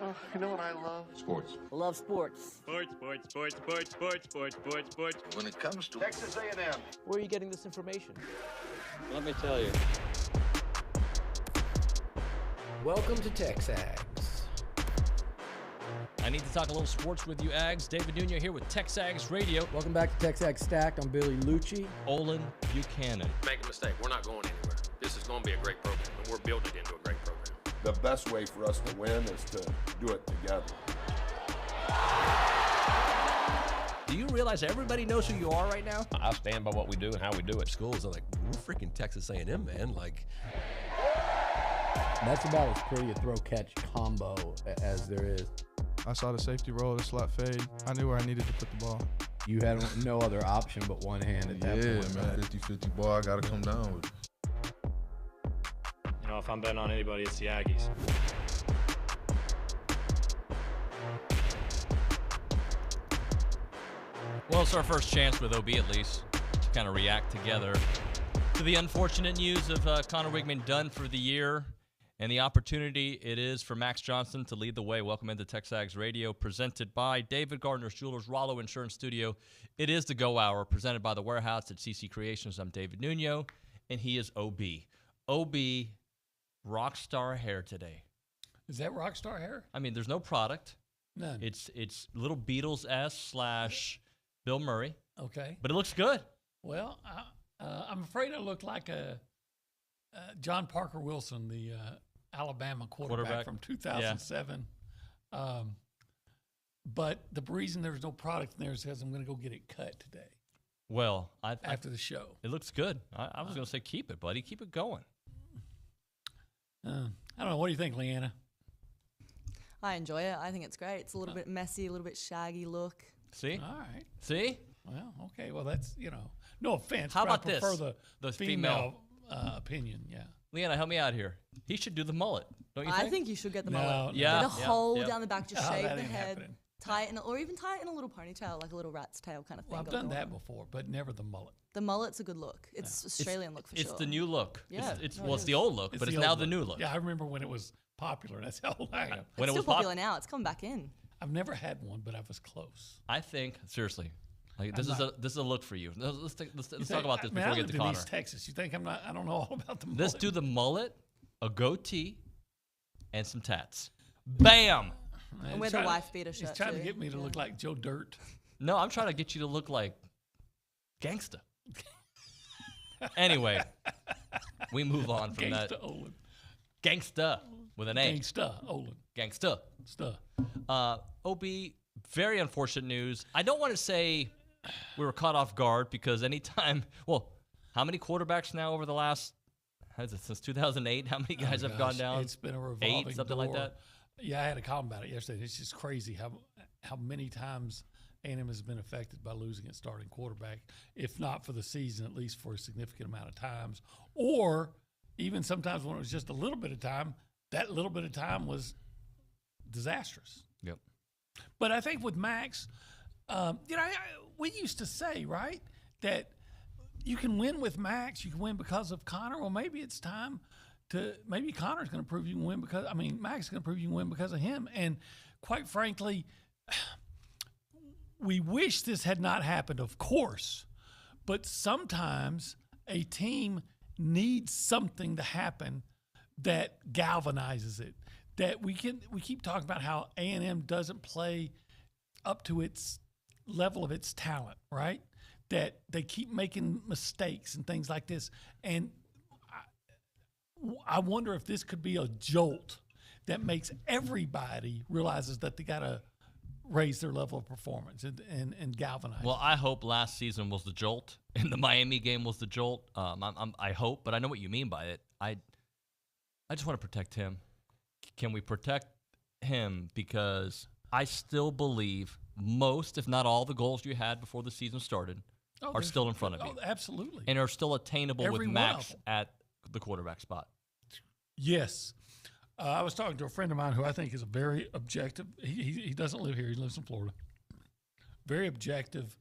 Oh, you know what I love? Sports. Love sports. Sports. When it comes to Texas A&M. Where are you getting this information? Let me tell you. Welcome to TexAgs. I need to talk a little sports with you, Ags. David Nuño here with TexAgs Radio. Welcome back to TexAgs Stacked. I'm Billy Lucci. Olin, Buchanan. Make a mistake. We're not going anywhere. This is going to be a great program, and we're building it into a great program. The best way for us to win is to do it together. Do you realize everybody knows who you are right now? I stand by what we do and how we do it. Schools are like, we're freaking Texas A&M, man. Like, That's about as pretty a throw-catch combo as there is. I saw the safety roll, the slot fade. I knew where I needed to put the ball. You had no other option but one hand at that point. Yeah, man, 50-50 ball, I got to come down with it. You know, if I'm betting on anybody, it's the Aggies. Well, it's our first chance with OB, at least, to kind of react together to the unfortunate news of Connor Wigman done for the year and the opportunity it is for Max Johnson to lead the way. Welcome into TexAgs Radio, presented by David Gardner's Jewelers, Rollo Insurance Studio. It is the Go Hour, presented by The Warehouse at CC Creations. I'm David Nuño, and he is OB. OB, rockstar hair today. Is that rockstar hair? I mean, there's no product. None. It's little Beatles-esque / Bill Murray. Okay. But it looks good. Well, I'm afraid I look like a John Parker Wilson, the Alabama quarterback from 2007. Yeah. But the reason there's no product in there is because I'm going to go get it cut today. Well, after the show. It looks good. I was going to say keep it, buddy. Keep it going. I don't know. What do you think, Leanna? I enjoy it. I think it's great. It's a little bit messy, a little bit shaggy look. See? All right. See? Well, okay. Well, that's, no offense. How about I prefer the female opinion, yeah. Leanna, help me out here. He should do the mullet, don't you think? I think you should get the mullet. Yeah. Get a hole down the back, just shave the head, happening. tie it in, or even tie it in a little ponytail, like a little rat's tail kind of thing. Well, I've done that before, but never the mullet. The mullet's a good look. It's Australian look for sure. It's the new look. Yeah. It's the old look, but it's now the new look. Yeah, I remember when it was popular. That's how old I am. It's still popular now. It's coming back in. I've never had one, but I was close. I think, seriously, like this is a look for you. Let's talk about this before we get to Connor. East Texas. You think I don't know all about the mullet. Let's do the mullet, a goatee, and some tats. Bam! And wear the wife beater shirt. He's trying to get me to look like Joe Dirt. No, I'm trying to get you to look like gangsta. Anyway, we move on from that. Gangsta Olin. Gangsta with an A. Gangsta Olin. Gangsta. Stuh. OB, very unfortunate news. I don't want to say we were caught off guard because anytime, how many quarterbacks now over the last, since 2008, how many guys have gone down? It's been a revolving 8, something door. like that? Yeah, I had a comment about it yesterday. It's just crazy how many times A&M has been affected by losing its starting quarterback, if not for the season, at least for a significant amount of times. Or even sometimes when it was just a little bit of time, that little bit of time was disastrous. Yep. But I think with Max, we used to say, right, that you can win with Max, you can win because of Connor. Well, maybe it's time maybe Connor's going to prove you can win Max is going to prove you can win because of him. And quite frankly, we wish this had not happened, of course, but sometimes a team needs something to happen that galvanizes it. That we keep talking about how A&M doesn't play up to its level of its talent, right? That they keep making mistakes and things like this. And I wonder if this could be a jolt that makes everybody realizes that they got to raise their level of performance and galvanize. Well, I hope last season was the jolt and the Miami game was the jolt. I hope, but I know what you mean by it. I just want to protect him. Can we protect him? Because I still believe most, if not all, the goals you had before the season started are still in front of you. Oh, absolutely. And are still attainable Every with Max at the quarterback spot. Yes. I was talking to a friend of mine who I think is a very objective. He doesn't live here. He lives in Florida. Very objective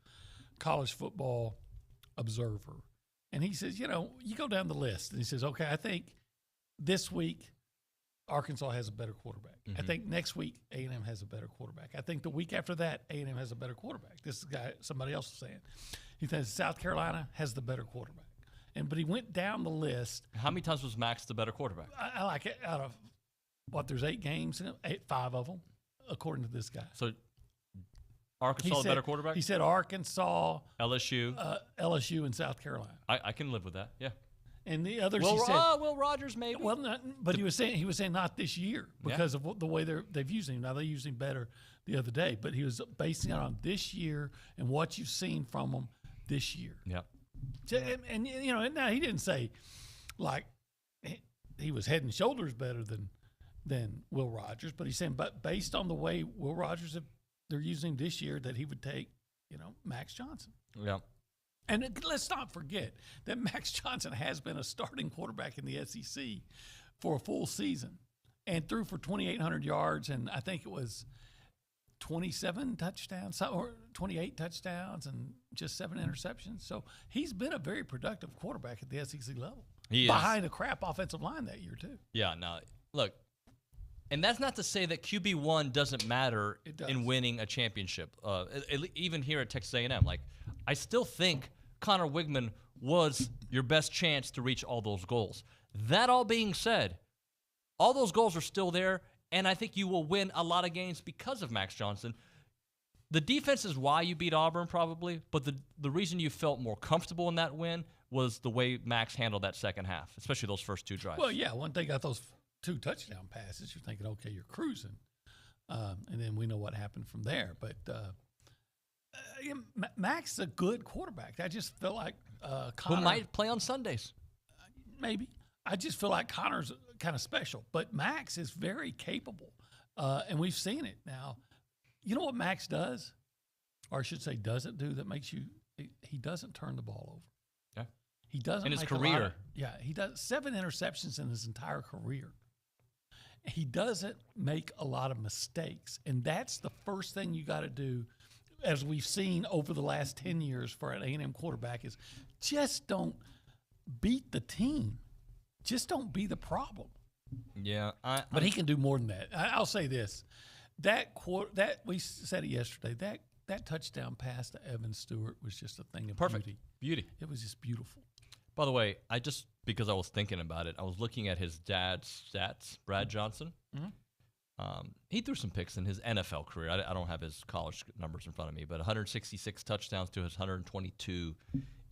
college football observer. And he says, you go down the list. And he says, okay, I think this week Arkansas has a better quarterback. I think next week A&M has a better quarterback. I think the week after that A&M has a better quarterback. This is somebody else is saying. He thinks South Carolina has the better quarterback. But he went down the list. How many times was Max the better quarterback? I like it out of there's 8 games in it, 5 of them, according to this guy. So Arkansas the better quarterback? He said Arkansas, LSU, LSU, and South Carolina. I can live with that. Yeah. And the others, Will, he said, Will Rogers maybe. Well, but he was saying not this year because of the way they've used him. Now they used him better the other day, but he was basing it on this year and what you've seen from him this year. Yeah. And you know, now he didn't say like he was head and shoulders better than Will Rogers, but he's saying, but based on the way Will Rogers they're using this year, that he would take, Max Johnson. Yeah. And let's not forget that Max Johnson has been a starting quarterback in the SEC for a full season and threw for 2,800 yards, and I think it was 27 touchdowns or 28 touchdowns and just 7 interceptions. So he's been a very productive quarterback at the SEC level. He is. Behind a crap offensive line that year, too. Yeah, no, look, and that's not to say that QB1 doesn't matter in winning a championship. Even here at Texas A&M, like, I still think Connor Wigman was your best chance to reach all those goals. That all being said, all those goals are still there, and I think you will win a lot of games because of Max Johnson. The defense is why you beat Auburn probably, but the reason you felt more comfortable in that win was the way Max handled that second half, especially those first 2 drives. Well, yeah, once they got those 2 touchdown passes, you're thinking, okay, you're cruising. And then we know what happened from there. But Max is a good quarterback. I just feel like Connor. Who might play on Sundays. Maybe. I just feel like Connor's kind of special. But Max is very capable. And we've seen it now. You know what Max does? Or I should say doesn't do that makes you – he doesn't turn the ball over. Yeah. He doesn't in his make career. He does 7 interceptions in his entire career. He doesn't make a lot of mistakes, and that's the first thing you got to do, as we've seen over the last 10 years for an A&M quarterback, is just don't beat the team. Just don't be the problem. Yeah, but he can do more than that. I'll say this: that we said it yesterday. That touchdown pass to Evan Stewart was just a thing of beauty. It was just beautiful. By the way, because I was thinking about it, I was looking at his dad's stats, Brad Johnson. Mm-hmm. He threw some picks in his NFL career. I don't have his college numbers in front of me, but 166 touchdowns to his 122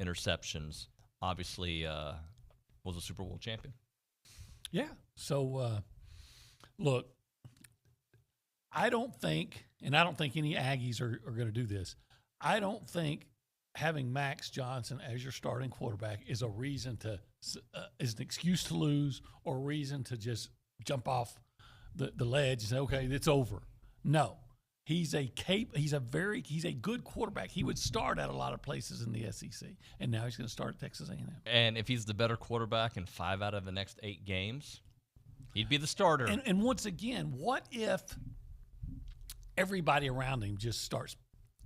interceptions. Obviously, was a Super Bowl champion. Yeah. So, look, I don't think any Aggies are going to do this. I don't think having Max Johnson as your starting quarterback is a reason is an excuse to lose or a reason to just jump off the ledge and say, okay, it's over. No, he's a good quarterback. He would start at a lot of places in the SEC, and now he's going to start at Texas A&M. And if he's the better quarterback in 5 out of the next 8 games, he'd be the starter. And once again, what if everybody around him just starts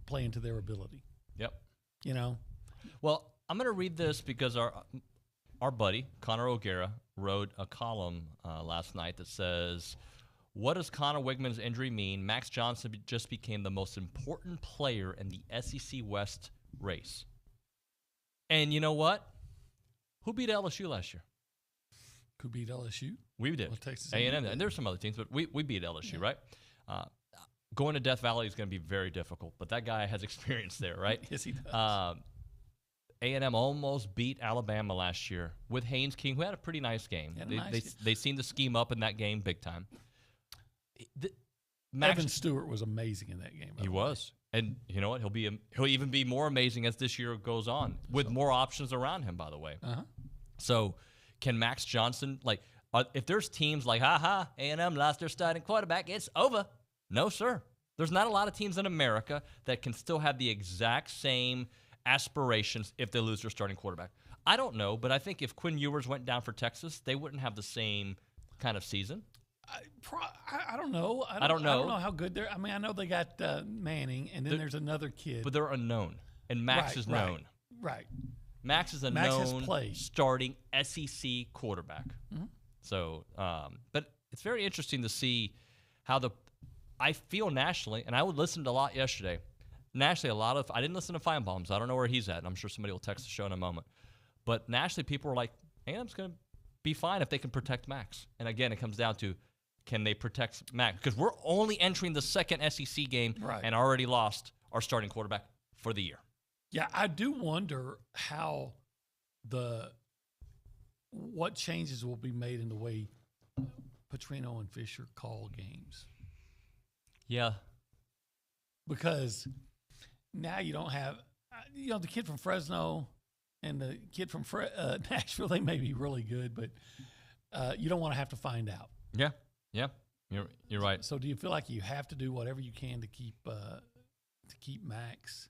playing to their ability? Yep. Well, I'm going to read this because our buddy, Connor O'Gara, wrote a column last night that says, what does Connor Wigman's injury mean? Max Johnson just became the most important player in the SEC West race. And you know what? Who beat LSU last year? Who beat LSU? We did. Well, Texas A&M. And there's some other teams, but we beat LSU, right? Going to Death Valley is going to be very difficult, but that guy has experience there, right? Yes, he does. A&M almost beat Alabama last year with Haynes King, who had a pretty nice game. They seemed to scheme up in that game big time. Evan Stewart was amazing in that game. He was. And you know what? He'll even be more amazing as this year goes on with more options around him, by the way. Uh-huh. So can Max Johnson, if there's teams like, A&M lost their starting quarterback, it's over. No, sir. There's not a lot of teams in America that can still have the exact same aspirations if they lose their starting quarterback. I don't know, but I think if Quinn Ewers went down for Texas, they wouldn't have the same kind of season. I don't know. I don't know how good they're. I mean, I know they got Manning, and then there's another kid. But they're unknown, and Max is known. Right. Max is a known starting SEC quarterback. Mm-hmm. So, but it's very interesting to see how I feel nationally, and I would listen to a lot yesterday. Nationally, I didn't listen to Feinbaum's. I don't know where he's at, and I'm sure somebody will text the show in a moment. But nationally, people are like, A&M's going to be fine if they can protect Max. And again, it comes down to, can they protect Max? Because we're only entering the second SEC game and already lost our starting quarterback for the year. Yeah, I do wonder what changes will be made in the way Petrino and Fisher call games. Yeah. Because now you don't have, the kid from Fresno and the kid from Nashville, they may be really good, but you don't want to have to find out. Yeah, you're right. So do you feel like you have to do whatever you can to keep Max?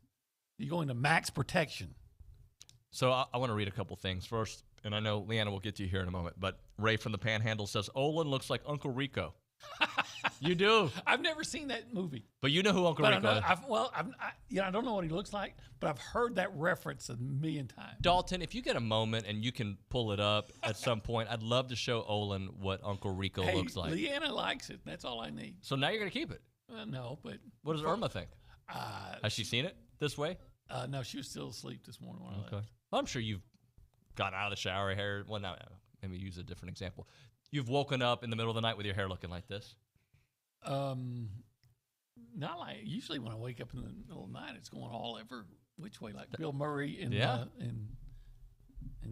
You go into max protection. So I want to read a couple things first, and I know Leanna will get to you here in a moment, but Ray from the Panhandle says, Olin looks like Uncle Rico. You do. I've never seen that movie. But you know who Uncle Rico is. I don't know what he looks like, but I've heard that reference a million times. Dalton, if you get a moment and you can pull it up at some point, I'd love to show Olin what Uncle Rico looks like. Leanna likes it. That's all I need. So now you're going to keep it? No, but... What does Irma think? Has she seen it this way? No, she was still asleep this morning when I left. Well, I'm sure you've got out of the shower, hair. Well, now maybe use a different example. You've woken up in the middle of the night with your hair looking like this? Not like usually when I wake up in the middle of the night, it's going all over which way, like Bill Murray and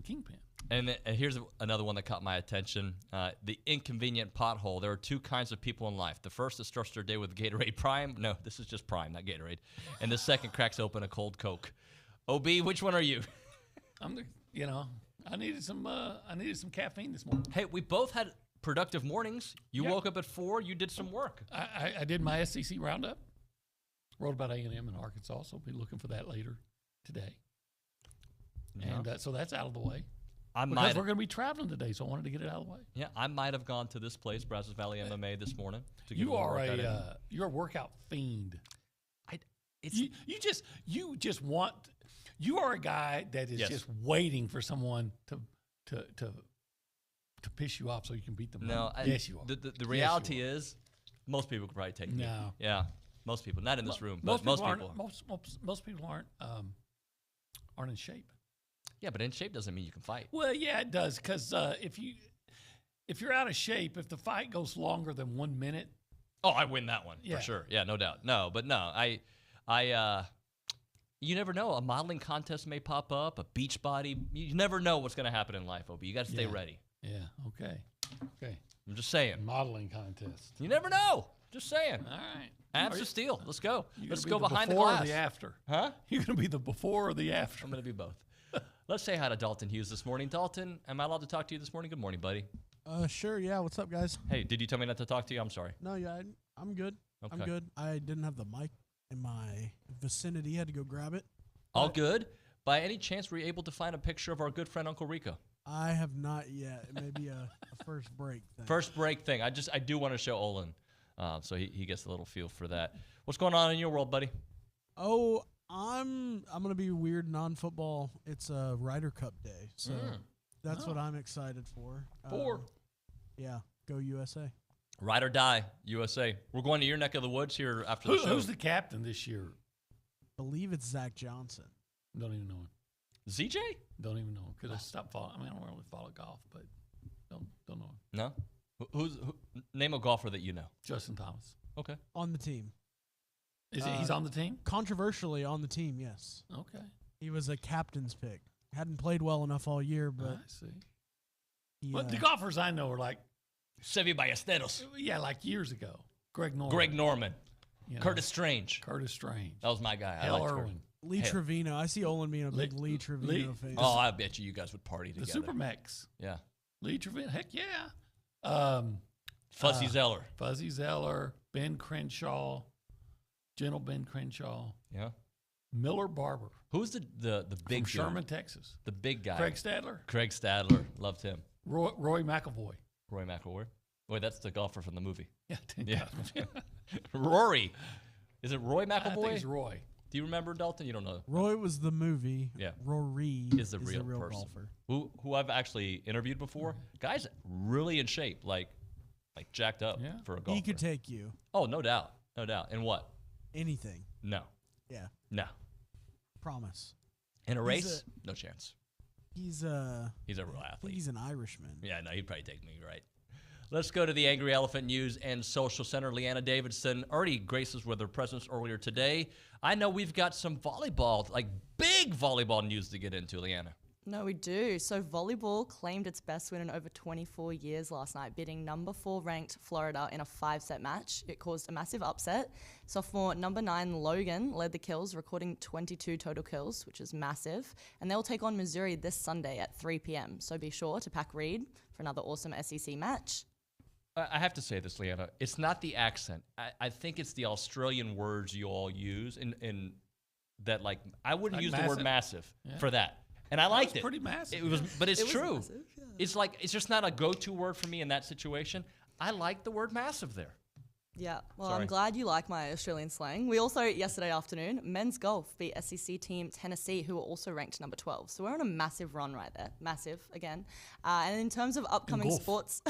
Kingpin. And here's another one that caught my attention: the inconvenient pothole. There are two kinds of people in life. The first that starts their day with Gatorade Prime. No, this is just Prime, not Gatorade. And the second cracks open a cold Coke. OB, which one are you? I needed some caffeine this morning. Hey, we both had productive mornings. You woke up at 4. You did some work. I did my SEC roundup. Wrote about A&M in Arkansas, so we'll be looking for that later today. Yeah. And so that's out of the way. Because we're going to be traveling today, so I wanted to get it out of the way. Yeah, I might have gone to this place, Brazos Valley MMA, this morning. You're a workout fiend. You are a guy that is just waiting for someone to piss you off so you can beat them. No, yes, you are. The reality is, most people could probably take me. No. Yeah, most people. Not in this room, but most people. Most people aren't in shape. Yeah, but in shape doesn't mean you can fight. Well, yeah, it does, because if you're out of shape, if the fight goes longer than 1 minute, I win that one for sure. Yeah, no doubt. No, but no, you never know. A modeling contest may pop up, a beach body. You never know what's going to happen in life, Ob. You got to stay ready. Yeah. Okay. I'm just saying. Modeling contest. You never know. Just saying. All right. Abs of steel. Let's go. Let's go the behind the before glass. Or the after. Huh? You're going to be the before or the after. I'm going to be both. Let's say hi to Dalton Hughes this morning. Dalton, am I allowed to talk to you this morning? Good morning, buddy. Sure, yeah. What's up, guys? Hey, did you tell me not to talk to you? I'm sorry. No, yeah, I'm good. Okay. I'm good. I didn't have the mic in my vicinity. Had to go grab it. All good. By any chance, were you able to find a picture of our good friend Uncle Rico? I have not yet. Maybe a first break thing. First break thing. I do want to show Olin, so he gets a little feel for that. What's going on in your world, buddy? Oh, I'm gonna be weird non-football. It's a Ryder Cup day, so that's what I'm excited for. Yeah, go USA. Ride or die, USA. We're going to your neck of the woods here after the show. Who's the captain this year? Believe it's Zach Johnson. Don't even know him. ZJ? Don't even know him because I stopped following. I don't really follow golf, but don't know him. No. Name a golfer that you know? Justin Thomas. Okay. On the team. He's on the team? Controversially on the team, yes. Okay. He was a captain's pick. Hadn't played well enough all year, but I see. But the golfers I know are like Seve Ballesteros. Yeah, like years ago. Greg Norman. Curtis Strange. That was my guy. Hal Irwin. Lee Trevino. I see Olin being a big Lee Trevino fan. Oh, I bet you guys would party together. The Super Mex. Yeah. Lee Trevino. Heck yeah. Fuzzy Zeller. Ben Crenshaw. Gentle Ben Crenshaw. Yeah. Miller Barber. Who's the big from Sherman, Texas? The big guy. Craig Stadler. Loved him. Roy McIlroy. Wait, that's the golfer from the movie. Yeah. Rory. Is it Roy McIlroy? I think it's Roy. Do you remember, Dalton? You don't know. Roy was the movie. Yeah. Rory is the real person. Golfer. Who I've actually interviewed before. Guy's really in shape. Like, like jacked up for a golfer. He could take you. Oh, no doubt. No doubt. And what? Anything. No. Yeah. No. Promise. In a race? No chance. He's a real athlete. He's an Irishman. Yeah, no, he'd probably take me, right? Let's go to the Angry Elephant News and Social Center. Leanna Davidson already graced us with her presence earlier today. I know we've got some volleyball, like big volleyball news to get into, Leanna. No, we do. So volleyball claimed its best win in over 24 years last night, beating number 4 ranked Florida in a 5-set match. It caused a massive upset. Sophomore number 9 Logan led the kills, recording 22 total kills, which is massive. And they'll take on Missouri this Sunday at 3 p.m. So be sure to pack Reed for another awesome SEC match. I have to say this, Leanna. It's not the accent. I think it's the Australian words you all use, in that, like, I wouldn't use the word massive for that. And I liked it. Pretty massive. It was, but it's true. Massive, yeah. It's like, it's just not a go-to word for me in that situation. I like the word massive there. Yeah, well, Sorry. I'm glad you like my Australian slang. We also, yesterday afternoon, men's golf beat SEC team Tennessee, who were also ranked number 12. So we're on a massive run right there. Massive, again. And in terms of upcoming sports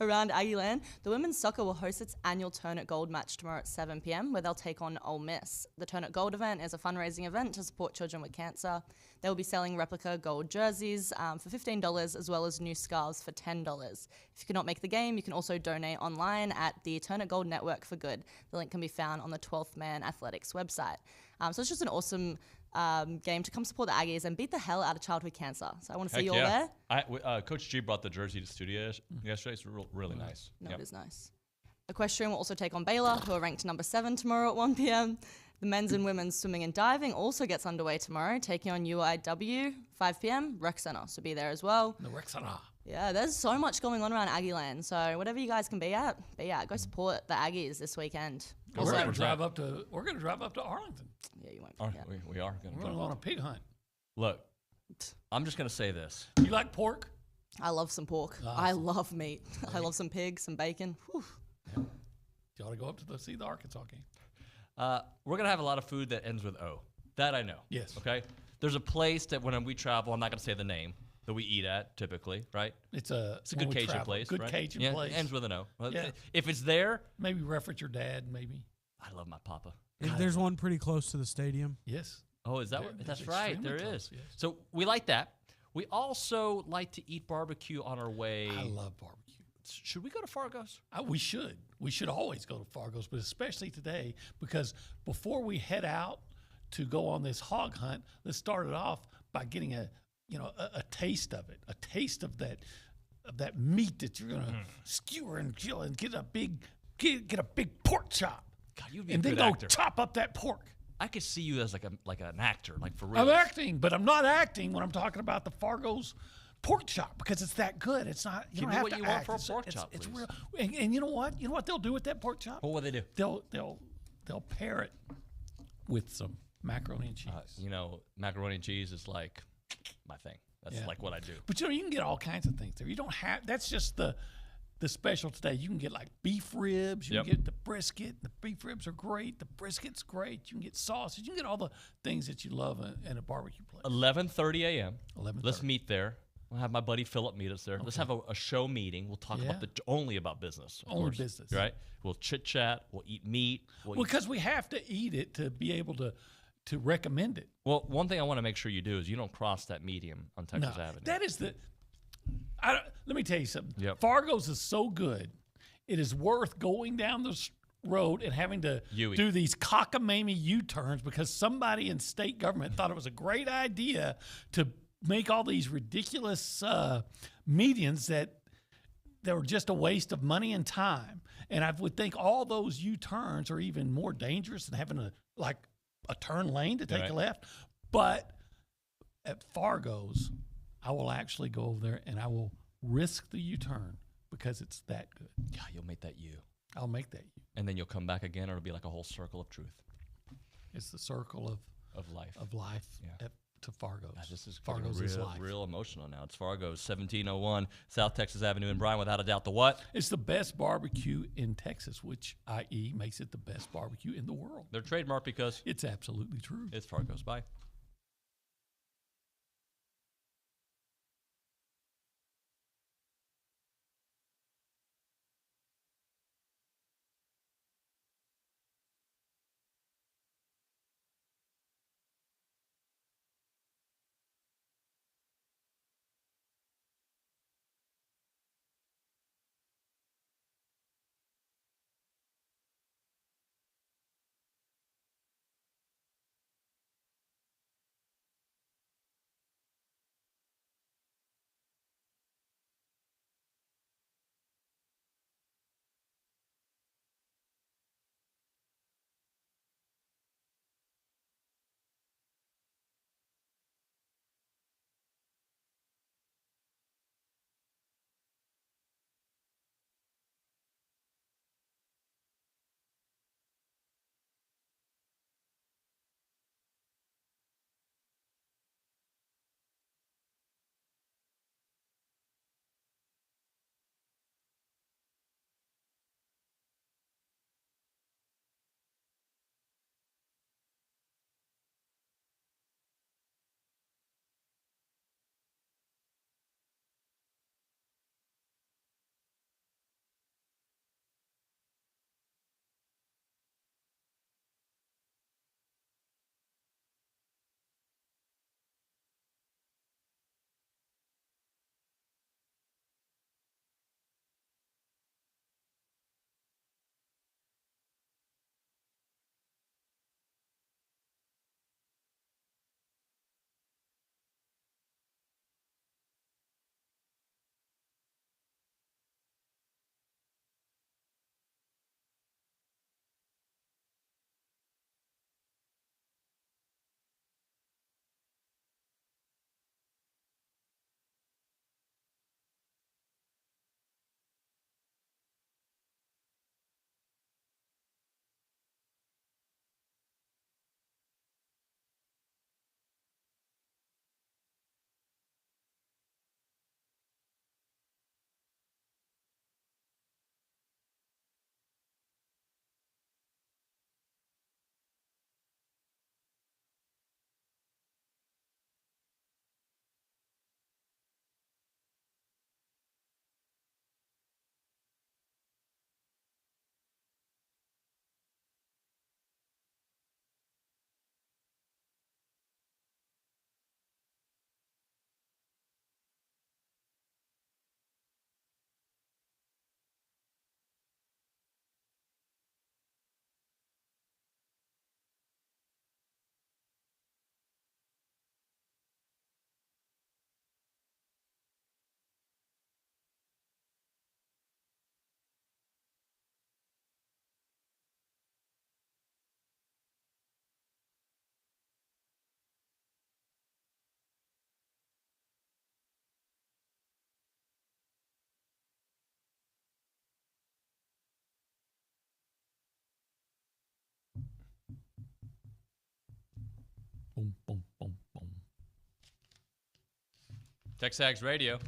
around Aggie land, the women's soccer will host its annual Turn It Gold match tomorrow at 7 p.m, where they'll take on Ole Miss. The Turn It Gold event is a fundraising event to support children with cancer. They will be selling replica gold jerseys for $15, as well as new scarves for $10. If you cannot make the game, you can also donate online at the Turn It Gold Network for Good. The link can be found on the 12th Man Athletics website. So it's just an awesome game to come support the Aggies and beat the hell out of childhood cancer. So I want to see you all there. Coach G brought the jersey to studio yesterday. It's really nice. No, it is nice. Equestrian will also take on Baylor, who are ranked number 7 tomorrow at 1 p.m. The men's and women's swimming and diving also gets underway tomorrow, taking on UIW, 5 p.m, Rec Center. So be there as well. The Rec Center. Yeah, there's so much going on around Aggie land. So whatever you guys can be at. Go support the Aggies this weekend. We're going to drive up to Arlington. Yeah, you won't. We are going We're going to go on a pig hunt. Look, I'm just going to say this. You like pork? I love some pork. Awesome. I love meat. I love some pig, some bacon. Whew. Yeah. You ought to go up to see the Arkansas game. We're going to have a lot of food that ends with O. That I know. Yes. Okay? There's a place that when we travel, I'm not going to say the name, that we eat at typically, right? It's a good Cajun place, Good right? Cajun place. It ends with an O. Yeah. If it's there. Maybe reference your dad, maybe. I love my papa. There's one pretty close to the stadium. Yes. Oh, is that Yeah, what? That's it's right. extremely There close, is. yes. So we like that. We also like to eat barbecue on our way. I love barbecue. Should we go to Fargo's? We should. We should always go to Fargo's, but especially today, because before we head out to go on this hog hunt, let's start it off by getting a taste of it, a taste of that meat that you're gonna skewer and kill, and get a big pork chop. God, you'd be and a then good go actor. chop up that pork. I could see you as like an actor, like for real. I'm acting, but I'm not acting when I'm talking about the Fargo's pork chop, because it's that good. It's not. You Give don't me have what to you want act. for a It's- pork it's- chop, It's please. real. And you know what? You know what they'll do with that pork chop? What will they do? They'll pair it with some macaroni and cheese. Macaroni and cheese is like my thing. That's like what I do. But you can get all kinds of things there. You don't have. That's just the special today. You can get like beef ribs. You can get the brisket. The beef ribs are great. The brisket's great. You can get sausage. You can get all the things that you love in a barbecue place. 11:30 a.m. 11:30. Let's meet there. I'll have my buddy Philip meet us there. Let's have a show meeting. We'll talk about only about business. of Only course, business. Right? We'll chit chat. We'll eat meat. Because we have to eat it to be able to recommend it. Well, one thing I want to make sure you do is you don't cross that medium on Texas Avenue. That is let me tell you something. Yep. Fargo's is so good. It is worth going down the road and having to do these cockamamie U-turns because somebody in state government thought it was a great idea to make all these ridiculous medians that were just a waste of money and time. And I would think all those U-turns are even more dangerous than having a turn lane to take a left. But at Fargo's, I will actually go over there and I will risk the U-turn because it's that good. Yeah, you'll make that U. I'll make that U. And then you'll come back again, or it'll be like a whole circle of truth. It's the circle of life. To Fargo's. This is Fargo's is life. Real emotional now. It's Fargo's, 1701 South Texas Avenue in Bryan. Without a doubt, the what? It's the best barbecue in Texas, which, i.e., makes it the best barbecue in the world. They're trademarked because it's absolutely true. It's Fargo's. Bye. Boom, boom, boom, boom. TexAgs Radio,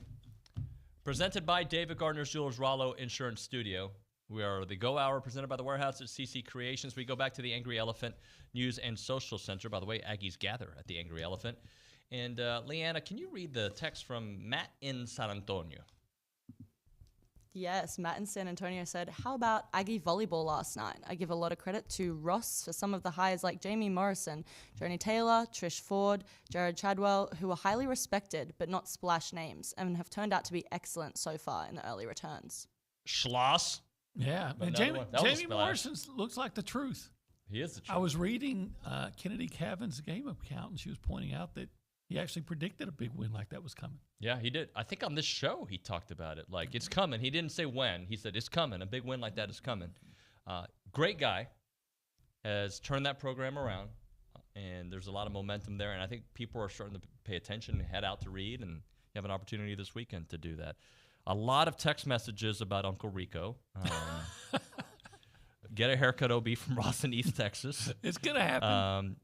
presented by David Gardner's Jewelers Rollo Insurance Studio. We are the Go Hour presented by the Warehouse at CC Creations. We go back to the Angry Elephant News and Social Center. By the way, Aggies gather at the Angry Elephant. And Leanna, can you read the text from Matt in San Antonio? Yes, Matt in San Antonio said, how about Aggie volleyball last night? I give a lot of credit to Ross for some of the hires like Jamie Morrison, Joni Taylor, Trish Ford, Jared Chadwell, who are highly respected but not splash names and have turned out to be excellent so far in the early returns. Schloss. Yeah, and Jamie Morrison looks like the truth. He is the truth. I was reading Kennedy Cavan's game account, and she was pointing out that he actually predicted a big win like that was coming. Yeah, he did. I think on this show he talked about it. Like, it's coming. He didn't say when. He said, it's coming. A big win like that is coming. Great guy. Has turned that program around, and there's a lot of momentum there. And I think people are starting to pay attention and head out to read, and you have an opportunity this weekend to do that. A lot of text messages about Uncle Rico. Get a haircut, OB, from Ross in East Texas. It's going to happen.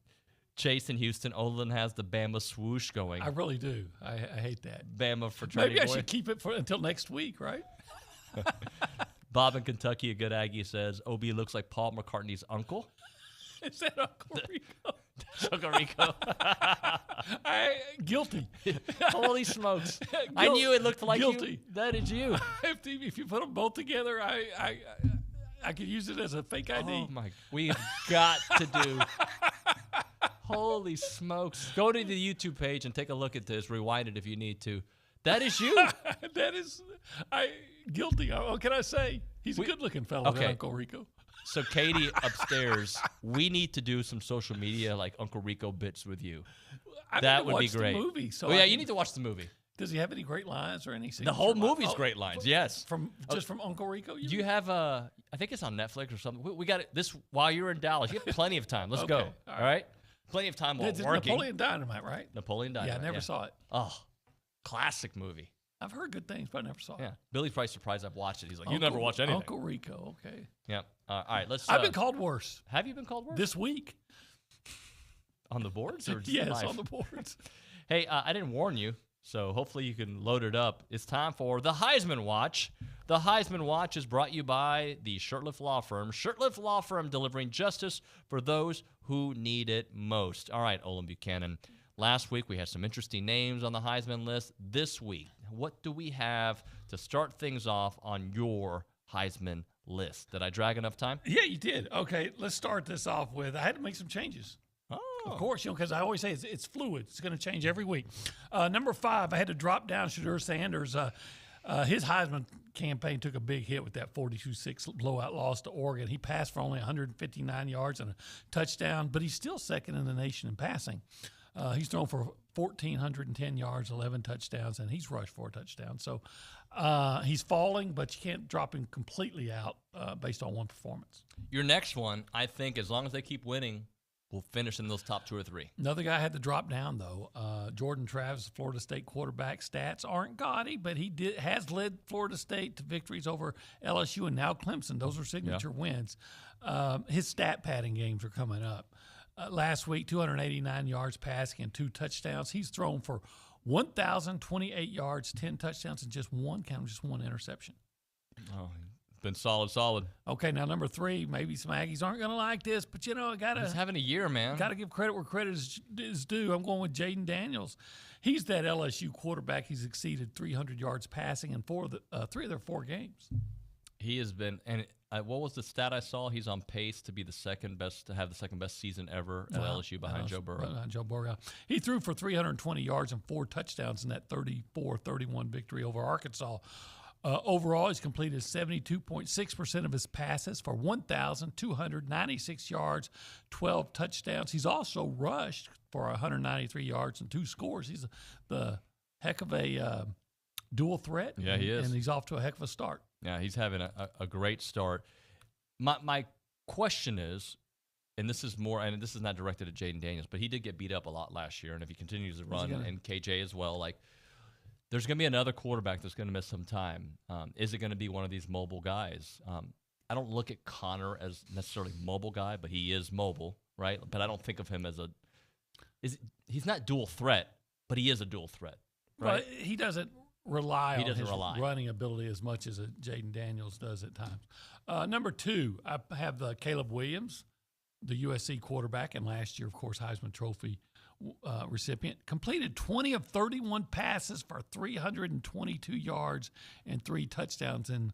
Chase in Houston. Olin has the Bama swoosh going. I really do. I hate that. Bama fraternity Maybe I boy. should keep it until next week, right? Bob in Kentucky, a good Aggie, says, OB looks like Paul McCartney's uncle. Is that Uncle Rico? Uncle Rico. Guilty. Holy smokes. I knew it looked like guilty. You. That is you. If you put them both together, I could use it as a fake ID. Oh, my. We've got to do. Holy smokes. Go to the YouTube page and take a look at this. Rewind it if you need to. That is you. That is guilty. What can I say? He's a good-looking fellow, okay. Uncle Rico. So, Katie upstairs, we need to do some social media like Uncle Rico bits with you. That would be great. The movie, so you need to watch the movie. Does he have any great lines or any scenes? The whole movie's great lines, yes. From Uncle Rico? You have, I think it's on Netflix or something. We got it this while you're in Dallas. You have plenty of time. Let's go. All right? Plenty of time while working. Napoleon Dynamite, right? Napoleon Dynamite. Yeah, I never saw it. Oh, classic movie. I've heard good things, but I never saw it. Yeah, Billy's probably surprised I've watched it. He's like, you never watch anything. Uncle Rico, okay. Yeah. All right, let's. I've been called worse. Have you been called worse? This week. On the boards? Or yes, live? on the boards. Hey, I didn't warn you, so hopefully you can load it up. It's time for the Heisman Watch. The Heisman Watch is brought to you by the Shirtlift Law Firm. Shirtlift Law Firm, delivering justice for those who need it most. All right, Olin Buchanan. Last week we had some interesting names on the Heisman list. This week, what do we have to start things off on your Heisman list? Did I drag enough time? Yeah, you did. Okay, let's start this off with, I had to make some changes. Oh. Of course, because I always say it's fluid. It's going to change every week. Number 5, I had to drop down Shedeur Sanders. His Heisman campaign took a big hit with that 42-6 blowout loss to Oregon. He passed for only 159 yards and a touchdown, but he's still second in the nation in passing. He's thrown for 1,410 yards, 11 touchdowns, and he's rushed 4 touchdowns. So he's falling, but you can't drop him completely out based on one performance. Your next one, I think, as long as they keep winning, will finish in those top 2 or 3. Another guy had to drop down, though. Jordan Travis, Florida State quarterback. Stats aren't gaudy, but he has led Florida State to victories over LSU and now Clemson. Those are signature wins. His stat padding games are coming up. Last week, 289 yards passing and 2 touchdowns. He's thrown for 1,028 yards, 10 touchdowns, and just one interception. Oh, been solid. Okay, now number 3, maybe some Aggies aren't going to like this, but I got to. He's having a year, man. Got to give credit where credit is due. I'm going with Jaden Daniels. He's that LSU quarterback. He's exceeded 300 yards passing in 3 of their 4 games. He has been, and what was the stat I saw? He's on pace to be the second best season ever at LSU behind Joe Burrow. Behind Joe Burrow. He threw for 320 yards and 4 touchdowns in that 34-31 victory over Arkansas. Overall, he's completed 72.6% of his passes for 1,296 yards, 12 touchdowns. He's also rushed for 193 yards and 2 scores. He's the heck of a dual threat. Yeah, he is. And he's off to a heck of a start. Yeah, he's having a great start. My question is, and this is not directed at Jaden Daniels, but he did get beat up a lot last year, and if he continues to run, and KJ as well, there's going to be another quarterback that's going to miss some time. Is it going to be one of these mobile guys? I don't look at Connor as necessarily mobile guy, but he is mobile, right? But I don't think of him as he's not dual threat, but he is a dual threat, right? But he doesn't rely on his running ability as much as Jaden Daniels does at times. Number 2, I have Caleb Williams, the USC quarterback, and last year, of course, Heisman Trophy recipient. Completed 20 of 31 passes for 322 yards and 3 touchdowns in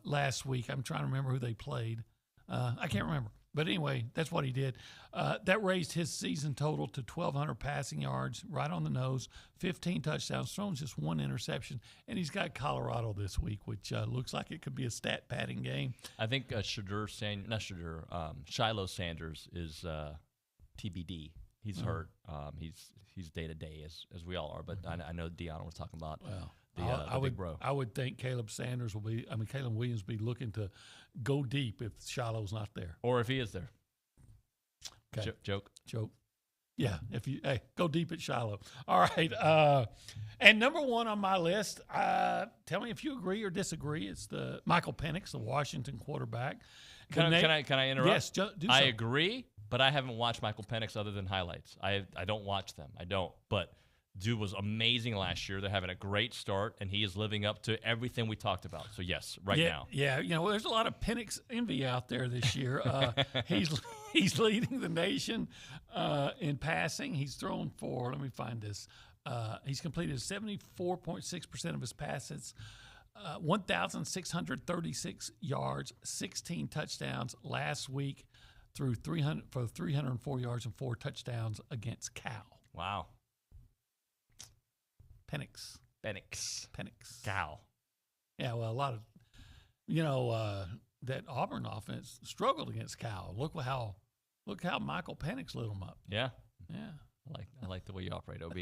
last week. I'm trying to remember who they played. I can't remember. But anyway, that's what he did. That raised his season total to 1,200 passing yards, right on the nose, 15 touchdowns, thrown just 1 interception. And he's got Colorado this week, which looks like it could be a stat padding game. I think Shiloh Sanders is TBD. He's hurt. He's day to day as we all are. But I know Deanna was talking about the big bro. I would think Caleb Williams will be looking to go deep if Shiloh's not there, or if he is there. Okay. Joke. Yeah, go deep at Shiloh. All right. And number 1 on my list, tell me if you agree or disagree. It's the Michael Penix, the Washington quarterback. Can I interrupt? Yes, do so. I agree, but I haven't watched Michael Penix other than highlights. I don't watch them. I don't. But dude was amazing last year. They're having a great start, and he is living up to everything we talked about. So, yes, now. Yeah, there's a lot of Penix envy out there this year. He's leading the nation in passing. He's thrown for, let me find this, he's completed 74.6% of his passes, 1,636 yards, 16 touchdowns last week for 304 yards and 4 touchdowns against Cal. Wow. Penix. Cal. Yeah, well, a lot of, that Auburn offense struggled against Cal. Look how Michael Penix lit them up. Yeah. Yeah. I like the way you operate, OB.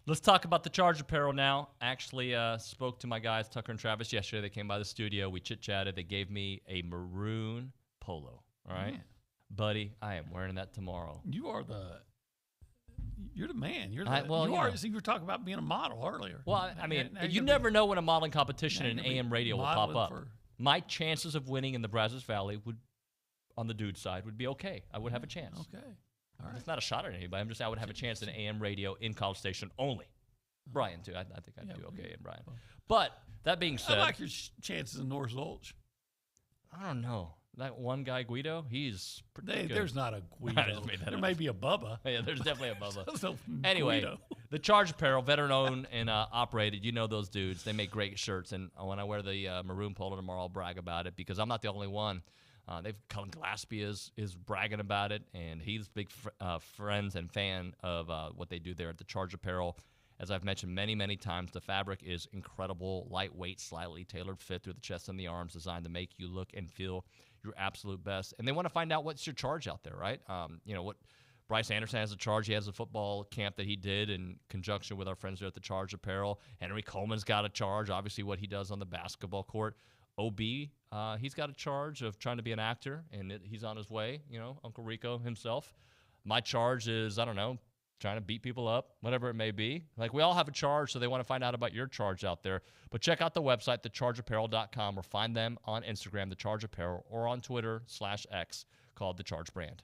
Let's talk about the Charge apparel now. Actually, spoke to my guys, Tucker and Travis, yesterday. They came by the studio. We chit-chatted. They gave me a maroon polo. All right? Man. Buddy, I am wearing that tomorrow. You're the man. You were talking about being a model earlier. Well, I mean, you never know when a modeling competition in AM radio will pop up. My chances of winning in the Brazos Valley on the dude side, would be okay. I would have a chance. Okay. All right. It's not a shot at anybody. I'm just saying I would have a chance in AM radio in College Station only. Brian, too. I think I'd do okay in Brian. But that being said, I like your chances in North Gulch. I don't know. That one guy, Guido, he's pretty good. There's not a Guido. There may be a Bubba. Yeah, there's definitely a Bubba. So anyway, Guido. The Charge apparel, veteran-owned and operated. You know those dudes. They make great shirts. And when I wear the maroon polo tomorrow, I'll brag about it because I'm not the only one. Colin Glaspie is bragging about it, and he's big friends and fan of what they do there at the Charge apparel. As I've mentioned many, many times, the fabric is incredible, lightweight, slightly tailored fit through the chest and the arms, designed to make you look and feel your absolute best. And they want to find out what's your charge out there, right? What Bryce Anderson has a charge. He has a football camp that he did in conjunction with our friends there at the Charge apparel. Henry Coleman's got a charge, obviously what he does on the basketball court. OB, he's got a charge of trying to be an actor, and he's on his way, Uncle Rico himself. My charge is, I don't know, trying to beat people up, whatever it may be. Like, we all have a charge, so they want to find out about your charge out there. But check out the website, thechargeapparel.com, or find them on Instagram, The Charge Apparel, or on Twitter/X, called The Charge Brand.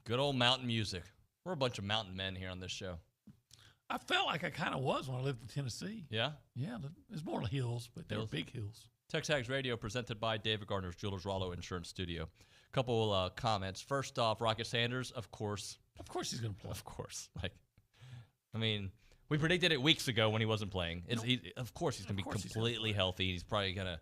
Good old mountain music. We're a bunch of mountain men here on this show. I felt like I kind of was when I lived in Tennessee. Yeah? Yeah, there's more hills, but they were big hills. TexAgs Radio presented by David Gardner's Jewelers Rollo Insurance Studio. Couple comments. First off, Rocket Sanders, of course. Of course he's going to play. Of course. We predicted it weeks ago when he wasn't playing. Of course he's going to be completely healthy. He's probably going to,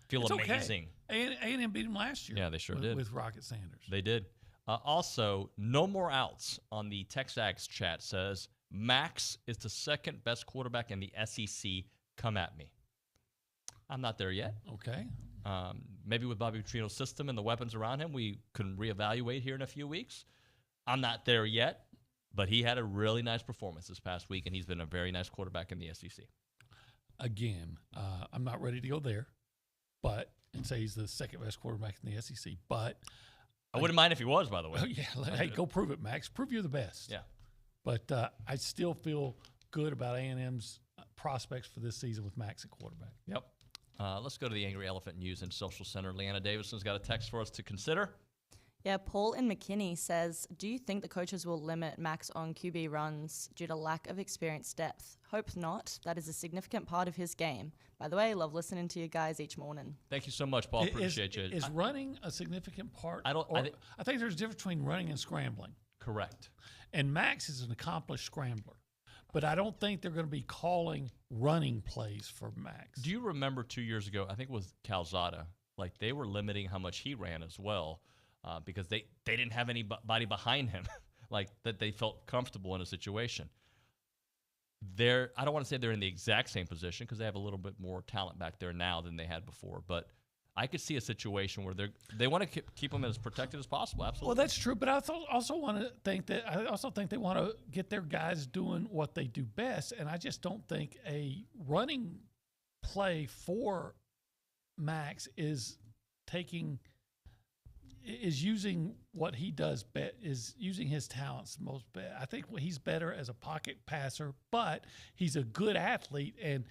feel amazing. Okay. A&M beat him last year. Yeah, they sure did. With Rocket Sanders. They did. Also, no more outs on the TexAgs chat says, Max is the second best quarterback in the SEC. Come at me. I'm not there yet. Okay. Maybe with Bobby Petrino's system and the weapons around him, we can reevaluate here in a few weeks. I'm not there yet, but he had a really nice performance this past week, and he's been a very nice quarterback in the SEC. Again, I'm not ready to go there, and say he's the second best quarterback in the SEC. But I wouldn't mind if he was, by the way. Oh, yeah. Hey, go prove it, Max. Prove you're the best. Yeah. But I still feel good about A&M's prospects for this season with Max at quarterback. Yep. Let's go to the Angry Elephant News and Social Center. Leanna Davison's got a text for us to consider. Yeah, Paul in McKinney says, do you think the coaches will limit Max on QB runs due to lack of experience depth? Hope not. That is a significant part of his game. By the way, love listening to you guys each morning. Thank you so much, Paul. Appreciate you. Is running a significant part? I think there's a difference between running and scrambling. Correct. And Max is an accomplished scrambler. But I don't think they're going to be calling running plays for Max. Do you remember 2 years ago, I think it was Calzada, they were limiting how much he ran as well because they didn't have anybody behind him that they felt comfortable in a situation. I don't want to say they're in the exact same position because they have a little bit more talent back there now than they had before, but I could see a situation where they want to keep them as protected as possible. Absolutely. Well, that's true, but I also think they want to get their guys doing what they do best, and I just don't think a running play for Max is using what he does is using his talents most. I think he's better as a pocket passer, but he's a good athlete. And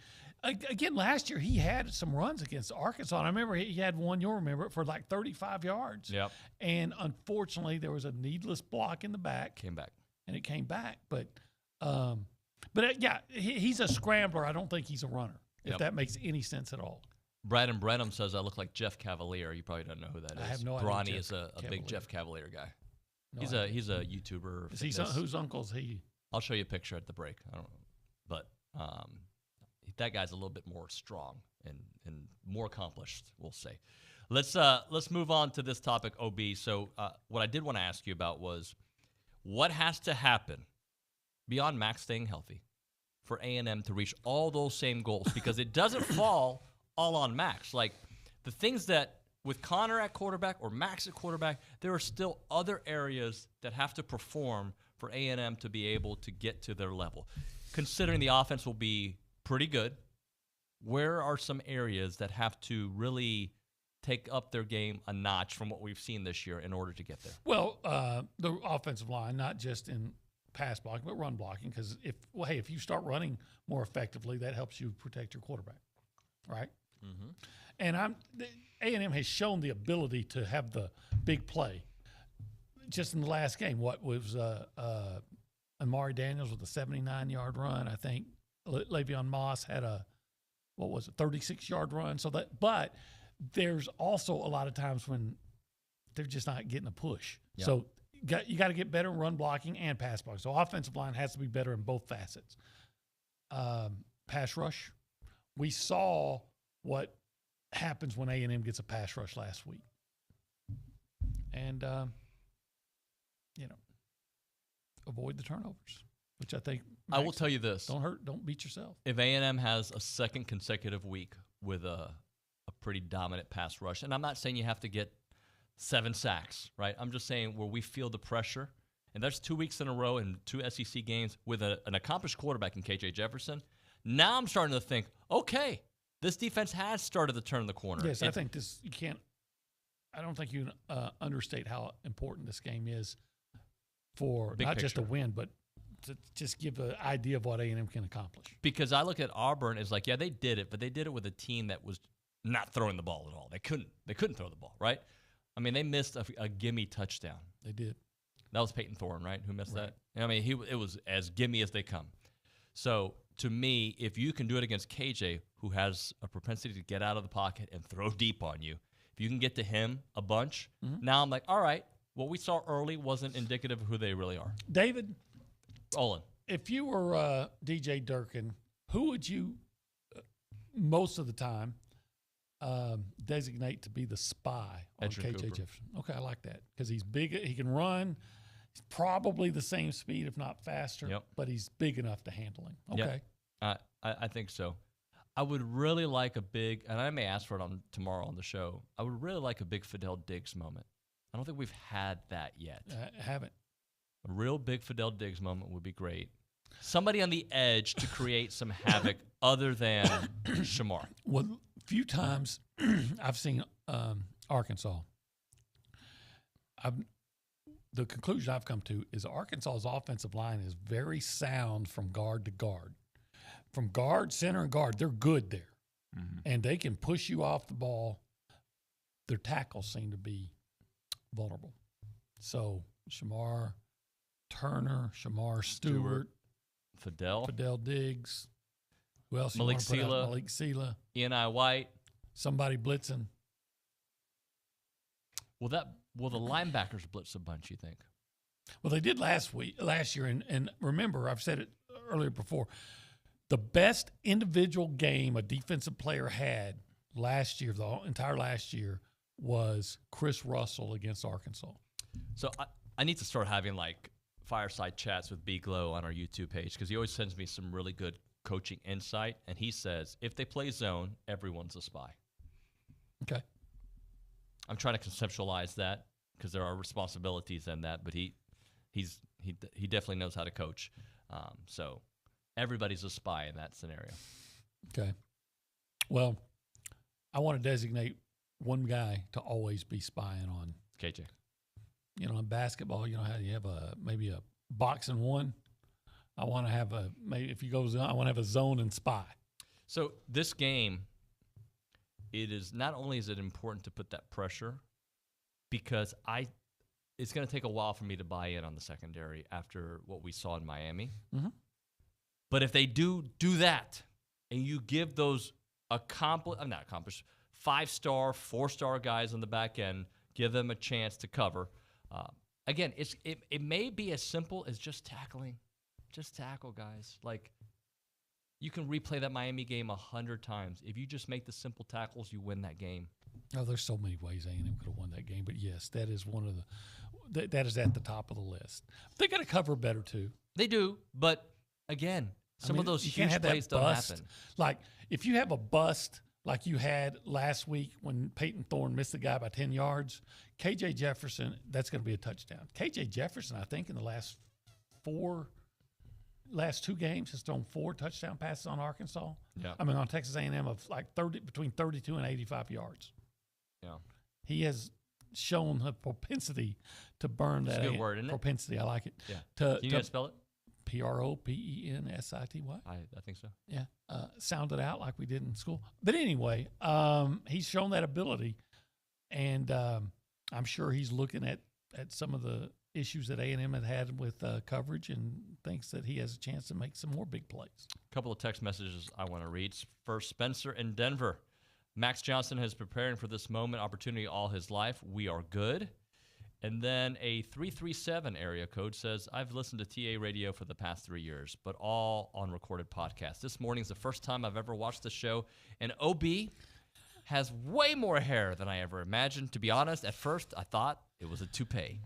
again, last year he had some runs against Arkansas. And I remember he had one, you'll remember it, for 35 yards. Yep. And unfortunately, there was a needless block in the back. Came back. And it came back. But he's a scrambler. I don't think he's a runner, if that makes any sense at all. Brad and Brenham says I look like Jeff Cavalier. You probably don't know who that is. I have no idea. Bronny is a big Jeff Cavalier guy. No he's a YouTuber. Whose uncle is he? I'll show you a picture at the break. I don't know, but that guy's a little bit more strong and more accomplished, we'll say. Let's move on to this topic, OB. So what I did want to ask you about was what has to happen beyond Max staying healthy for A&M to reach all those same goals, because it doesn't fall all on Max. The things that with Connor at quarterback or Max at quarterback, there are still other areas that have to perform for A&M to be able to get to their level. Considering the offense will be pretty good, where are some areas that have to really take up their game a notch from what we've seen this year in order to get there? Well, the offensive line, not just in pass blocking, but run blocking, because if you start running more effectively, that helps you protect your quarterback, right? Mm-hmm. And A&M has shown the ability to have the big play. Just in the last game, what was Amari Daniels with a 79-yard run? I think Le'Veon Moss had a 36-yard run. But there's also a lot of times when they're just not getting a push. Yep. So you got to get better in run blocking and pass blocking. So offensive line has to be better in both facets. Pass rush, we saw what happens when A&M gets a pass rush last week. And, avoid the turnovers, which I think I will tell you this. Don't beat yourself. If A&M has a second consecutive week with a pretty dominant pass rush, and I'm not saying you have to get 7 sacks, right? I'm just saying where we feel the pressure, and that's 2 weeks in a row in 2 SEC games with an accomplished quarterback in KJ Jefferson. Now I'm starting to think, okay, this defense has started to turn the corner. Yes, I think I don't think you understate how important this game is for not just a win, but to just give an idea of what A&M can accomplish. Because I look at Auburn as they did it, but they did it with a team that was not throwing the ball at all. They couldn't throw the ball, right? I mean, they missed a gimme touchdown. They did. That was Peyton Thorne, right? Who missed that? I mean, it was as gimme as they come. So to me, if you can do it against KJ, who has a propensity to get out of the pocket and throw deep on you, if you can get to him a bunch, now I'm like, all right, what we saw early wasn't indicative of who they really are. David, Olin, if you were DJ Durkin, who would you most of the time designate to be the spy on Edgerrin KJ Cooper. Jefferson? Okay, I like that because he's big. He can run. He's probably the same speed, if not faster. But he's big enough to handle him. Okay, I think so. I would really like a big, and I may ask for it tomorrow on the show. I would really like a big Fidel Diggs moment. I don't think we've had that yet. I haven't. A real big Fidel Diggs moment would be great. Somebody on the edge to create some havoc other than Shamar. Well, a few times I've seen Arkansas. The conclusion I've come to is Arkansas's offensive line is very sound from guard to guard. From guard, center, and guard, they're good there. And they can push you off the ball. Their tackles seem to be vulnerable. So Shamar Turner, Shamar Stewart, Fidel Diggs. Who else? Malik Sela. Malik Sela. E.N.I. White. Somebody blitzing. Will the linebackers blitz a bunch, you think? Well, they did last year, and remember, I've said it earlier before, the best individual game a defensive player had last year, the entire last year, was Chris Russell against Arkansas. So I need to start having like fireside chats with B Glow on our YouTube page because he always sends me some really good coaching insight, and he says if they play zone, everyone's a spy. Okay. I'm trying to conceptualize that because there are responsibilities in that, but he definitely knows how to coach. So everybody's a spy in that scenario. Okay. Well, I want to designate one guy to always be spying on. KJ. You know, in basketball, you know how you have maybe a box and one. I want to have maybe if you go zone, I want to have a zone and spy. So this game, it is not only is it important to put that pressure, because it's going to take a while for me to buy in on the secondary after what we saw in Miami. But if they do that, and you give those not accomplished 5-star, 4-star guys on the back end, give them a chance to cover. Again, it may be as simple as just tackling. Just tackle, guys. Like, you can replay that Miami game 100 times. If you just make the simple tackles, you win that game. Oh, there's so many ways A&M could have won that game. But, yes, that is one of that is at the top of the list. They got to cover better, too. They do. But, again, some of those huge plays don't happen. Like, if you have a bust like you had last week when Peyton Thorne missed the guy by 10 yards, KJ Jefferson, that's going to be a touchdown. KJ Jefferson, I think, in the last 2 games has thrown 4 touchdown passes on Arkansas. Yeah. I mean, on Texas A&M of like between 32 and 85 yards. Yeah. He has shown a propensity to burn that. That's a good word, isn't it? Propensity, I like it. Yeah. Can you spell it? Propensity. I think so. Yeah. Sound it out like we did in school. But anyway, he's shown that ability, and I'm sure he's looking at some of the issues that A&M had with coverage and thinks that he has a chance to make some more big plays. A couple of text messages I want to read. First, Spencer in Denver. Max Johnson has preparing for this moment, opportunity all his life. We are good. And then a 337 area code says, I've listened to TA radio for the past 3 years, but all on recorded podcasts. This morning's the first time I've ever watched the show, and OB has way more hair than I ever imagined. To be honest, at first I thought it was a toupee.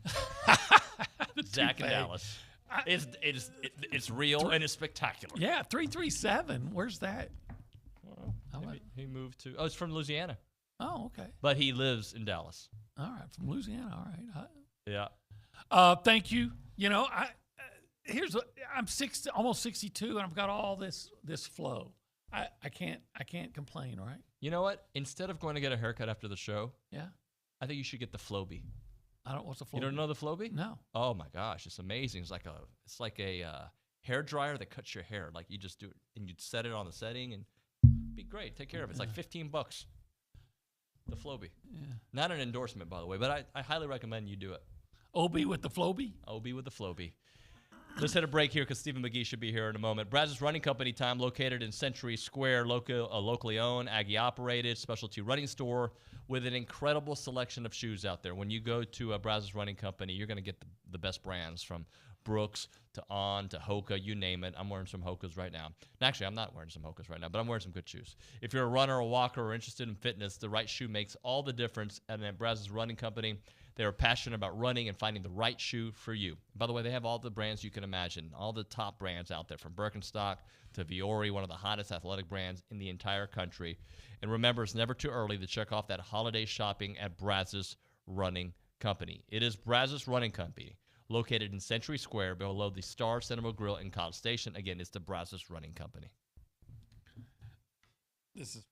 Zach in Dallas. It's real and it's spectacular. Yeah, 337. Where's that? He moved to. Oh, it's from Louisiana. Oh, okay. But he lives in Dallas. All right, from Louisiana. All right. Yeah. Thank you. You know, I'm almost 62, and I've got all this flow. I can't complain, right? You know what? Instead of going to get a haircut after the show, yeah, I think you should get the Flowbee. What's the Flowbee? You don't know the Flowbee? No. Oh my gosh, it's amazing. It's like a hair dryer that cuts your hair. Like you just do it and you set it on the setting and be great. Take care of it. It's like $15. The Flowbee. Yeah. Not an endorsement, by the way, but I highly recommend you do it. OB with the Floby. OB with the Floby. Let's hit a break here because Stephen McGee should be here in a moment. Brazos Running Company time, located in Century Square, locally owned, Aggie operated, specialty running store with an incredible selection of shoes out there. When you go to a Brazos Running Company, you're going to get the best brands from Brooks to On to Hoka, you name it. I'm wearing some Hokas right now. And actually, I'm not wearing some Hokas right now, but I'm wearing some good shoes. If you're a runner, a walker, or interested in fitness, the right shoe makes all the difference. And at Brazos Running Company, they are passionate about running and finding the right shoe for you. By the way, they have all the brands you can imagine, all the top brands out there, from Birkenstock to Viore, one of the hottest athletic brands in the entire country. And remember, it's never too early to check off that holiday shopping at Brazos Running Company. It is Brazos Running Company, located in Century Square below the Star Cinema Grill in College Station. Again, it's the Brazos Running Company. This is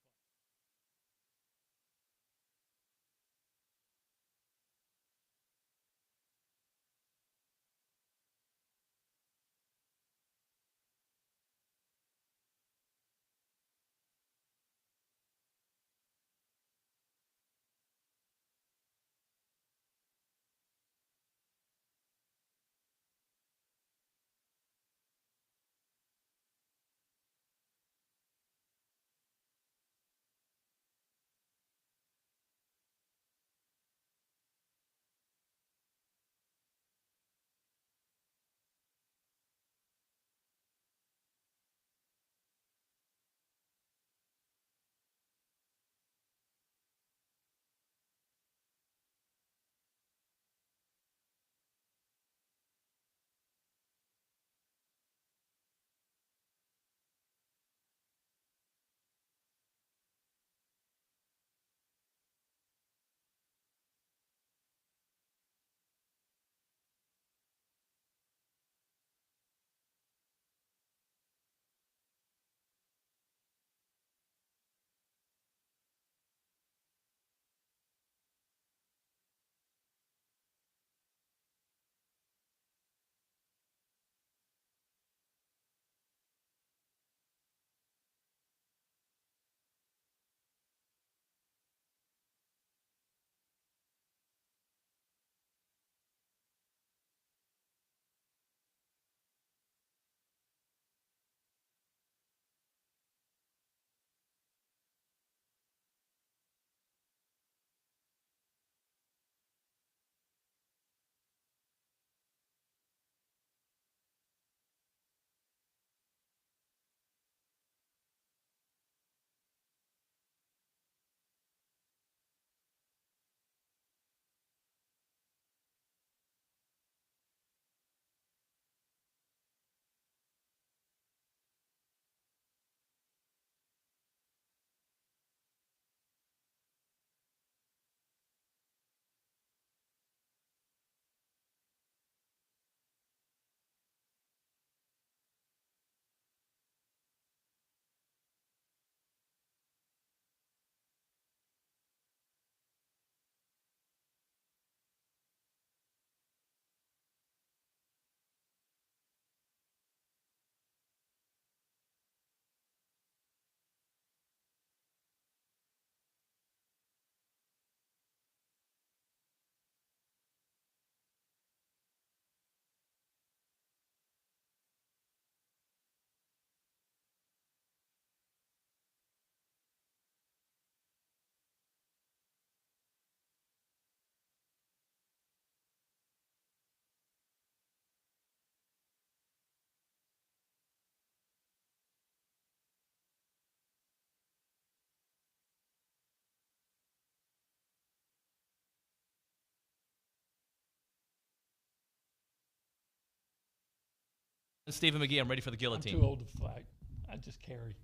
Stephen McGee, I'm ready for the guillotine. I'm too old to fight. I just carry.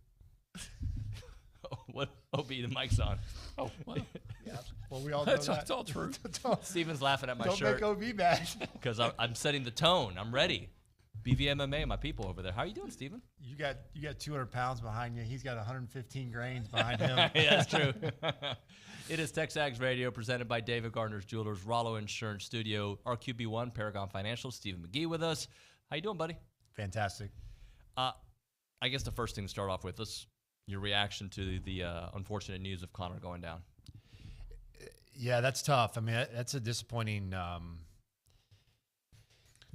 What? OB, the mic's on. Oh, well. Yeah. Well, we all know That's all true. Steven's laughing at my Don't shirt. make OB mad. Because I'm setting the tone. I'm ready. BVMMA, my people over there. How are you doing, Steven? You got 200 pounds behind you. He's got 115 grains behind him. Yeah, that's true. It is TexAgs Radio, presented by David Gardner's Jewelers, Rollo Insurance Studio, RQB1, Paragon Financial. Stephen McGee with us. How you doing, buddy? Fantastic. I guess the first thing to start off with is your reaction to the unfortunate news of Connor going down. Yeah, that's tough. I mean, that's a disappointing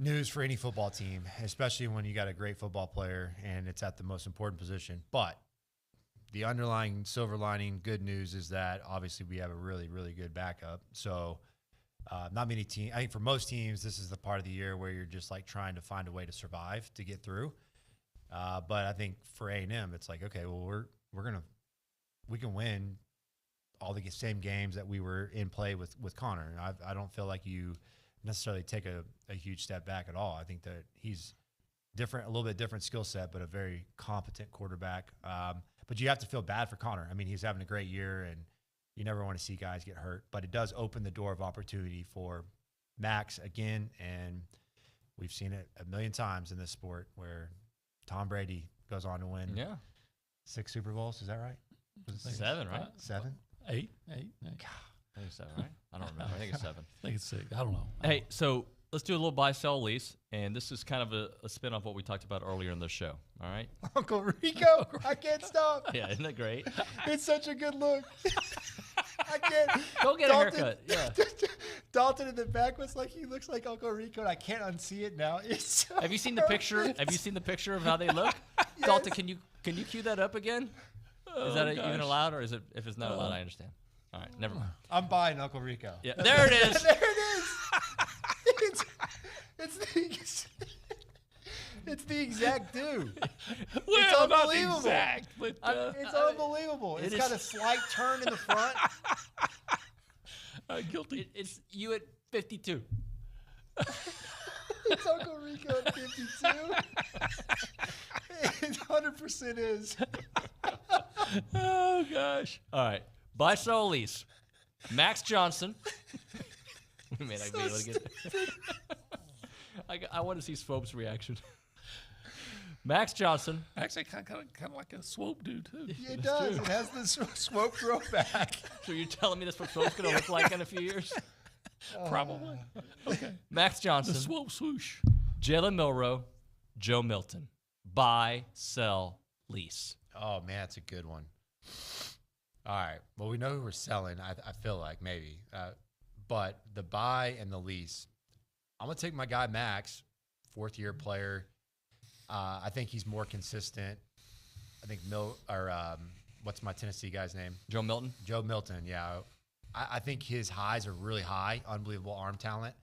news for any football team, especially when you got a great football player and it's at the most important position. But the underlying silver lining good news is that obviously we have a really, really good backup. So not many teams, I think for most teams, this is the part of the year where you're just like trying to find a way to survive, to get through. But I think for A&M, it's like, okay, well, we can win all the same games that we were in play with Connor. And I don't feel like you necessarily take a huge step back at all. I think that he's different, a little bit different skill set, but a very competent quarterback. But you have to feel bad for Connor. I mean, he's having a great year, and you never want to see guys get hurt. But it does open the door of opportunity for Max again, and we've seen it a million times in this sport where Tom Brady goes on to win 6 Super Bowls. Is that right? Was it 7, right? 7? 8. God, I think it's 7, right? I don't remember. I think it's 7. I think it's 6. I don't know. Hey, so let's do a little buy-sell lease, and this is kind of a spin off what we talked about earlier in the show. All right? Uncle Rico, I can't stop. Yeah, isn't that great? It's such a good look. I can't. Go get a haircut. Yeah. Dalton in the back was like, he looks like Uncle Rico, and I can't unsee it now. It's so Have you seen the picture? Have you seen the picture of how they look? Yes. Dalton, can you cue that up again? Is that even allowed, or is it? If it's not allowed, I understand. All right, never mind. I'm buying Uncle Rico. Yeah, there it is. There it is. It's the exact dude. Well, it's unbelievable. Not exact, but it's unbelievable. It's got a slight turn in the front. Guilty. It's you at 52. It's Uncle Rico at 52. It 100% is. Oh, gosh. All right. Buy, sell, lease. Max Johnson. We may not be able to get I want to see Swope's reaction. Max Johnson. Actually, kind of like a Swope dude, too. Yeah, it does. It has the Swope throwback. So you're telling me that's what Swope's going to look like in a few years? Probably. Okay. Max Johnson. The Swope swoosh. Jalen Milroe. Joe Milton. Buy, sell, lease. Oh, man, that's a good one. All right. Well, we know who we're selling, I feel like, maybe. But the buy and the lease, I'm going to take my guy Max, fourth-year player. I think he's more consistent. I think what's my Tennessee guy's name? Joe Milton? Joe Milton, yeah. I think his highs are really high, unbelievable arm talent.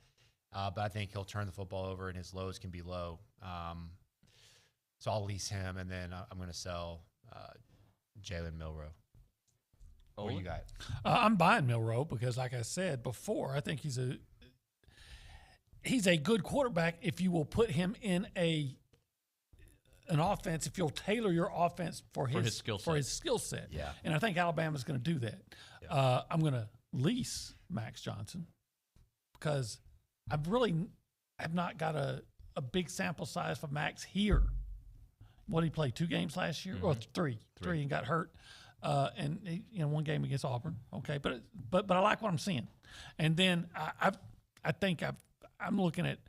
But I think he'll turn the football over, and his lows can be low. So I'll lease him, and then I'm going to sell Jalen Milroe. What do you got? I'm buying Milroe because, like I said before, I think he's a good quarterback if you will put him in an offense, if you'll tailor your offense for his skill set. Yeah. And I think Alabama's going to do that. Yeah. I'm going to lease Max Johnson because I've not got a big sample size for Max here. What did he play? 2 games last year? Or 3 and got hurt. And he, 1 game against Auburn. Okay, but I like what I'm seeing. And then I think I'm looking at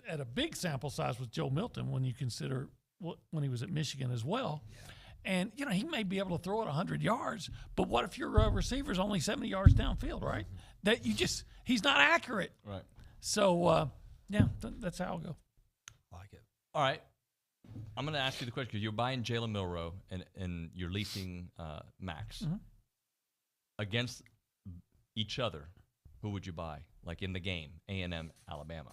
a big sample size with Joe Milton when you consider when he was at Michigan as well. Yeah. And he may be able to throw it 100 yards, but what if your receiver's only 70 yards downfield, right? That he's not accurate. Right. So that's how I'll go. I like it. All right. I'm going to ask you the question because you're buying Jalen Milroe and you're leasing Max. Mm-hmm. Against each other, who would you buy? Like in the game, A&M, Alabama?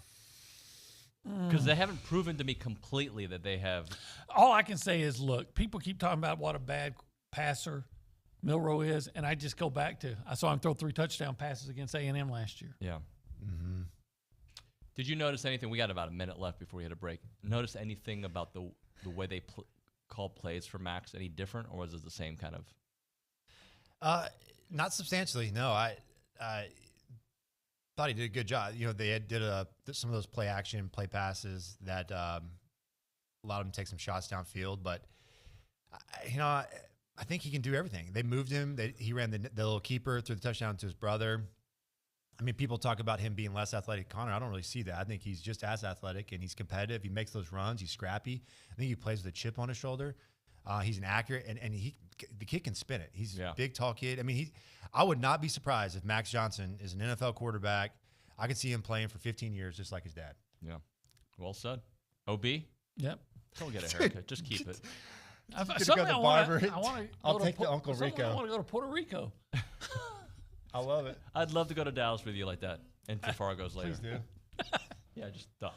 Because they haven't proven to me completely that they have. All I can say is, look, people keep talking about what a bad passer Milroe is, and I just go back to I saw him throw 3 touchdown passes against A&M last year. Yeah. Mm-hmm. Did you notice anything? We got about a minute left before we had a break. Notice anything about the way they call plays for Max any different, or was it the same kind of? Not substantially. No, I thought he did a good job. They did some of those play passes that allowed him to take some shots downfield. But I think he can do everything. They moved him. He ran the little keeper, threw the touchdown to his brother. I mean, people talk about him being less athletic than Connor. I don't really see that. I think he's just as athletic, and he's competitive. He makes those runs. He's scrappy. I think he plays with a chip on his shoulder. He's an accurate, and the kid can spin it. He's a big, tall kid. I mean, I would not be surprised if Max Johnson is an NFL quarterback. I could see him playing for 15 years just like his dad. Yeah. Well said. OB? Yep. Don't get a haircut. Just keep it. Suddenly the I barber. want to. I'll take the Uncle suddenly I Rico. want to go to Puerto Rico. I love it. I'd love to go to Dallas with you like that. And to Fargo's later. Please do. Yeah, just dumb.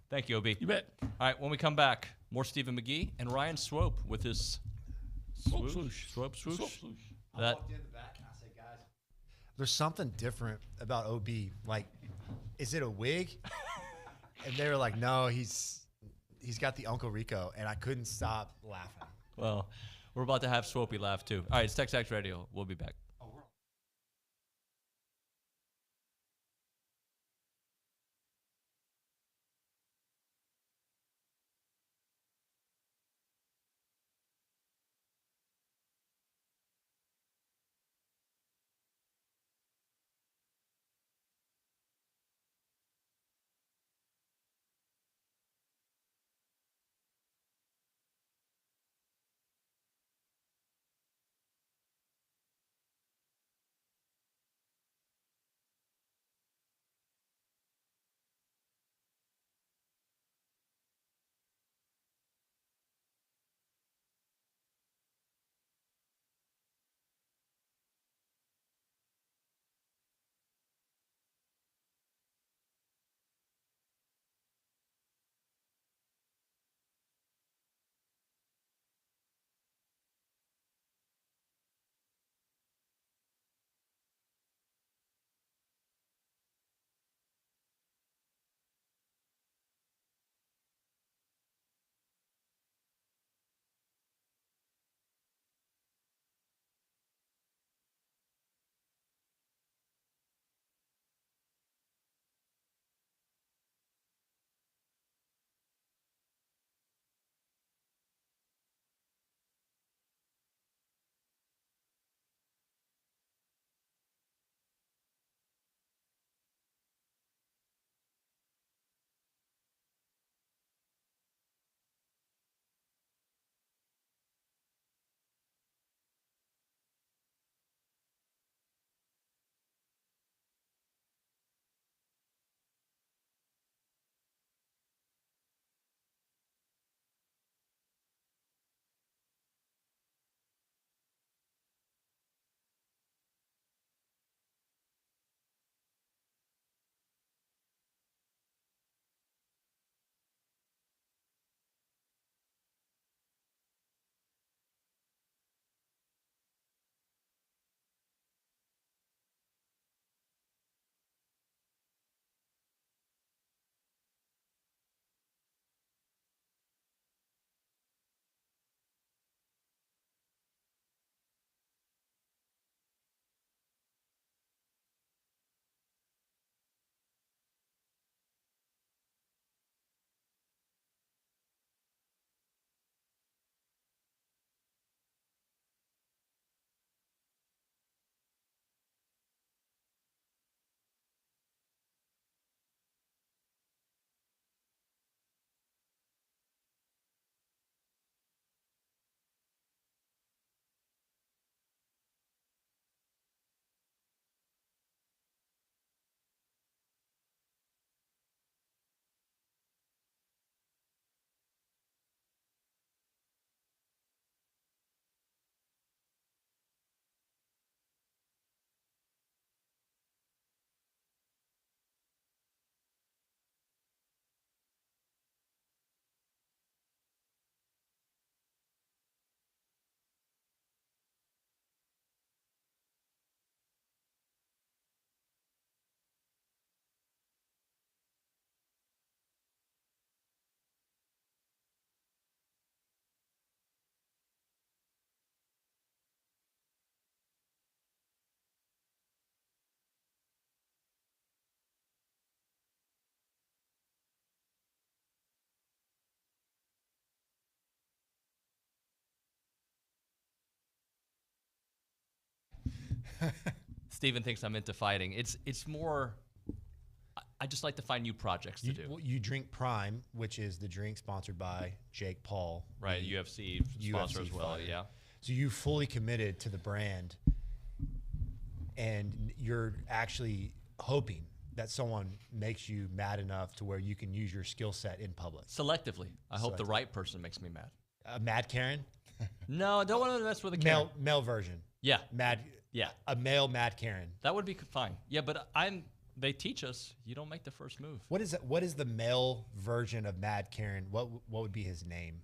Thank you, OB. You bet. All right, when we come back, more Stephen McGee and Ryan Swope with his Swope swoosh. Swope swoosh. Swope swoosh. That walked in the back and I said, guys, there's something different about OB. Like, is it a wig? And they were like, no, he's got the Uncle Rico. And I couldn't stop laughing. well, we're about to have Swopey laugh too. All right, it's TexAgs Radio. We'll be back. Steven thinks I'm into fighting. It's more. I just like to find new projects to do. You drink Prime, which is the drink sponsored by Jake Paul. Right, UFC sponsor as well. fighter. Yeah. So you fully committed to the brand, and you're actually hoping that someone makes you mad enough to where you can use your skill set in public. Selectively. I hope the right person makes me mad. Mad Karen? No, I don't want to mess with a Karen. Male version. Yeah. Mad. Yeah. A male Mad Karen. That would be fine. Yeah, but they teach us you don't make the first move. What is the male version of Mad Karen? What would be his name?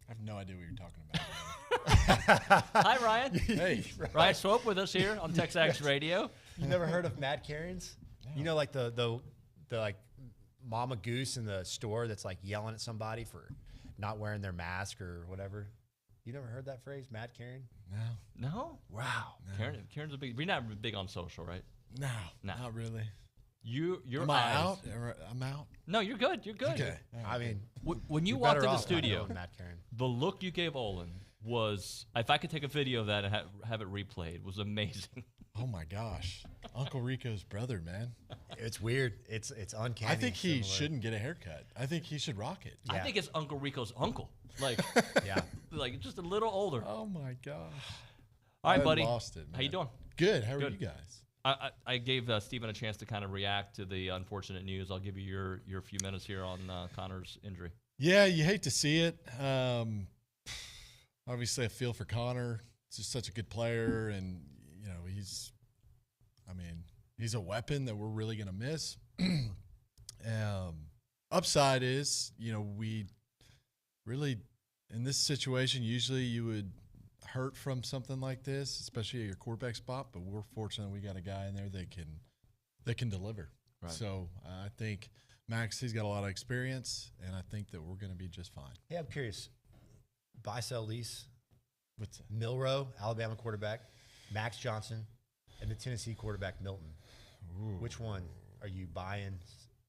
I have no idea what you're talking about. Hi, Ryan. Hey. Ryan Swope with us here on TexAgs Radio. You never heard of Mad Karens? No. You know, like the like mama goose in the store that's like yelling at somebody for not wearing their mask or whatever. You never heard that phrase, Mad Karen? No. Wow. No. Karen's a big. We're not big on social, right? No, not really. Your Am I out? I'm out. No, you're good. You're good. Okay. I mean, when you walked in the studio, the look you gave Olin was, if I could take a video of that and have it replayed, was amazing. Oh my gosh, Uncle Rico's brother, man. It's weird. It's uncanny. I think he shouldn't get a haircut. I think he should rock it. Yeah. I think it's Uncle Rico's uncle. Like, yeah, like just a little older. Oh my gosh. All right, buddy. Lost it, man. How you doing? Good. How are you guys? I gave Steven a chance to kind of react to the unfortunate news. I'll give you your few minutes here on Connor's injury. Yeah, you hate to see it. Obviously, I feel for Connor. He's just such a good player, and you know he's a weapon that we're really gonna miss. Upside is, we really in this situation usually you would hurt from something like this, especially at your quarterback spot. But we're fortunate we got a guy in there that can deliver. Right. So I think Max, he's got a lot of experience, and I think that we're going to be just fine. Hey, I'm curious. Buy, sell, lease. What's that? Milroe, Alabama quarterback, Max Johnson, and the Tennessee quarterback Milton. Ooh. Which one are you buying,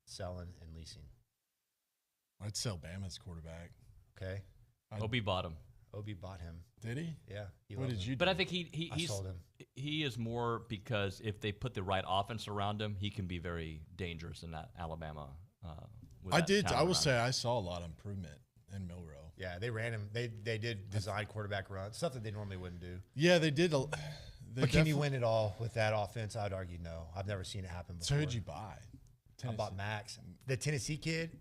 selling, and leasing? I'd sell Bama's quarterback. Okay. Obi bought him. Obi bought him. Did he? Yeah. What did you do? But I think I sold him. He is more because if they put the right offense around him, he can be very dangerous in that Alabama. I will say I saw a lot of improvement in Milroe. Yeah, they ran him. They did design quarterback runs, stuff that they normally wouldn't do. Yeah, they did. But can you win it all with that offense? I'd argue no. I've never seen it happen before. So who'd you buy? I bought Max. The Tennessee kid,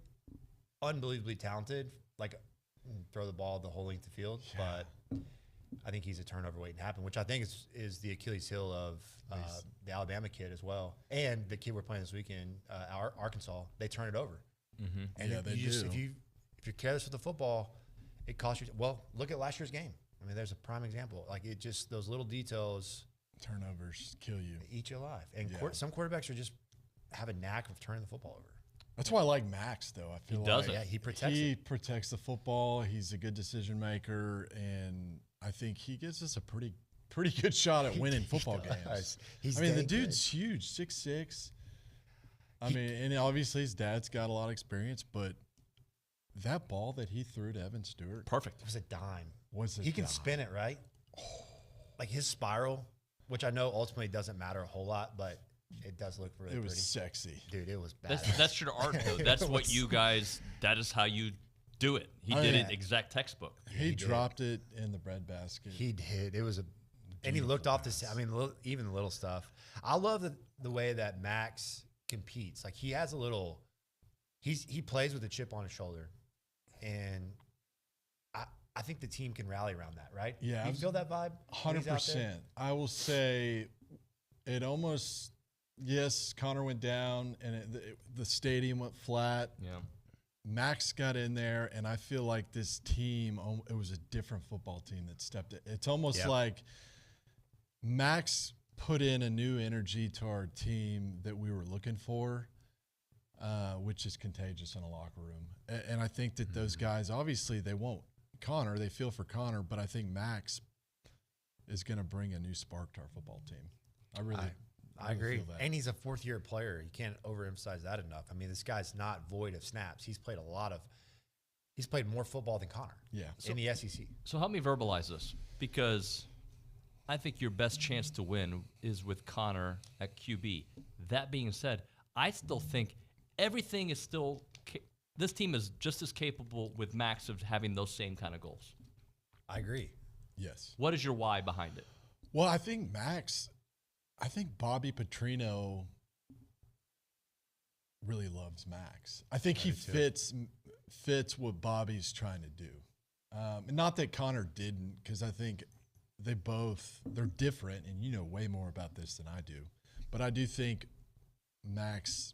unbelievably talented. Like, throw the ball the whole length of the field. Yeah. But I think he's a turnover waiting to happen, which I think is the Achilles heel of the Alabama kid as well. And the kid we're playing this weekend, Arkansas, they turn it over. Mm-hmm. And yeah, they do. If you're careless with the football, it costs you. Well, look at last year's game. I mean, there's a prime example. Like, it just, those little details. Turnovers kill you. Eat you alive. And some quarterbacks have a knack of turning the football over. That's why I like Max, though. I feel he protects He protects the football. He's a good decision maker, and I think he gives us a pretty good shot at winning football games. The dude's huge, 6'6". And obviously his dad's got a lot of experience, but that ball that he threw to Evan Stewart, perfect. It was a dime. He can spin it, right? Like his spiral, which I know ultimately doesn't matter a whole lot, but it does look really pretty. It was sexy. Dude, it was bad. That's your art, though. That's what you guys, that is how you do it. He did it exact textbook. He dropped it in the bread basket. He did. It was and he looked off even the little stuff. I love the way that Max competes. Like, he has he plays with a chip on his shoulder. And I think the team can rally around that, right? Yeah. You feel that vibe? 100%. I will say it almost, yes, Connor went down and the stadium went flat. Yeah. Max got in there, and I feel like this team, it was a different football team that stepped it. It's almost like Max put in a new energy to our team that we were looking for, which is contagious in a locker room. And I think that those guys, obviously they won't. Connor, they feel for Connor, but I think Max is going to bring a new spark to our football team. I agree. Feel that. And he's a fourth-year player. You can't overemphasize that enough. I mean, this guy's not void of snaps. He's played more football than Connor. Yeah. In the SEC. So help me verbalize this, because I think your best chance to win is with Connor at QB. That being said, I still think everything is still this team is just as capable with Max of having those same kind of goals. I agree. Yes. What is your why behind it? Well, I think Bobby Petrino really loves Max. I think he fits what Bobby's trying to do. And not that Connor didn't, because I think they're different, and you know way more about this than I do. But I do think Max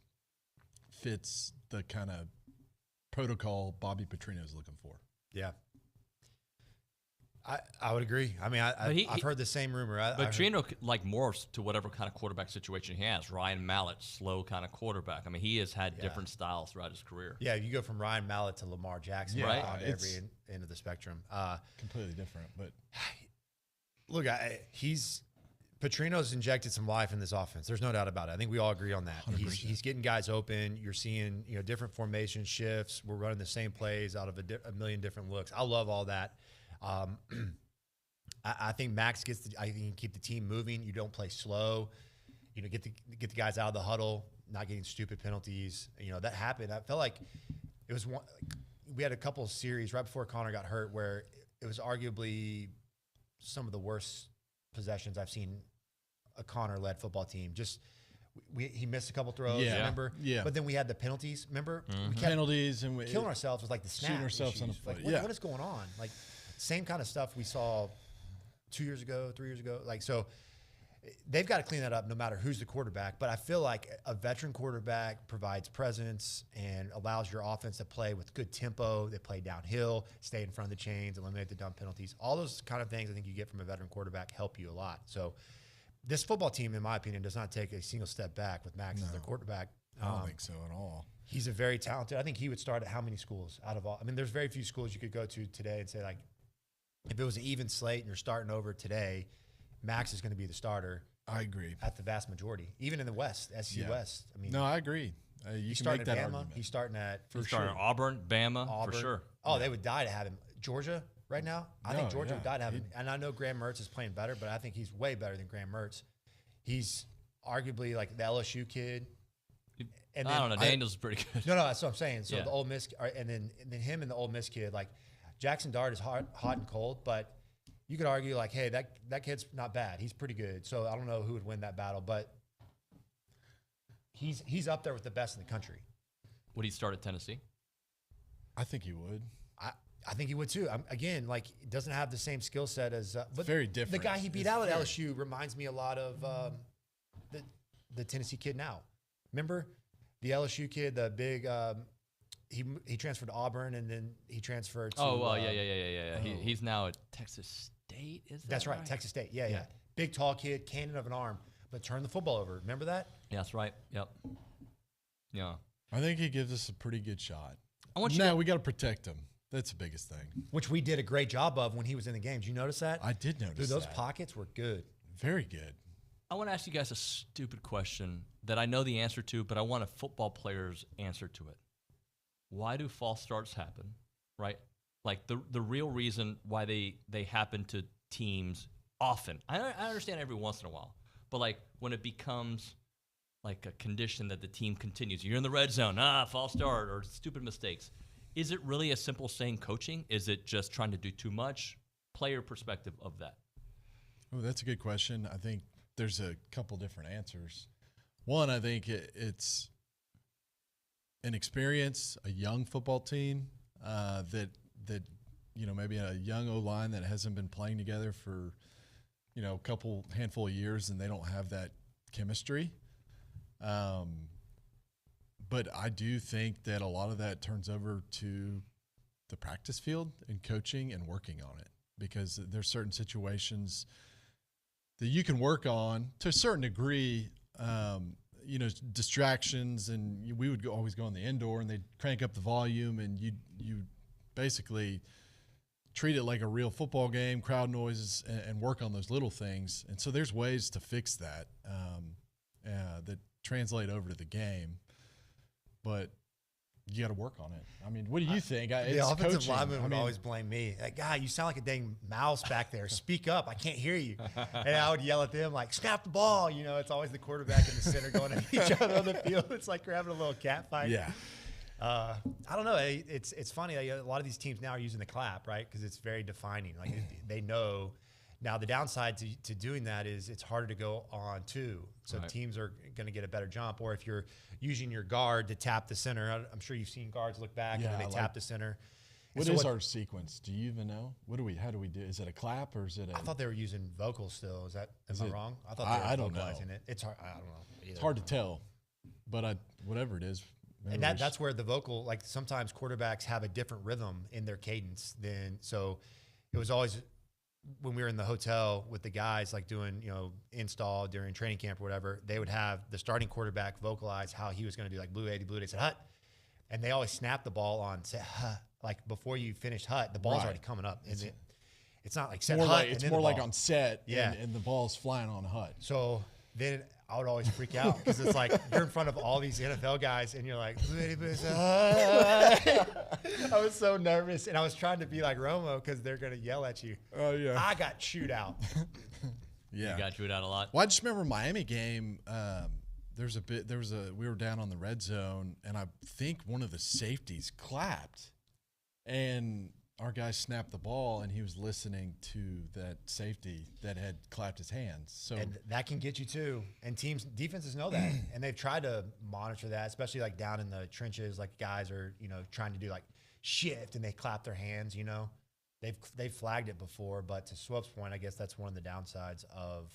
fits the kind of protocol Bobby Petrino is looking for. Yeah. I would agree. I mean, I've heard the same rumor. But Petrino like morphs to whatever kind of quarterback situation he has. Ryan Mallett, slow kind of quarterback. I mean, he has had different styles throughout his career. Yeah, you go from Ryan Mallett to Lamar Jackson right on every end of the spectrum. Completely different. But look, Petrino's injected some life in this offense. There's no doubt about it. I think we all agree on that. He's getting guys open. You're seeing different formation shifts. We're running the same plays out of a million different looks. I love all that. I think Max I think you can keep the team moving. You don't play slow. Get the guys out of the huddle, not getting stupid penalties. That happened. I felt like it was one. We had a couple of series right before Connor got hurt where it was arguably some of the worst possessions I've seen a Connor-led football team. He missed a couple throws, remember? Yeah. But then we had the penalties, remember? We kept penalties and killing ourselves with like the snap shooting ourselves issues. on the foot. What is going on? Like same kind of stuff we saw 2 years ago, 3 years ago. Like so, they've got to clean that up no matter who's the quarterback. But I feel like a veteran quarterback provides presence and allows your offense to play with good tempo. They play downhill, stay in front of the chains, eliminate the dumb penalties. All those kind of things I think you get from a veteran quarterback help you a lot. So this football team, in my opinion, does not take a single step back with Max as their quarterback. I don't think so at all. He's a very talented. I think he would start at how many schools out of all? I mean, there's very few schools you could go to today and say, like, if it was an even slate and you're starting over today, Max is going to be the starter. I agree. At the vast majority. Even in the West, SEC West. I mean, no, I agree. You can make that Bama. argument. He's starting at Auburn, Bama, for sure. Oh, they would die to have him. Georgia right now? I think Georgia would die to have him. And I know Graham Mertz is playing better, but I think he's way better than Graham Mertz. He's arguably like the LSU kid. And I don't know. Daniel's pretty good. No, that's what I'm saying. So the Ole Miss, and then him and the Ole Miss kid, like Jackson Dart is hot and cold, but you could argue like, hey, that kid's not bad. He's pretty good. So I don't know who would win that battle, but he's up there with the best in the country. Would he start at Tennessee? I think he would. I think he would too. Again, like doesn't have the same skill set as but very different. The guy he beat out at LSU reminds me a lot of the Tennessee kid now. Remember the LSU kid, the big he transferred to Auburn and then he transferred to yeah. He's now at Texas State, is that That's right, Texas State. Yeah. Big tall kid, cannon of an arm, but turned the football over. Remember that? Yeah, that's right. Yep. Yeah. I think he gives us a pretty good shot. We got to protect him. That's the biggest thing. Which we did a great job of when he was in the game. Did you notice that? I did notice Dude, those that. pockets were good. Very good. I want to ask you guys a stupid question that I know the answer to, but I want a football player's answer to it. Why do false starts happen, right? Like the real reason why they happen to teams often. I understand every once in a while, but like when it becomes like a condition that the team continues. You're in the red zone, false start or stupid mistakes. Is it really as simple as saying coaching? Is it just trying to do too much? Player perspective of that. Oh, that's a good question. I think there's a couple different answers. One, I think it's an experience, a young football team that maybe a young O-line that hasn't been playing together for a handful of years and they don't have that chemistry. But I do think that a lot of that turns over to the practice field and coaching and working on it, because there's certain situations that you can work on to a certain degree, distractions, and we would always go in the indoor and they'd crank up the volume and you basically treat it like a real football game, crowd noises, and work on those little things. And so there's ways to fix that that translate over to the game. But you got to work on it. I mean, what do you think? The offensive lineman would always blame me. Like, God, you sound like a dang mouse back there. Speak up. I can't hear you. And I would yell at them like, snap the ball. It's always the quarterback in the center going at each other on the field. It's like we're having a little cat fight. Yeah. I don't know. It's funny. A lot of these teams now are using the clap, right? Because it's very defining. Like they know Now, the downside to doing that is it's harder to go on two. So teams are going to get a better jump. Or if you're using your guard to tap the center, I'm sure you've seen guards look back and then they tap the center. What is our sequence? Do you even know? How do we do? Is it a clap or is it? I thought they were using vocals still. Am I wrong? I thought they were I don't know. vocalizing it. It's hard. I don't know. It's hard to tell, but whatever it is. And that's where the vocal, like sometimes quarterbacks have a different rhythm in their cadence than, so it was always when we were in the hotel with the guys, like doing, install during training camp or whatever, they would have the starting quarterback vocalize how he was going to do like blue 80, blue 80, said hut. And they always snap the ball on, say, huh. Like before you finish hut, the ball's already coming up. It's not like set hut. It's more like on set and the ball's flying on hut. So then I would always freak out because it's like you're in front of all these NFL guys and you're like, I was so nervous and I was trying to be like Romo because they're going to yell at you. Oh, yeah. I got chewed out. You got chewed out a lot. Well, I just remember Miami game. We were down on the red zone and I think one of the safeties clapped and our guy snapped the ball and he was listening to that safety that had clapped his hands. So and that can get you too. And defenses know that. And they've tried to monitor that, especially like down in the trenches, like guys are, trying to do like shift and they clap their hands, They've flagged it before, but to Swope's point, I guess that's one of the downsides of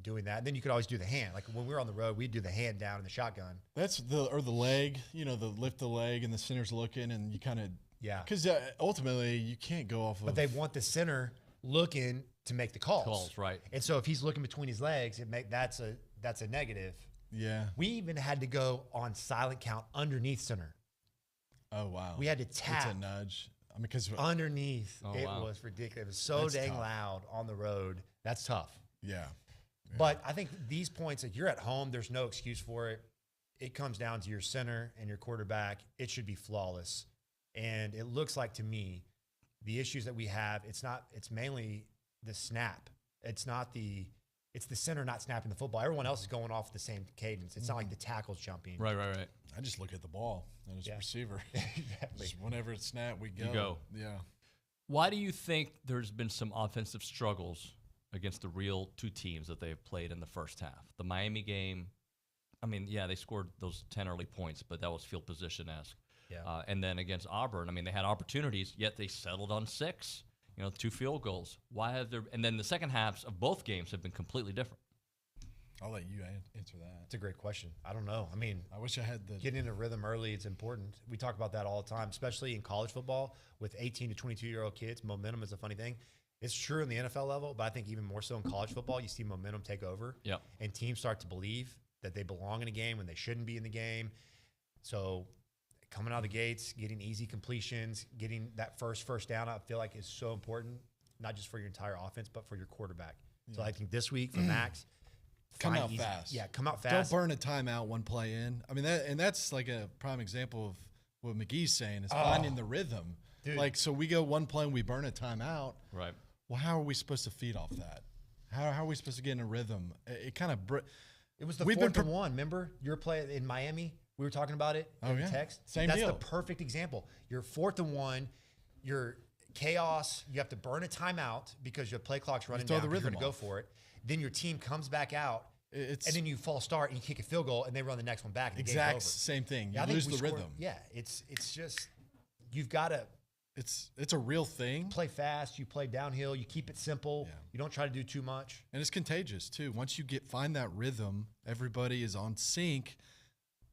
doing that. And then you could always do the hand. Like when we were on the road, we'd do the hand down in the shotgun. That's the leg, the lift the leg and the center's looking and you kind of, because ultimately you can't go off of. But they want the center looking to make the calls. Right. And so if he's looking between his legs, that's a negative. Yeah. We even had to go on silent count underneath center. Oh wow. We had to tap. It's a nudge. I mean, because underneath, it was ridiculous. It was so dang loud on the road. That's tough. Yeah. But I think these points, if you're at home, there's no excuse for it. It comes down to your center and your quarterback. It should be flawless. And it looks like to me, the issues that we have, it's mainly the snap. It's the center not snapping the football. Everyone else is going off the same cadence. It's not like the tackle's jumping. Right. I just look at the ball and it's receiver. Exactly. Just whenever it's snapped, we go. You go. Yeah. Why do you think there's been some offensive struggles against the real two teams that they've played in the first half? The Miami game, I mean, they scored those 10 early points, but that was field position-esque. Yeah. And then against Auburn, I mean, they had opportunities, yet they settled on 6, 2 field goals. Why have there? And then the second halves of both games have been completely different. I'll let you answer that. It's a great question. I don't know. I mean, I wish I had getting into rhythm early. It's important. We talk about that all the time, especially in college football with 18 to 22-year-old kids. Momentum is a funny thing. It's true in the NFL level, but I think even more so in college football, you see momentum take over. Yeah. And teams start to believe that they belong in a game when they shouldn't be in the game. So coming out of the gates, getting easy completions, getting that first down, I feel like is so important, not just for your entire offense, but for your quarterback. Yeah. So I think this week for Max, come out fast. Yeah, come out fast. Don't burn a timeout one play in. I mean, that's like a prime example of what McGee's saying is finding the rhythm. Dude. Like, so we go one play and we burn a timeout. Right. Well, how are we supposed to feed off that? How are we supposed to get in a rhythm? It kind of it was the 4th and 1. Remember your play in Miami? We were talking about it in the text. That's deal. The perfect example. You're 4th and 1. You're chaos. You have to burn a timeout because your play clock's running down. You're going to go for it. Then your team comes back out. And then you false start and you kick a field goal and they run the next one back. And exact same thing. You lose the rhythm. Yeah, it's just you've got to. It's a real thing. Play fast. You play downhill. You keep it simple. Yeah. You don't try to do too much. And it's contagious too. Once you find that rhythm, everybody is on sync,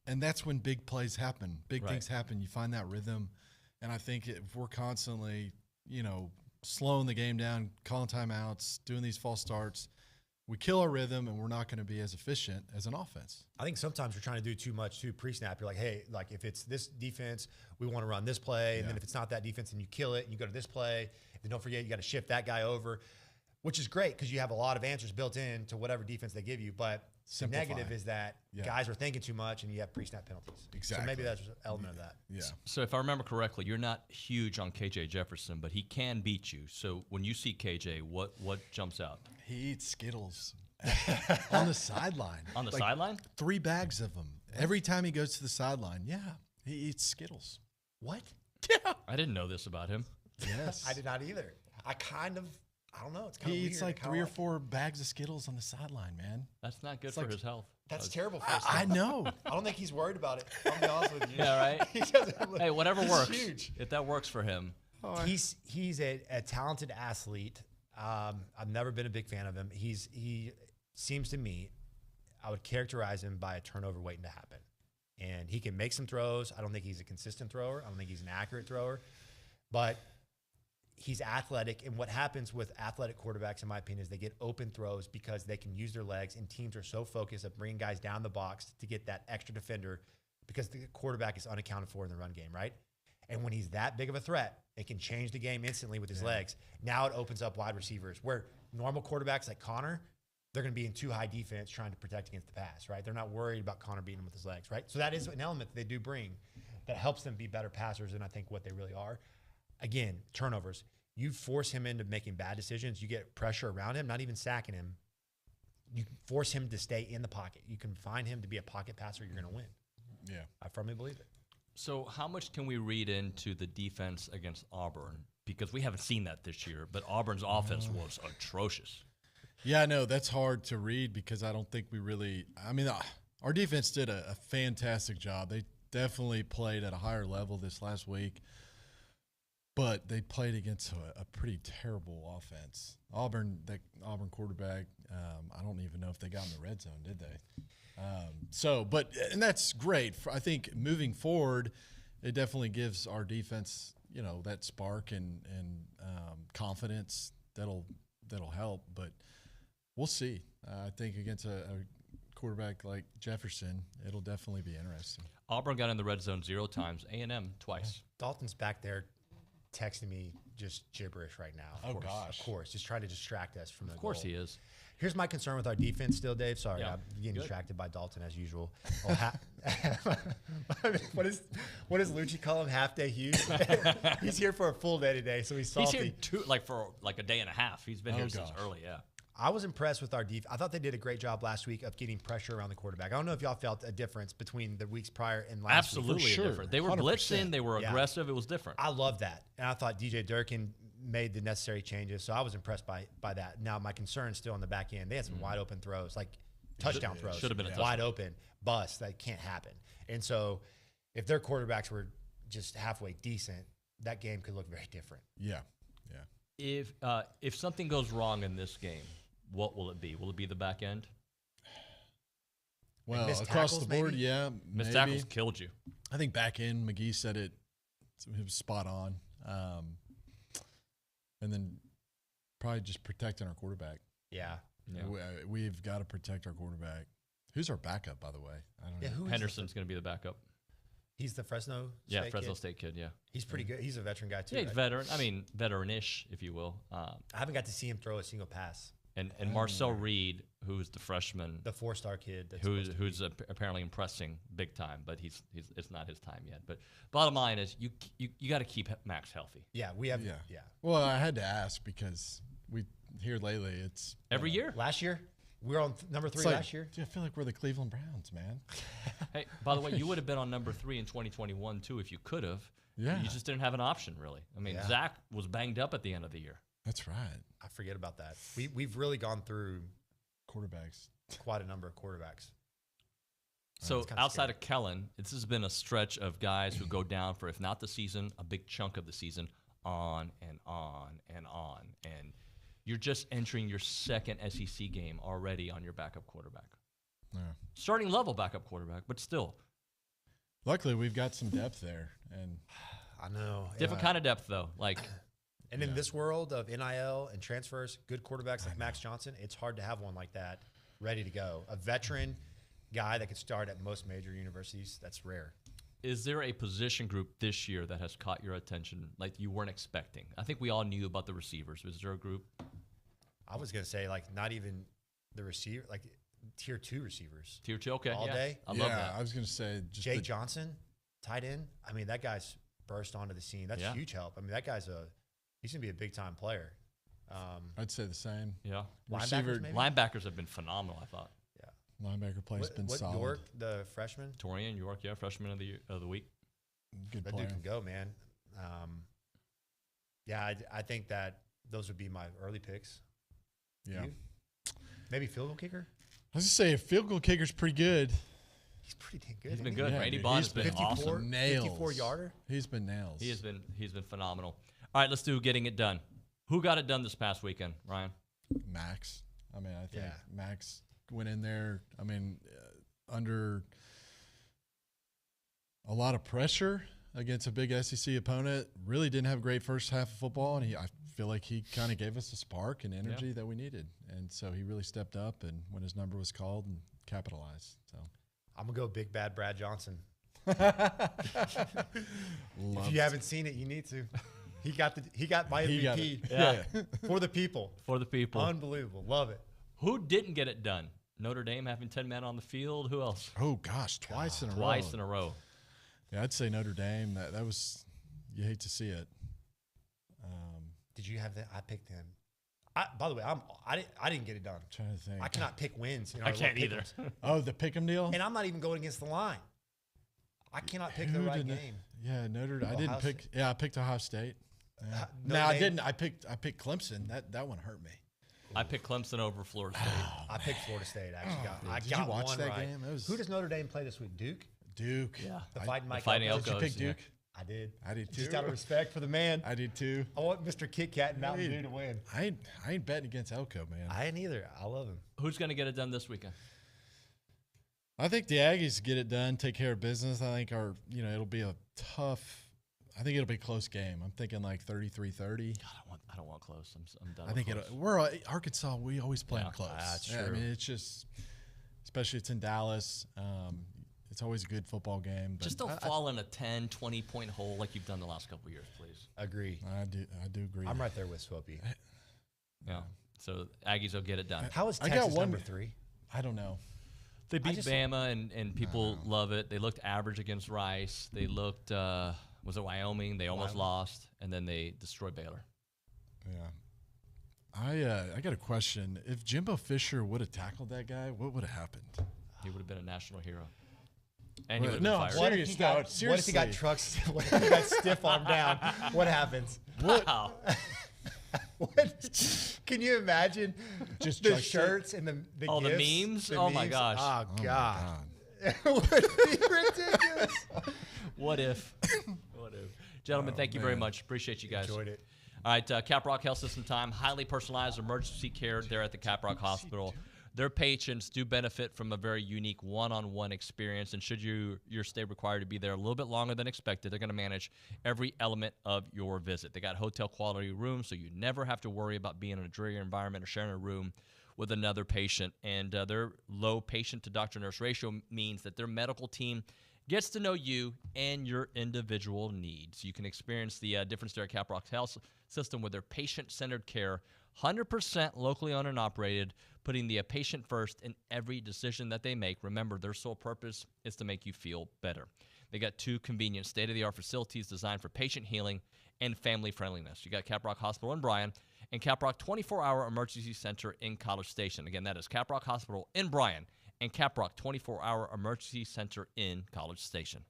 and that's when big plays happen. Big things happen. You find that rhythm, and I think if we're constantly, slowing the game down, calling timeouts, doing these false starts, we kill our rhythm and we're not going to be as efficient as an offense. I think sometimes we're trying to do too much too pre-snap. You're like, hey, like if it's this defense, we want to run this play. And then if it's not that defense, then you kill it and you go to this play. Then don't forget, you got to shift that guy over, which is great because you have a lot of answers built in to whatever defense they give you. But the negative is that guys are thinking too much and you have pre-snap penalties. Exactly. So maybe that's an element of that. Yeah. So if I remember correctly, you're not huge on KJ Jefferson, but he can beat you. So when you see KJ, what jumps out? He eats Skittles. On the sideline. On the sideline? 3 bags of them. Every time he goes to the sideline, he eats Skittles. What? Yeah. I didn't know this about him. Yes. I did not either. I kind of I don't know. It's kind He of weird. eats like 3 or 4 bags of Skittles on the sideline, man. That's not good It's for like- his health. That's terrible for us. I know. I don't think he's worried about it. I'll be honest with you. Yeah, right? He doesn't look- Hey, whatever he's works. huge. If that works for him. He's a talented athlete. I've never been a big fan of him. He seems to me, I would characterize him by a turnover waiting to happen. And he can make some throws. I don't think he's a consistent thrower. I don't think he's an accurate thrower. But he's athletic. And what happens with athletic quarterbacks, in my opinion, is they get open throws because they can use their legs. And teams are so focused on bringing guys down the box to get that extra defender because the quarterback is unaccounted for in the run game, right? And when he's that big of a threat, it can change the game instantly with his legs. Now it opens up wide receivers where normal quarterbacks like Connor, they're going to be in too high defense trying to protect against the pass, right? They're not worried about Connor beating him with his legs, right? So that is an element that they do bring that helps them be better passers than I think what they really are. Again, turnovers. You force him into making bad decisions. You get pressure around him, not even sacking him. You force him to stay in the pocket. You can find him to be a pocket passer, you're going to win. Yeah. I firmly believe it. So how much can we read into the defense against Auburn? Because we haven't seen that this year, but Auburn's offense was atrocious. Yeah, no, that's hard to read because I don't think we really – I mean, our defense did a fantastic job. They definitely played at a higher level this last week, but they played against a pretty terrible offense. Auburn quarterback, I don't even know if they got in the red zone, did they? And that's great. I think moving forward, it definitely gives our defense, that spark and confidence that'll help. But we'll see. I think against a quarterback like Jefferson, it'll definitely be interesting. Auburn got in the red zone 0 times, A&M twice. Dalton's back there texting me just gibberish right now. Of course. Just trying to distract us from the Of course goal. he is. Here's my concern with our defense still, Dave. Sorry, Yeah. I'm getting Good. distracted by Dalton as usual. What does Lucci call him? Half day Hughes? He's here for a full day today, so he's salty. He's here for a day and a half. He's been here since early, yeah. I was impressed with our defense. I thought they did a great job last week of getting pressure around the quarterback. I don't know if y'all felt a difference between the weeks prior and last week. Absolutely different. They were 100%. blitzing. They were aggressive. It was different. I love that. And I thought DJ Durkin made the necessary changes, so I was impressed by that. Now, my concern is still on the back end. They had some wide open throws, like touchdown throws. Should have been a touchdown. Wide open, bust. That can't happen. And so if their quarterbacks were just halfway decent, that game could look very different. Yeah. If something goes wrong in this game, what will it be? Will it be the back end? Well, missed across tackles, the board, maybe? yeah. Missed maybe. tackles killed you. I think back end, McGee said it was spot on. And then probably just protecting our quarterback. Yeah. We've got to protect our quarterback. Who's our backup, by the way? I don't know. Who is Henderson's going to be the backup. He's the Fresno Yeah, State Fresno kid? State kid, yeah. He's pretty good. He's a veteran guy, too. Yeah, he's right? veteran. I mean, veteran-ish, if you will. I haven't got to see him throw a single pass. And Marcel Reed, who's the freshman, The 4-star kid. That's who's apparently impressing big time, but he's it's not his time yet. But bottom line is you got to keep Max healthy. Yeah, we have. Yeah. Yeah. Well, I had to ask because we here lately it's Every year. Last year, we were on number 3 it's like, last year. dude, I feel like we're the Cleveland Browns, man. Hey, by the way, you would have been on number 3 in 2021 too if you could have. Yeah. You just didn't have an option, really. I mean, Yeah. Zach was banged up at the end of the year. That's right. I forget about that. We've really gone through Quarterbacks. quite a number of quarterbacks. So it's kinda outside scary. of Kellen, this has been a stretch of guys who go down for, if not the season, a big chunk of the season, on and on and on. And you're just entering your second SEC game already on your backup quarterback. Yeah. Starting level backup quarterback, but still. Luckily, we've got some depth there, and I know. Different kind of depth, though. Like, And in this world of NIL and transfers, good quarterbacks like Max Johnson, it's hard to have one like that ready to go. A veteran guy that could start at most major universities, that's rare. is there a position group this year that has caught your attention like you weren't expecting? I think we all knew about the receivers. Was there a group? I was going to say, like, not even the receiver, like tier 2 receivers. Tier 2, okay. All yeah. day. I love that. I was going to say just Jake Johnson, tight end. I mean, that guy's burst onto the scene. That's huge help. I mean, that guy's he's going to be a big-time player. I'd say the same. Yeah. Receiver, linebackers have been phenomenal, I thought. Yeah. Linebacker play's been solid. York, the freshman? Torian York, yeah, freshman of the week. Good that player. dude can go, man. Yeah, I think that Those would be my early picks. Yeah. You? Maybe field goal kicker? I was just say a field goal kicker's pretty good. He's pretty dang good. He's been good. Yeah, Randy dude, Bond he's has been 54 awesome. Nails. 54-yarder? He's been nails. He's been phenomenal. All right, let's do getting it done. Who got it done this past weekend, Ryan? Max. I mean, I think Max went in there, I mean, under a lot of pressure against a big SEC opponent. Really didn't have a great first half of football, and I feel like he kind of gave us a spark and energy that we needed. And so he really stepped up, and when his number was called, and capitalized. So I'm going to go big bad Brad Johnson. If you haven't seen it, you need to. He got my MVP. Yeah. For the people. For the people. Unbelievable. Love it. Who didn't get it done? Notre Dame having 10 men on the field. Who else? Oh, gosh, twice in a row. Twice in a row. Yeah, I'd say Notre Dame. That was, you hate to see it. Did you have that? I picked them. By the way, I didn't get it done. I'm trying to think. I cannot pick wins. I can't either. Oh, the pick'em deal? And I'm not even going against the line. I cannot pick the right game. Yeah, Notre Dame. I didn't pick. State. Yeah, I picked Ohio State. Yeah. No, I didn't. I picked Clemson. That one hurt me. I picked Clemson over Florida State. I picked Florida State. I Did got you watch one that right. game? Who does Notre Dame play this week? Duke. Yeah. The Fighting Mike. Fighting Elko. Did you pick yeah. Duke? I did. I did too. Just out of respect for the man. I did too. I want Mr. Kit Kat and Mountain Dew to win. I ain't betting against Elko, man. I ain't either. I love him. Who's going to get it done this weekend? I think the Aggies get it done, take care of business. I think it'll be a tough. I think it'll be a close game. I'm thinking like 33-30. God, I don't want close. I'm done. I think we're Arkansas. We always play them close. That's I true. mean, it's just, especially it's in Dallas. It's always a good football game. But just don't fall in a 10, 20-point hole like you've done the last couple of years, please. Agree. I do agree. I'm right there with Swope. Yeah. So Aggies will get it done. How is I Texas got one- number 3? I don't know. They beat Bama, and people love it. They looked average against Rice. They looked, was it Wyoming? They almost lost, and then they destroyed Baylor. Yeah. I got a question. If Jimbo Fisher would have tackled that guy, what would have happened? He would have been a national hero. And he would have No, been I'm fired. What if he got Seriously. trucks? What if he got stiff arm down? What happens? Wow. What? Can you imagine Just the truck shirts and the Oh, the gifts, memes? the Oh, my memes? gosh. Oh, Oh, my God. God. It would be ridiculous. What if? What if? Gentlemen, thank you very man. much. Appreciate you guys. Enjoyed it. All right, Caprock Health System time. Highly personalized emergency care there at the Caprock Hospital. Their patients do benefit from a very unique one-on-one experience, and should your stay require to be there a little bit longer than expected, they're going to manage every element of your visit. They got hotel-quality rooms, so you never have to worry about being in a dreary environment or sharing a room with another patient. And their low patient-to-doctor-nurse ratio means that their medical team gets to know you and your individual needs. You can experience the difference there at Caprock Health System with their patient-centered care, 100% locally owned and operated, putting the patient first in every decision that they make. Remember, their sole purpose is to make you feel better. They got 2 convenient state-of-the-art facilities designed for patient healing and family friendliness. You got Caprock Hospital in Bryan and Caprock 24-hour emergency center in College Station. Again, that is Caprock Hospital in Bryan and Caprock 24-hour emergency center in College Station.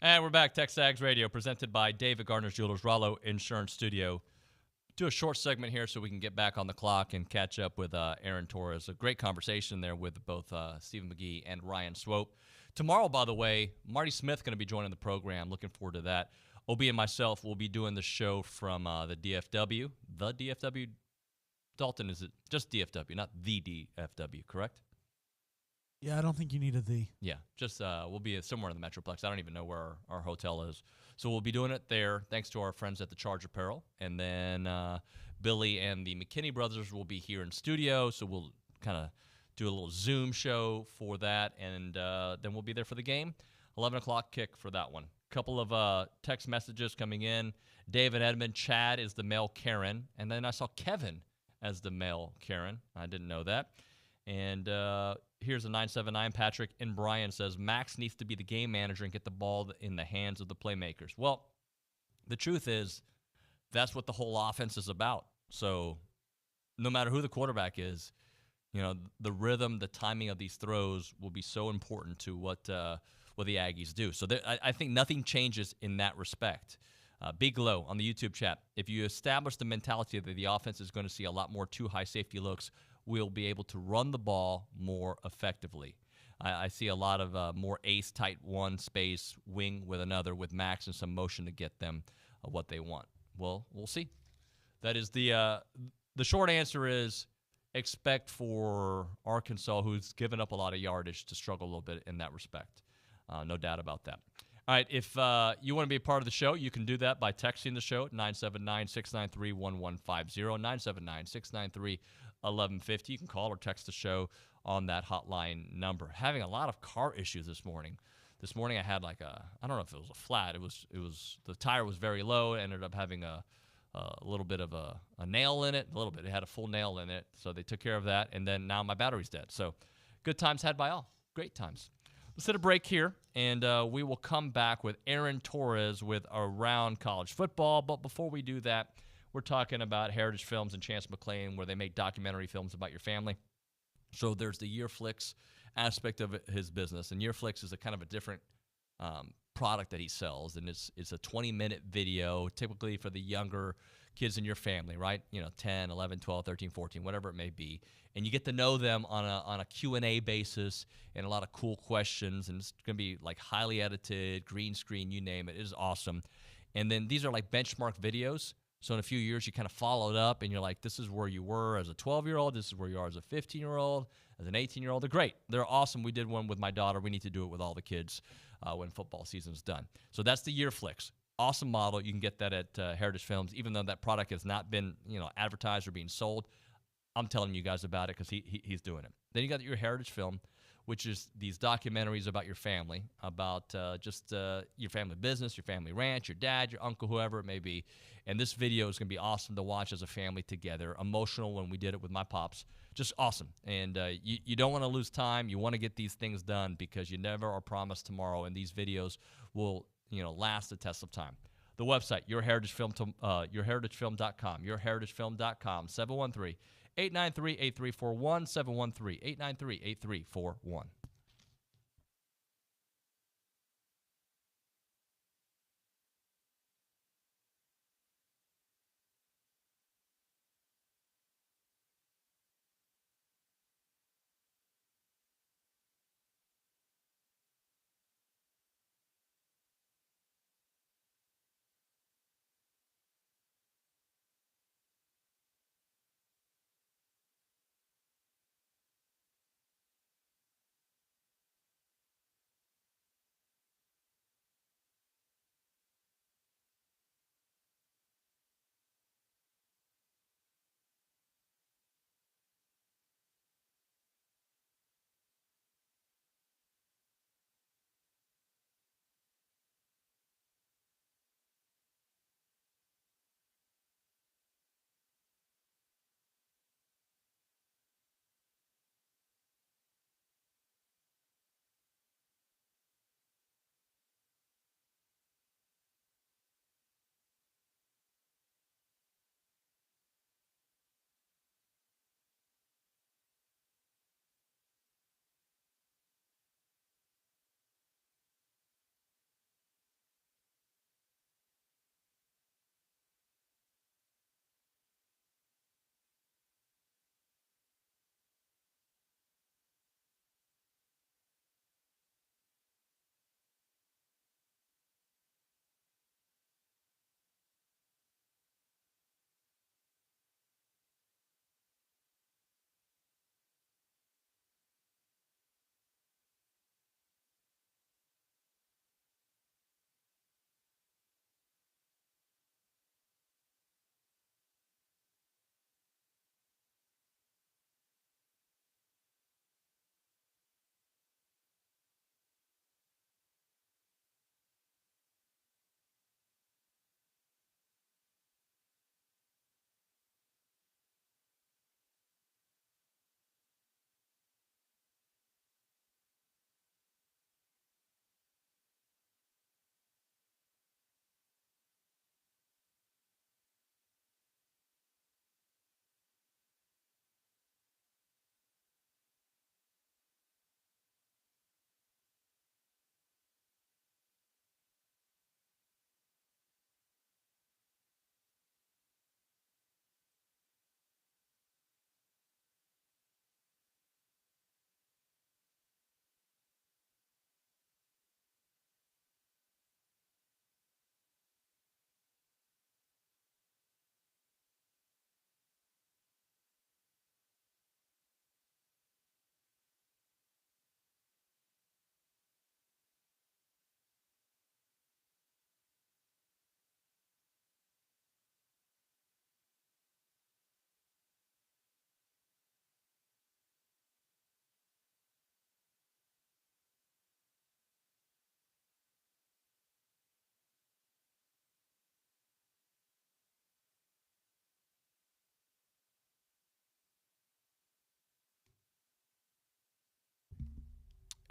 And we're back, TexAgs Radio, presented by David Gardner's Jewelers, Rollo Insurance Studio. Do a short segment here so we can get back on the clock and catch up with Aaron Torres. A great conversation there with both Stephen McGee and Ryan Swope. Tomorrow, by the way, Marty Smith going to be joining the program. Looking forward to that. OB and myself will be doing the show from the DFW. The DFW? Dalton, is it just DFW, not the DFW, correct? Yeah, I don't think you need a "the." Yeah, just we'll be somewhere in the Metroplex. I don't even know where our hotel is. So we'll be doing it there, thanks to our friends at the Charge Apparel. And then Billy and the McKinney brothers will be here in studio, so we'll kind of do a little Zoom show for that, and then we'll be there for the game. 11 o'clock kick for that one. Couple of text messages coming in. David Edmond, Chad is the male Karen, and then I saw Kevin as the male Karen. I didn't know that. And here's a 979. Patrick and Brian says, Max needs to be the game manager and get the ball in the hands of the playmakers. Well, the truth is that's what the whole offense is about. So no matter who the quarterback is, you know, the rhythm, the timing of these throws will be so important to what the Aggies do. So I think nothing changes in that respect. Big Low on the YouTube chat. If you establish the mentality that the offense is going to see a lot more too high safety looks, we'll be able to run the ball more effectively. I see a lot of more ace tight one space wing with another with Max and some motion to get them what they want. Well, we'll see. That is the short answer is expect for Arkansas, who's given up a lot of yardage, to struggle a little bit in that respect. No doubt about that. All right, if you want to be a part of the show, you can do that by texting the show at 979-693-1150, 979-693-1150. You can call or text the show on that hotline number. Having a lot of car issues this morning. This morning I had I don't know if it was a flat. It was the tire was very low. It ended up having a little bit of a nail in it. A little bit. It had a full nail in it, so they took care of that. And then now my battery's dead. So good times had by all. Great times. Let's hit a break here, and we will come back with Aaron Torres with Around College Football. But before we do that, we're talking about Heritage Films and Chance McClain, where they make documentary films about your family. So there's the Yearflix aspect of his business, and Yearflix is a kind of a different product that he sells, and it's a 20-minute video, typically for the younger kids in your family, right? 10, 11, 12, 13, 14, whatever it may be. And you get to know them on a Q&A basis and a lot of cool questions, and it's going to be like highly edited, green screen, you name it. It is awesome. And then these are like benchmark videos. So in a few years, you kind of follow it up, and you're like, this is where you were as a 12-year-old. This is where you are as a 15-year-old, as an 18-year-old. They're great. They're awesome. We did one with my daughter. We need to do it with all the kids when football season's done. So that's the Yearflix. Awesome model. You can get that at Heritage Films, even though that product has not been advertised or being sold. I'm telling you guys about it because he's doing it. Then you got your Heritage Film, which is these documentaries about your family, about just your family business, your family ranch, your dad, your uncle, whoever it may be. And this video is going to be awesome to watch as a family together. Emotional when we did it with my pops. Just awesome. And you don't want to lose time. You want to get these things done because you never are promised tomorrow. And these videos will last the test of time. The website, yourheritagefilm.com, yourheritagefilm.com, 713-893-8341, 713-893-8341.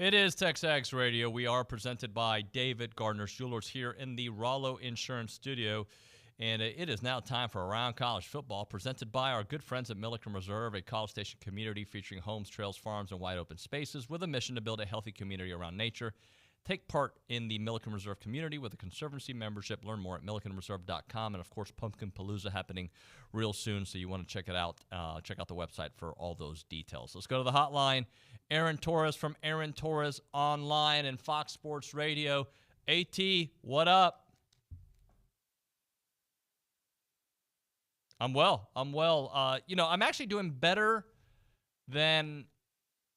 It is TexAgs Radio. We are presented by David Gardner's Jewelers here in the Rollo Insurance Studio. And it is now time for Around College Football, presented by our good friends at Milliken Reserve, a College Station community featuring homes, trails, farms, and wide open spaces with a mission to build a healthy community around nature. Take part in the Milliken Reserve community with a Conservancy membership. Learn more at millikenreserve.com. And, of course, Pumpkin Palooza happening real soon, so you want to check it out. Check out the website for all those details. Let's go to the hotline. Aaron Torres from Aaron Torres Online and Fox Sports Radio. AT, what up? I'm well. I'm actually doing better than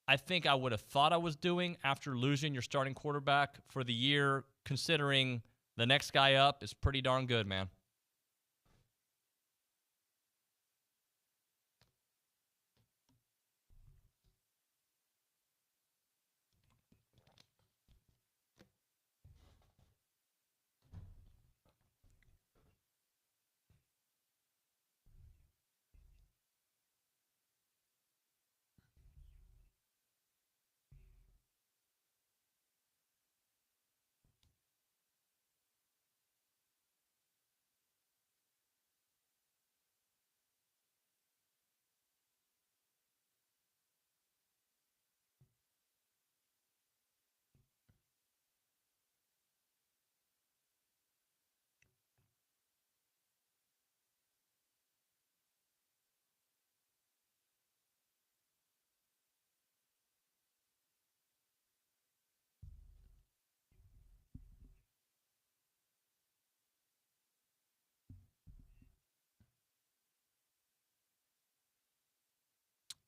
I think I would have thought I was doing after losing your starting quarterback for the year, considering the next guy up is pretty darn good, man.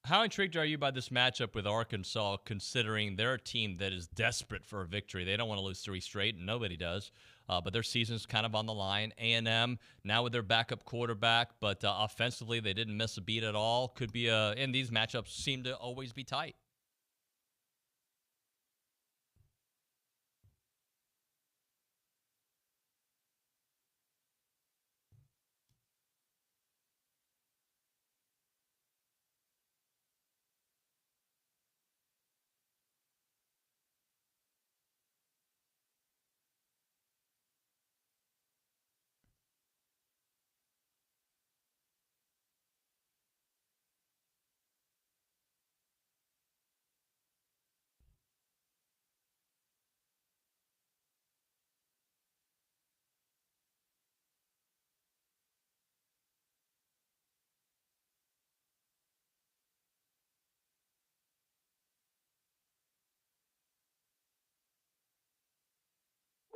How intrigued are you by this matchup with Arkansas, considering they're a team that is desperate for a victory? They don't want to lose 3 straight, and nobody does. But their season's kind of on the line. A&M, now with their backup quarterback, but offensively they didn't miss a beat at all. Could be and these matchups seem to always be tight.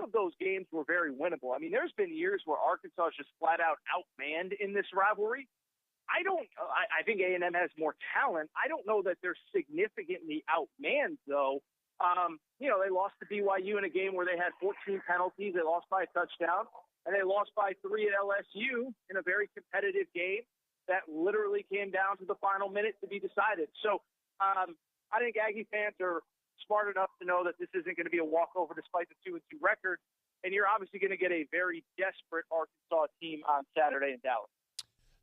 Of those games were very winnable. I mean, there's been years where Arkansas is just flat out outmanned in this rivalry. I think A&M has more talent. I don't know that they're significantly outmanned, though. They lost to BYU in a game where they had 14 penalties. They lost by a touchdown, and they lost by 3 at LSU in a very competitive game that literally came down to the final minute to be decided. So I think Aggie fans are smart enough to know that this isn't going to be a walkover despite the 2-2 record, and you're obviously going to get a very desperate Arkansas team on Saturday in Dallas.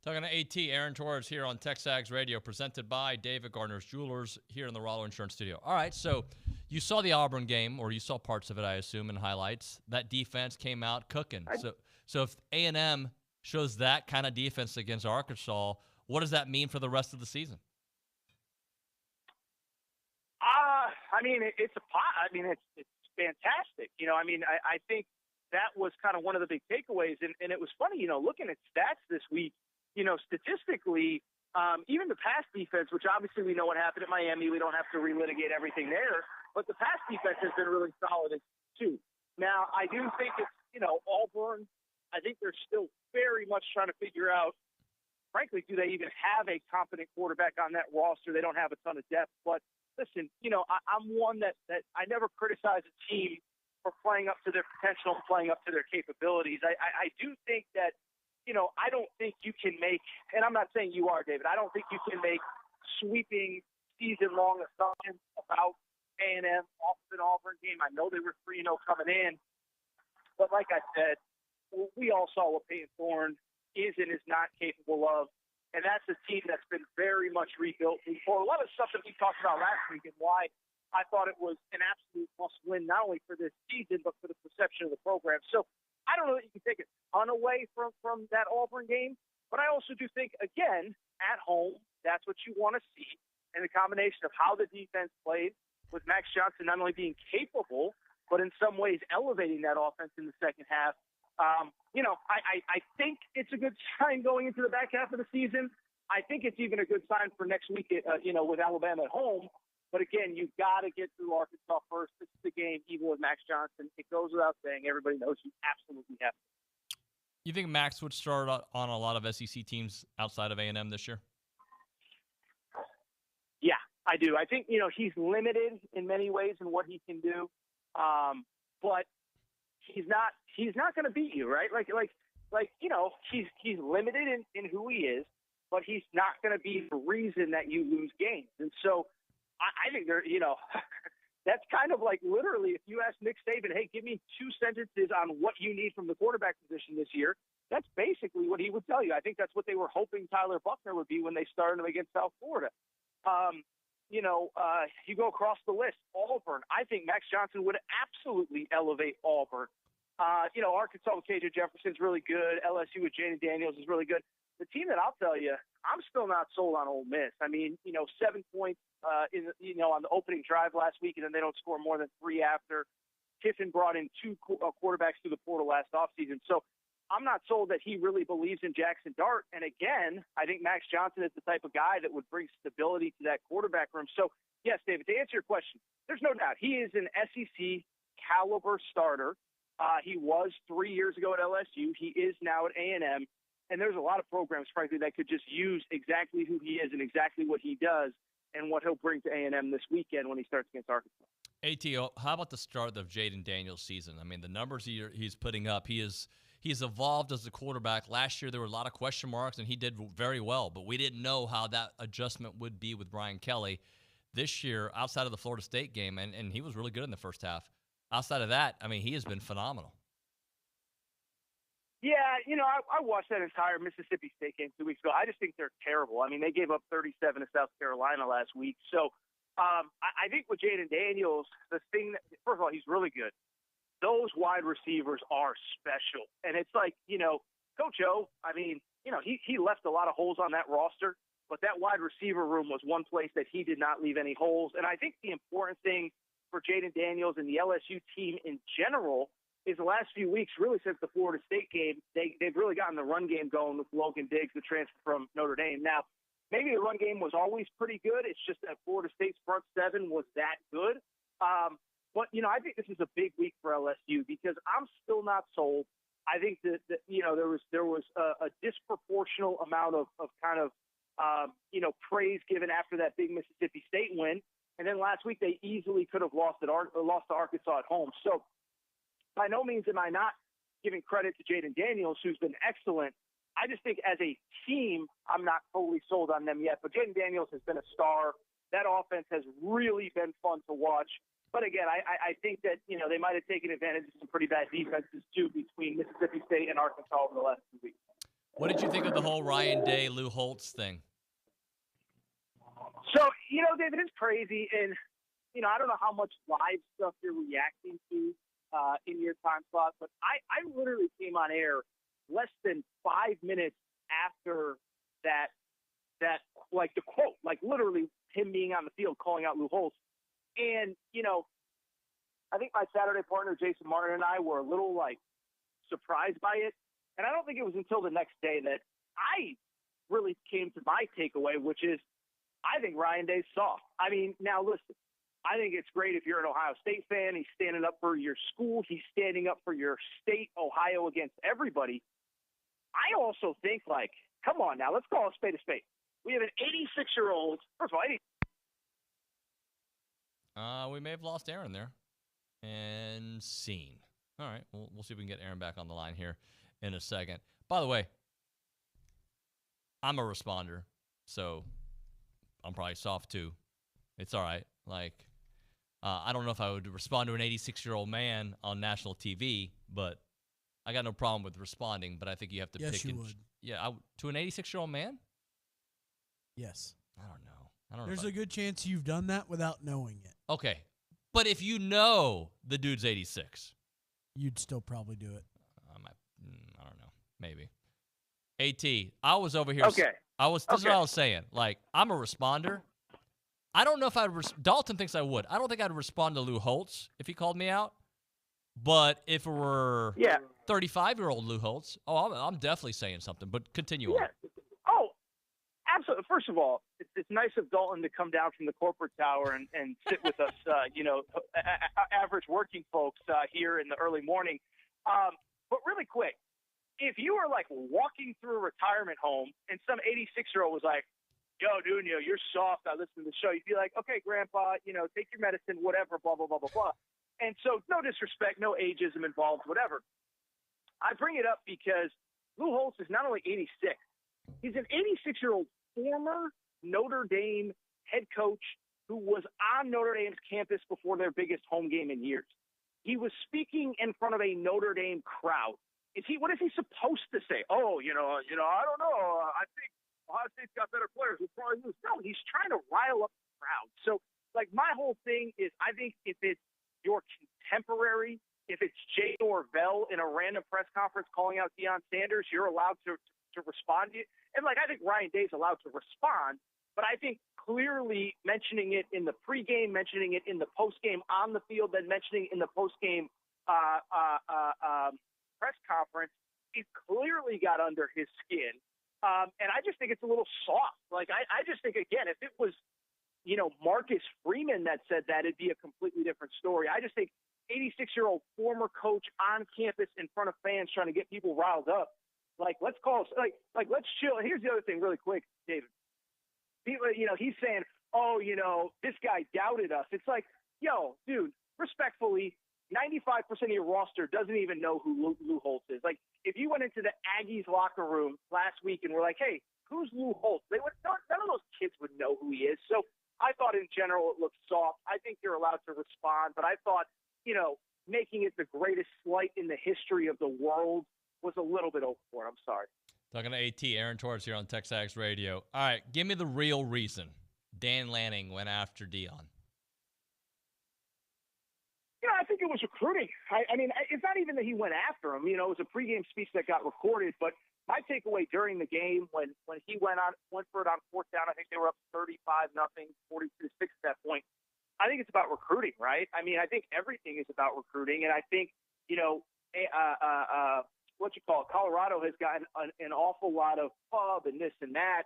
Talking to AT, Aaron Torres here on TexAgs Radio, presented by David Gardner's Jewelers here in the Rollo Insurance Studio. All right, so you saw the Auburn game, or you saw parts of it, I assume, in highlights. That defense came out cooking. So if A&M shows that kind of defense against Arkansas, what does that mean for the rest of the season? It's fantastic. I think that was kind of one of the big takeaways. And it was funny, looking at stats this week, statistically, even the pass defense, which obviously we know what happened at Miami. We don't have to relitigate everything there. But the pass defense has been really solid, too. Now, I do think it's, Auburn, I think they're still very much trying to figure out, frankly, do they even have a competent quarterback on that roster? They don't have a ton of depth. But listen, I'm one that I never criticize a team for playing up to their potential and playing up to their capabilities. I do think that, I don't think you can make, and I'm not saying you are, David, I don't think you can make sweeping season-long assumptions about A&M off of an Auburn game. I know they were 3-0 coming in, but like I said, we all saw what Peyton Thorne is and is not capable of. And that's a team that's been very much rebuilt for a lot of stuff that we talked about last week and why I thought it was an absolute must-win, not only for this season, but for the perception of the program. So I don't know that you can take a ton away from that Auburn game, but I also do think, again, at home, that's what you want to see. And the combination of how the defense played with Max Johnson not only being capable, but in some ways elevating that offense in the second half. I think it's a good sign going into the back half of the season. I think it's even a good sign for next week, with Alabama at home. But again, you've got to get through Arkansas first. This is the game, even with Max Johnson. It goes without saying. Everybody knows you absolutely have to. You think Max would start on a lot of SEC teams outside of A&M this year? Yeah, I do. I think, he's limited in many ways in what he can do. But he's not going to beat you, right? He's limited in who he is, but he's not going to be the reason that you lose games. And so I think that's kind of like literally if you ask Nick Saban, hey, give me 2 sentences on what you need from the quarterback position this year, that's basically what he would tell you. I think that's what they were hoping Tyler Buchner would be when they started him against South Florida. You go across the list, Auburn. I think Max Johnson would absolutely elevate Auburn. Arkansas with KJ Jefferson's really good. LSU with Jaden Daniels is really good. The team that I'll tell you, I'm still not sold on Ole Miss. I mean, 7 points on the opening drive last week, and then they don't score more than 3 after. Kiffin brought in 2 quarterbacks through the portal last offseason. So I'm not sold that he really believes in Jackson Dart. And again, I think Max Johnson is the type of guy that would bring stability to that quarterback room. So, yes, David, to answer your question, there's no doubt he is an SEC caliber starter. He was 3 years ago at LSU. He is now at A&M. And there's a lot of programs, frankly, that could just use exactly who he is and exactly what he does and what he'll bring to A&M this weekend when he starts against Arkansas. ATO, how about the start of Jaden Daniels' season? I mean, the numbers he's putting up, he's evolved as a quarterback. Last year there were a lot of question marks, and he did very well, but we didn't know how that adjustment would be with Brian Kelly. This year, outside of the Florida State game, and he was really good in the first half. Outside of that, I mean, he has been phenomenal. Yeah, I watched that entire Mississippi State game 2 weeks ago. I just think they're terrible. I mean, they gave up 37 to South Carolina last week. So I think with Jaden Daniels, the thing that, first of all, he's really good. Those wide receivers are special. And it's like, Coach O, I mean, he left a lot of holes on that roster, but that wide receiver room was one place that he did not leave any holes. And I think the important thing for Jaden Daniels and the LSU team in general is the last few weeks, really since the Florida State game, they've really gotten the run game going with Logan Diggs, the transfer from Notre Dame. Now, maybe the run game was always pretty good. It's just that Florida State's front seven was that good. But, I think this is a big week for LSU because I'm still not sold. I think that there was a disproportional amount of praise given after that big Mississippi State win. And then last week they easily could have lost to Arkansas at home. So by no means am I not giving credit to Jaden Daniels, who's been excellent. I just think as a team, I'm not totally sold on them yet. But Jaden Daniels has been a star. That offense has really been fun to watch. But again, I think that, they might have taken advantage of some pretty bad defenses, too, between Mississippi State and Arkansas over the last 2 weeks. What did you think of the whole Ryan Day, Lou Holtz thing? So, David, it's crazy. And, I don't know how much live stuff you're reacting to in your time slot, but I literally came on air less than 5 minutes after that, like the quote, like literally him being on the field calling out Lou Holtz. And, I think my Saturday partner, Jason Martin, and I were a little, surprised by it. And I don't think it was until the next day that I really came to my takeaway, which is I think Ryan Day's soft. I mean, now listen, I think it's great if you're an Ohio State fan. He's standing up for your school. He's standing up for your state, Ohio, against everybody. I also think, come on now, let's call a spade a spade. We have an 86-year-old, first of all, we may have lost Aaron there. And scene. All right, we'll see if we can get Aaron back on the line here in a second. By the way, I'm a responder, so I'm probably soft too. It's all right. I don't know if I would respond to an 86-year-old man on national TV, but I got no problem with responding. But I think you have to pick. Yes, you would. Yeah, to an 86-year-old man? Yes. I don't know. There's a good chance you've done that without knowing it. Okay. But if you know the dude's 86. You'd still probably do it. I don't know. Maybe. AT, I was over here. Okay. This is what I was saying. Like, I'm a responder. I don't know if I'd Dalton thinks I would. I don't think I'd respond to Lou Holtz if he called me out. But if it were 35-year-old Lou Holtz, I'm definitely saying something. But continue on. Oh, absolutely. First of all, it's nice of Dalton to come down from the corporate tower and sit with us, average working folks here in the early morning. But really quick, if you were like walking through a retirement home and some 86-year-old was like, "Yo, Nuño, you're soft. I listen to the show," you'd be like, "Okay, Grandpa, take your medicine, whatever, blah, blah, blah, blah, blah." And so no disrespect, no ageism involved, whatever. I bring it up because Lou Holtz is not only 86, he's an 86-year-old former Notre Dame head coach who was on Notre Dame's campus before their biggest home game in years. He was speaking in front of a Notre Dame crowd. What is he supposed to say? Oh, I don't know. I think Ohio State's got better players. We'll probably lose. No, he's trying to rile up the crowd. So, my whole thing is I think if it's your contemporary, if it's Jay Norvell in a random press conference calling out Deion Sanders, you're allowed to respond to it. And, I think Ryan Day's allowed to respond. But I think clearly mentioning it in the pregame, mentioning it in the postgame on the field, then mentioning it in the postgame press conference, it clearly got under his skin. And I just think it's a little soft. I just think, again, if it was, Marcus Freeman that said that, it'd be a completely different story. I just think 86-year-old former coach on campus in front of fans trying to get people riled up. Let's call, let's chill. And here's the other thing really quick, David. He's saying, "Oh, this guy doubted us." It's like, yo, dude, respectfully, 95% of your roster doesn't even know who Lou Holtz is. If you went into the Aggies locker room last week and were like, "Hey, who's Lou Holtz?" None of those kids would know who he is. So I thought in general it looked soft. I think you're allowed to respond, but I thought, making it the greatest slight in the history of the world was a little bit overboard. I'm sorry. Talking to AT, Aaron Torres here on TexAgs Radio. All right, give me the real reason Dan Lanning went after Deion. I think it was recruiting. I mean, it's not even that he went after him. It was a pregame speech that got recorded. But my takeaway during the game, when he went for it on fourth down, I think they were up 35-0, 42-6 at that point. I think it's about recruiting, right? I mean, I think everything is about recruiting, and I think Colorado has gotten an awful lot of pub and this and that.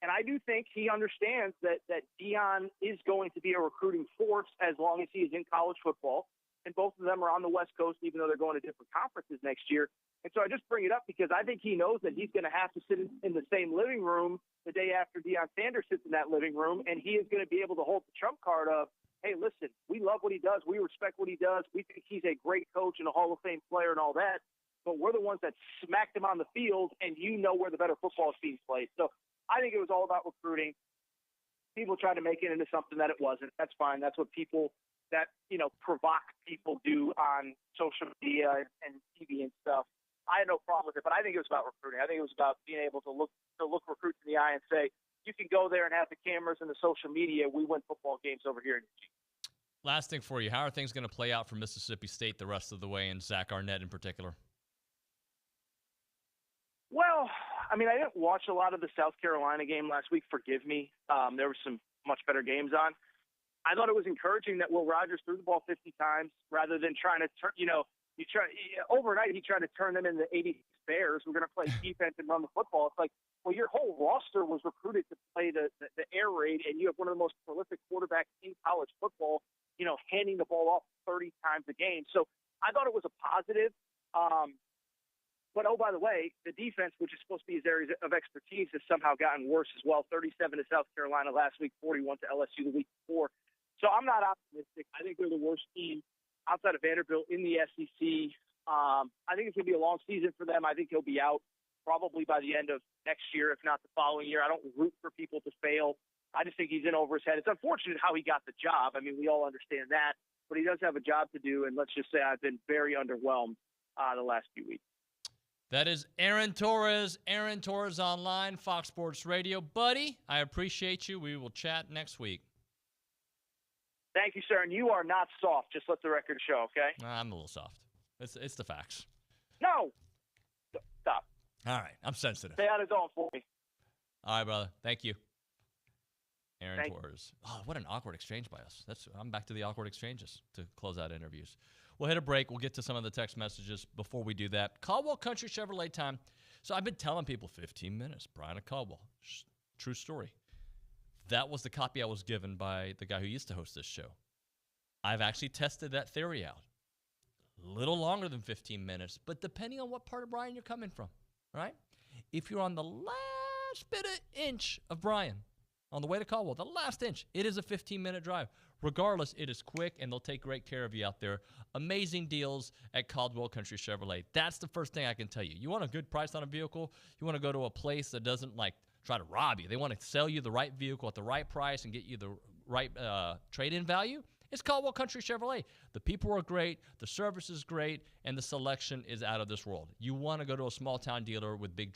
And I do think he understands that Deion is going to be a recruiting force as long as he is in college football. And both of them are on the West Coast, even though they're going to different conferences next year. And so I just bring it up because I think he knows that he's going to have to sit in the same living room the day after Deion Sanders sits in that living room. And he is going to be able to hold the trump card of, "Hey, listen, we love what he does. We respect what he does. We think he's a great coach and a Hall of Fame player and all that. But we're the ones that smacked him on the field, and where the better football teams played." So I think it was all about recruiting. People tried to make it into something that it wasn't. That's fine. That's what people that, provoke people do on social media and TV and stuff. I had no problem with it, but I think it was about recruiting. I think it was about being able to look recruits in the eye and say, you can go there and have the cameras and the social media. We win football games over here in Eugene. Last thing for you. How are things going to play out for Mississippi State the rest of the way, and Zach Arnett in particular? Well, I mean, I didn't watch a lot of the South Carolina game last week. Forgive me. There were some much better games on. I thought it was encouraging that Will Rogers threw the ball 50 times rather than trying to turn, overnight he tried to turn them into 80 Bears. We're going to play defense and run the football. It's like, well, your whole roster was recruited to play the air raid, and you have one of the most prolific quarterbacks in college football, handing the ball off 30 times a game. So I thought it was a positive. But, oh, by the way, the defense, which is supposed to be his areas of expertise, has somehow gotten worse as well. 37 to South Carolina last week, 41 to LSU the week before. So I'm not optimistic. I think they're the worst team outside of Vanderbilt in the SEC. I think it's going to be a long season for them. I think he'll be out probably by the end of next year, if not the following year. I don't root for people to fail. I just think he's in over his head. It's unfortunate how he got the job. I mean, we all understand that. But he does have a job to do, and let's just say I've been very underwhelmed the last few weeks. That is Aaron Torres. Aaron Torres Online, Fox Sports Radio. Buddy, I appreciate you. We will chat next week. Thank you, sir. And you are not soft. Just let the record show, okay? I'm a little soft. It's the facts. No. Stop. All right. I'm sensitive. Stay out of zone for me. All right, brother. Thank you. Aaron Thank Torres. Oh, what an awkward exchange by us. I'm back to the awkward exchanges to close out interviews. We'll hit a break. We'll get to some of the text messages before we do that. Caldwell Country Chevrolet time. So I've been telling people 15 minutes. Brian at Caldwell. True story. That was the copy I was given by the guy who used to host this show. I've actually tested that theory out. A little longer than 15 minutes, but depending on what part of Brian you're coming from, right? If you're on the last bit of inch of Brian, on the way to Caldwell, the last inch, it is a 15-minute drive. Regardless, it is quick, and they'll take great care of you out there. Amazing deals at Caldwell Country Chevrolet. That's the first thing I can tell you. You want a good price on a vehicle? You want to go to a place that doesn't, try to rob you. They want to sell you the right vehicle at the right price and get you the right trade-in value. It's Caldwell Country Chevrolet. The people are great, the service is great, and the selection is out of this world. You want to go to a small-town dealer with big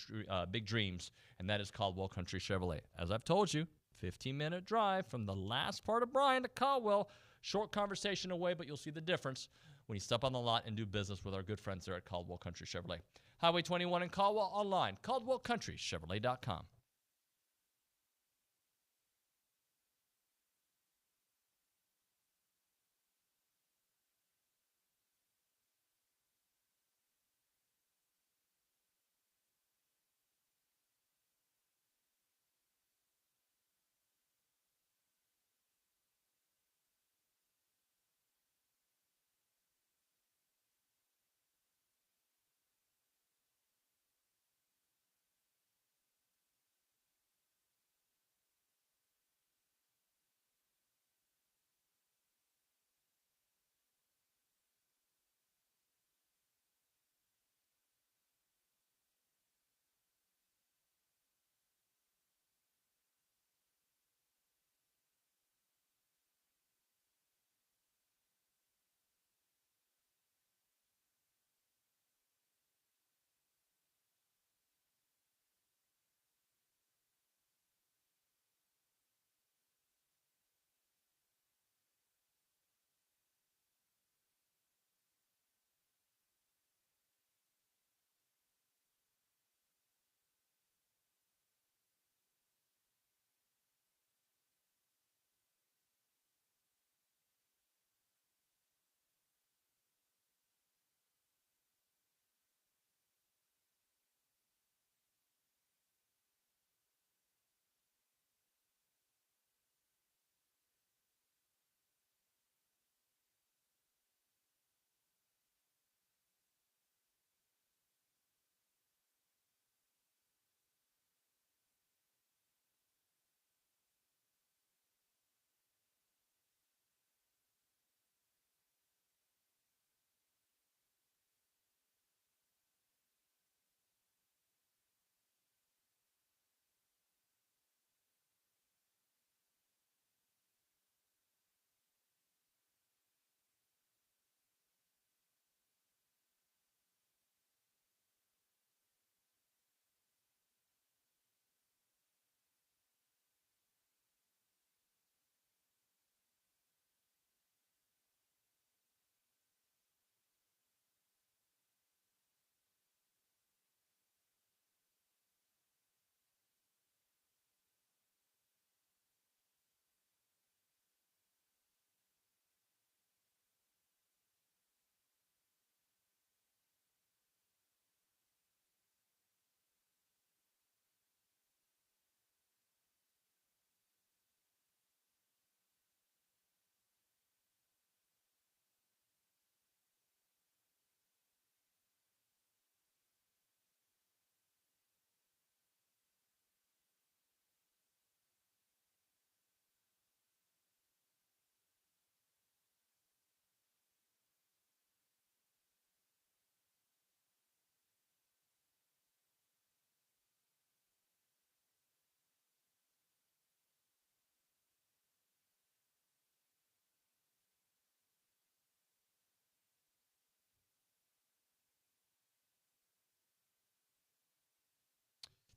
dreams, and that is Caldwell Country Chevrolet. As I've told you, 15-minute drive from the last part of Bryan to Caldwell. Short conversation away, but you'll see the difference when you step on the lot and do business with our good friends there at Caldwell Country Chevrolet. Highway 21 in Caldwell, online, caldwellcountrychevrolet.com.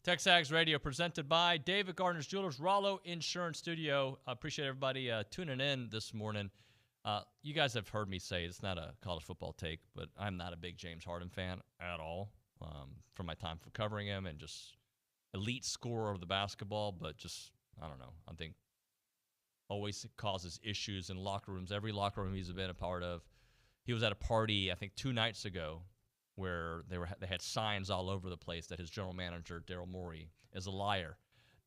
TexAgs Radio presented by David Gardner's Jewelers, Rollo Insurance Studio. I appreciate everybody tuning in this morning. You guys have heard me say it's not a college football take, but I'm not a big James Harden fan at all from my time for covering him and just elite scorer of the basketball, but just, I don't know. I think always causes issues in locker rooms. Every locker room he's been a part of. He was at a party, I think, 2 nights ago where they had signs all over the place that his general manager, Daryl Morey, is a liar.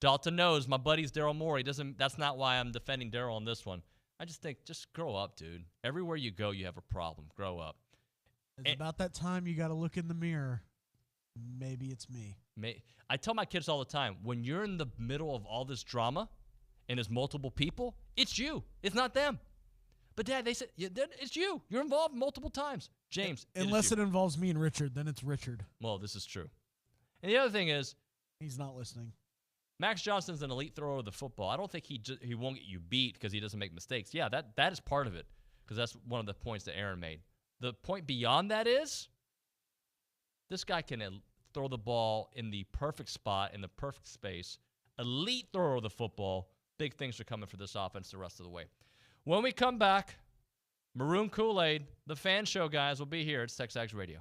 Dalton knows my buddy's Daryl Morey. That's not why I'm defending Daryl on this one. I just think, just grow up, dude. Everywhere you go, you have a problem. Grow up. It's about that time you got to look in the mirror. Maybe it's me. I tell my kids all the time, when you're in the middle of all this drama and there's multiple people, it's you. It's not them. But, Dad, they said, it's you. You're involved multiple times. James, unless it involves me and Richard, then it's Richard. Well, this is true. And the other thing is, he's not listening. Max Johnson's an elite thrower of the football. I don't think he won't get you beat because he doesn't make mistakes. Yeah, that is part of it because that's one of the points that Aaron made. The point beyond that is this guy can throw the ball in the perfect spot, in the perfect space. Elite thrower of the football. Big things are coming for this offense the rest of the way. When we come back, Maroon Kool-Aid, the fan show guys, will be here. It's TexAgs Radio.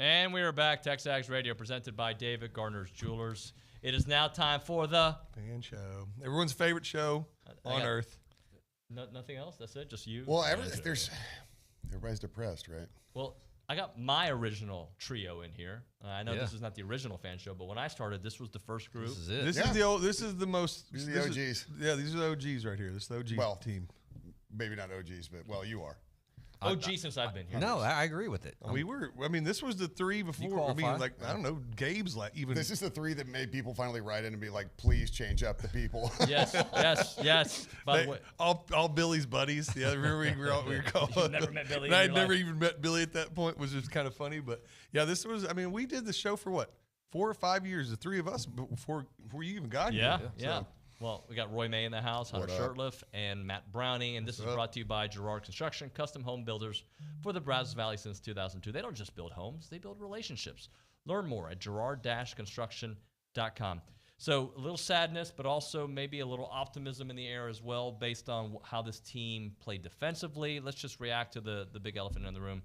And we are back. TexAgs Radio presented by David Gardner's Jewelers. It is now time for the fan show. Everyone's favorite show on earth. Nothing else? That's it? Just you? Well, everybody's depressed, right? Well, I got my original trio in here. I know this is not the original fan show, but when I started, this was the first group. This is it. This is the most. These are the OGs. These are the OGs right here. This is the OG team. Maybe not OGs, but you are. OG since I've been here. No, I agree with it. We were. I mean, this was the three before. I mean, I don't know. Gabe's even. This is the three that made people finally write in and be like, "Please change up the people." Yes. By the way, all Billy's buddies. Yeah, remember we were called. You've never met Billy. I'd never even met Billy at that point. Was just kind of funny, but yeah, this was. I mean, we did the show for what 4 or 5 years. The three of us before you even got here. Yeah. Well, we got Roy May in the house, Hunter Shirtliff, and Matt Browning. And this is brought to you by Girard Construction, custom home builders for the Brazos Valley since 2002. They don't just build homes, they build relationships. Learn more at girard-construction.com. So a little sadness, but also maybe a little optimism in the air as well based on how this team played defensively. Let's just react to the big elephant in the room.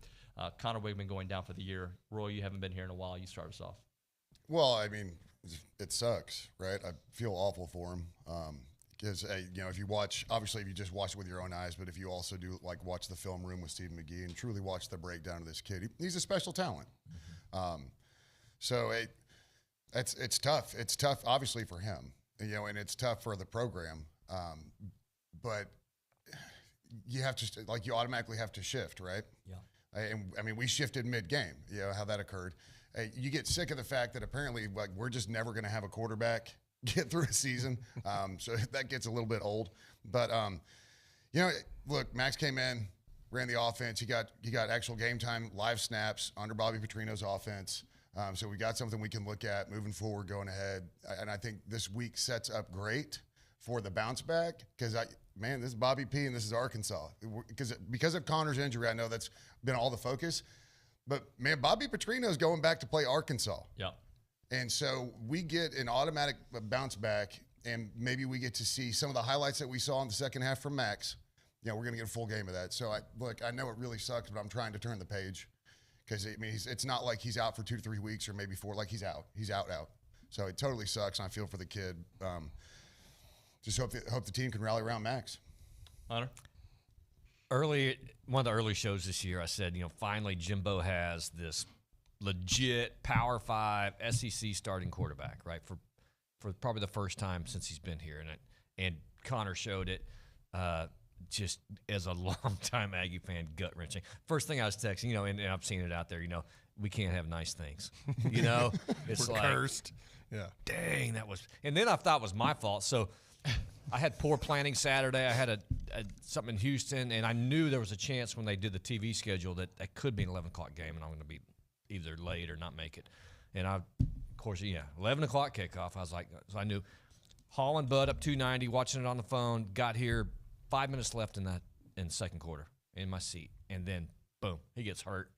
Connor Wigman going down for the year. Roy, you haven't been here in a while. You start us off. Well, I mean, it sucks, right? I feel awful for him because, if you watch, obviously, if you just watch it with your own eyes, but if you also do watch the film room with Steve McGee and truly watch the breakdown of this kid, he's a special talent. So it's tough. It's tough, obviously, for him, and it's tough for the program. But you have to, you automatically have to shift, right? Yeah. And I mean, we shifted mid-game. How that occurred. You get sick of the fact that apparently we're just never going to have a quarterback get through a season. So that gets a little bit old. But, look, Max came in, ran the offense. He got actual game time, live snaps under Bobby Petrino's offense. So we got something we can look at moving forward, going ahead. And I think this week sets up great for the bounce back because, this is Bobby P and this is Arkansas. Because of Connor's injury, I know that's been all the focus. But, man, Bobby Petrino's going back to play Arkansas. Yeah. And so we get an automatic bounce back, and maybe we get to see some of the highlights that we saw in the second half from Max. We're going to get a full game of that. So, I know it really sucks, but I'm trying to turn the page because, it's not like he's out for 2 to 3 weeks or maybe 4. He's out. He's out. So it totally sucks, and I feel for the kid. Just hope the team can rally around Max. Hunter? One of the early shows this year, I said, finally Jimbo has this legit Power 5 SEC starting quarterback, right? For probably the first time since he's been here, and Connor showed it. Just as a longtime Aggie fan, gut wrenching. First thing I was texting, and I've seen it out there. We can't have nice things. It's we're like cursed. Yeah. Dang, that was. And then I thought it was my fault. So I had poor planning Saturday. I had something in Houston, and I knew there was a chance when they did the TV schedule that could be an 11 o'clock game, and I'm going to be either late or not make it. And of course, 11 o'clock kickoff. I was like, so I knew. Hauling Bud up 290, watching it on the phone. Got here, 5 minutes left in the second quarter in my seat, and then boom, he gets hurt.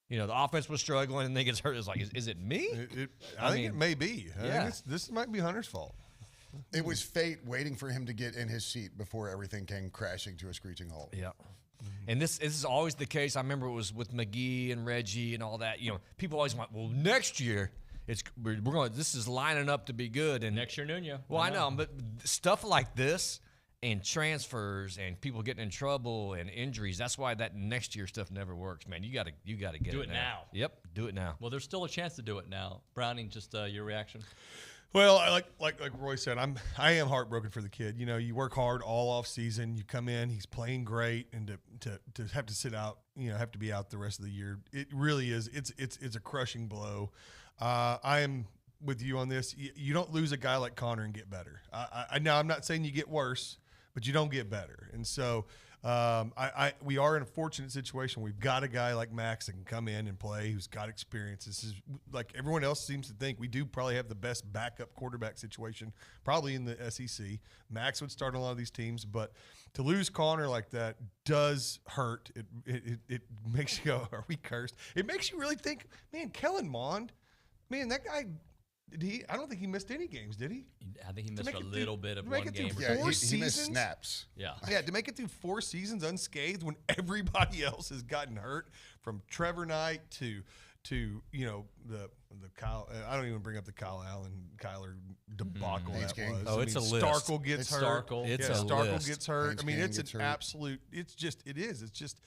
The offense was struggling, and then he gets hurt. It's like, is it me? I think it may be. I think this might be Hunter's fault. It was fate waiting for him to get in his seat before everything came crashing to a screeching halt. Yeah. And this is always the case. I remember it was with McGee and Reggie and all that. People always went, well, next year we're going. This is lining up to be good. And next year, Nuño. Well, I know, but stuff like this and transfers and people getting in trouble and injuries. That's why that next year stuff never works, man. You got to get do it now. Yep, do it now. Well, there's still a chance to do it now. Browning, just your reaction. Well, like Roy said, I am heartbroken for the kid. You work hard all off season. You come in, he's playing great, and to have to sit out, have to be out the rest of the year. It really is. It's a crushing blow. I am with you on this. You don't lose a guy like Connor and get better. I now I'm not saying you get worse, but you don't get better. And so we are in a fortunate situation. We've got a guy like Max that can come in and play, who's got experience. This is like everyone else seems to think we do probably have the best backup quarterback situation probably in the SEC. Max would start on a lot of these teams, but to lose Connor like that does hurt. It makes you go, are we cursed? It makes you really think, man, Kellen Mond, man, that guy, I don't think he missed any games, did he? I think he missed a little bit of one game. Yeah, he missed snaps. Yeah. Yeah, to make it through 4 seasons unscathed when everybody else has gotten hurt, from Trevor Knight to to the Kyle. I don't even bring up the Kyler debacle that was. Oh, it's a list. Starkle gets hurt. Starkle gets hurt. Haynes I mean, it's an gets hurt. absolute. It's just. It is. It's just.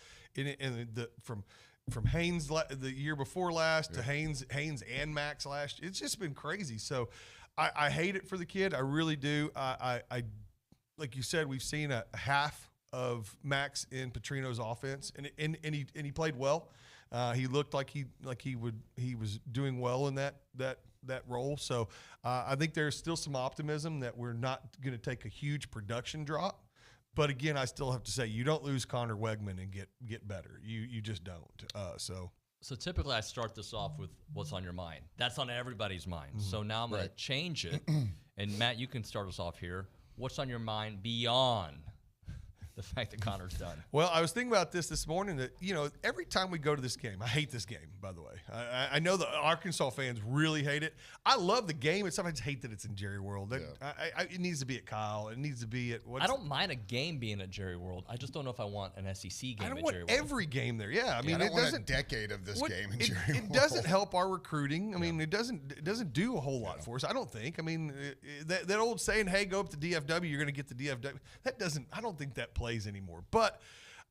From Haynes the year before last to Haynes and Max last. It's just been crazy. So I hate it for the kid. I really do. I like you said, we've seen a half of Max in Petrino's offense, and he played well. He looked like he was doing well in that role. So I think there's still some optimism that we're not going to take a huge production drop. But again, I still have to say, you don't lose Connor Wegman and get better. You just don't. So typically, I start this off with what's on your mind. That's on everybody's mind. So now I'm going to change it. And Matt, you can start us off here. What's on your mind beyond the fact that Connor's done? Well, I was thinking about this morning that, every time we go to this game, I hate this game, by the way. I know the Arkansas fans really hate it. I love the game, and sometimes hate that it's in Jerry World. It needs to be at Kyle. It needs to be at I don't mind a game being at Jerry World. I just don't know if I want an SEC game at Jerry World. I don't want every game there. Yeah, I mean, I don't want a decade of this game in Jerry World. It doesn't help our recruiting. I mean, it doesn't do a whole lot for us. I don't think. I mean, that old saying, "Hey, go up to DFW, you're going to get the DFW." I don't think that plays anymore. But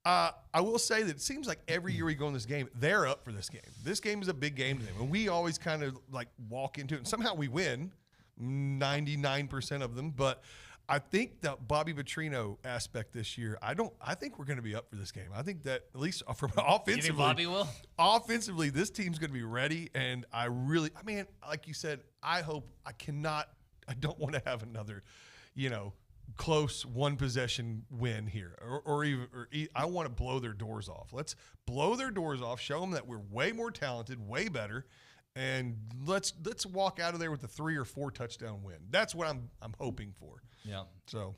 I will say that it seems like every year we go in this game, they're up for this game. This game is a big game to them, and we always kind of like walk into it, and somehow we win 99% of them. But I think the Bobby Petrino aspect this year, I think we're going to be up for this game. I think that at least from offensively, you think Bobby will? Offensively, this team's going to be ready, and I mean, like you said, I don't want to have another, close one possession win here, or I want to blow their doors off. Let's blow their doors off. Show them that we're way more talented, way better, and let's walk out of there with a 3 or 4 touchdown win. That's what I'm hoping for. Yeah. So,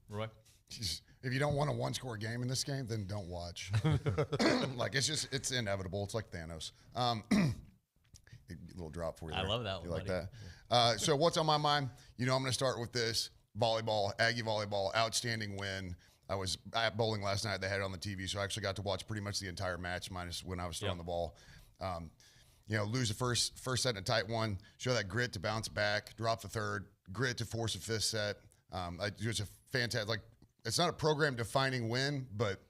Roy, if you don't want a 1-score game in this game, then don't watch. Like it's inevitable. It's like Thanos. A little drop for you. I love that one. You like that? So what's on my mind? I'm going to start with this. Volleyball, Aggie volleyball, outstanding win. I was at bowling last night. They had it on the TV, so I actually got to watch pretty much the entire match, minus when I was throwing the ball. Lose the first set in a tight one, show that grit to bounce back, drop the third, grit to force a 5th set. It was a fantastic, it's not a program-defining win, but,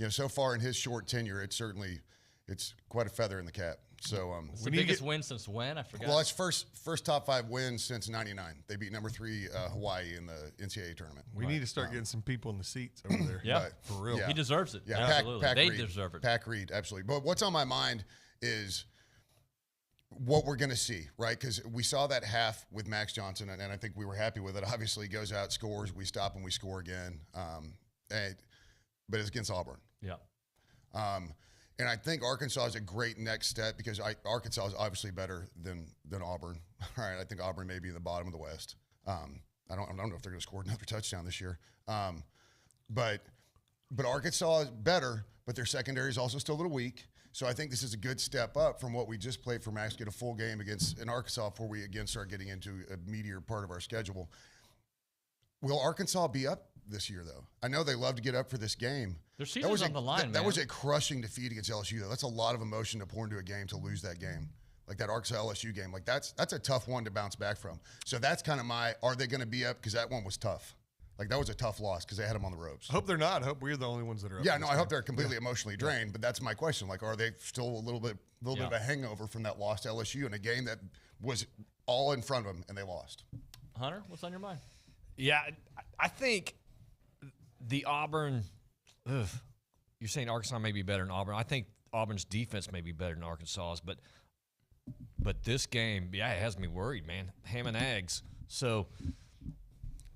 so far in his short tenure, it's quite a feather in the cap. So it's the biggest win since when? I forgot. Well, it's first top 5 win since '99. They beat number 3 Hawaii in the NCAA tournament. We need to start getting some people in the seats over there. Yeah, for real. He deserves it. Yeah, absolutely. They Reed, deserve it. Pack Reed, absolutely. But what's on my mind is what we're going to see, right? Because we saw that half with Max Johnson, and I think we were happy with it. Obviously, he goes out, scores, we stop, and we score again. But it's against Auburn. Yeah. And I think Arkansas is a great next step because Arkansas is obviously better than Auburn. All right, I think Auburn may be in the bottom of the West. I don't know if they're going to score another touchdown this year. But Arkansas is better, but their secondary is also still a little weak. So I think this is a good step up from what we just played for Max, get a full game against in Arkansas before we again start getting into a meatier part of our schedule. Will Arkansas be up this year, though? I know they love to get up for this game. Their season's on the line, man. That was a crushing defeat against LSU, though. That's a lot of emotion to pour into a game to lose that game. Like that Arkansas LSU game. Like that's a tough one to bounce back from. So that's kind of are they going to be up? Because that one was tough. Like that was a tough loss because they had them on the ropes. I hope they're not. I hope we're the only ones that are up. Yeah, no, I hope they're completely emotionally drained. But that's my question. Like, are they still a little bit of a hangover from that loss to LSU in a game that was all in front of them and they lost? Hunter, what's on your mind? Yeah, I think the Auburn. You're saying Arkansas may be better than Auburn. I think Auburn's defense may be better than Arkansas's, but this game, it has me worried, man. Ham and eggs. So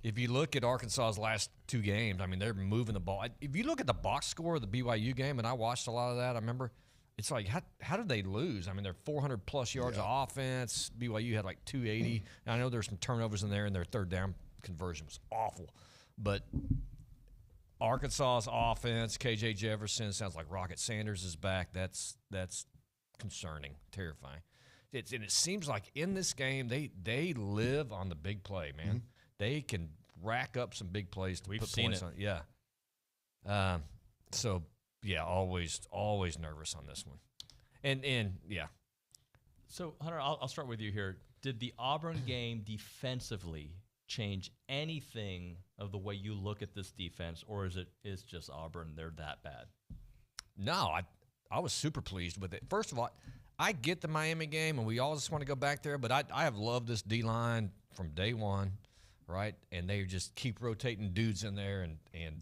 if you look at Arkansas's last 2 games, I mean, they're moving the ball. If you look at the box score of the BYU game, and I watched a lot of that, I remember, it's like, how did they lose? I mean, they're 400-plus yards of offense. BYU had like 280. And I know there's some turnovers in there, and their third down conversion was awful. But Arkansas's offense, KJ Jefferson, sounds like Rocket Sanders is back. That's concerning, terrifying. And it seems like in this game, they live on the big play, man. Mm-hmm. They can rack up some big plays to put points on. Yeah. So, yeah, always nervous on this one. And yeah. So Hunter, I'll start with you here. Did the Auburn game defensively change anything of the way you look at this defense, or is just Auburn, they're that bad? No, I was super pleased with it. First of all, I get the Miami game, and we all just want to go back there, but I have loved this D-line from day one, right? And they just keep rotating dudes in there, and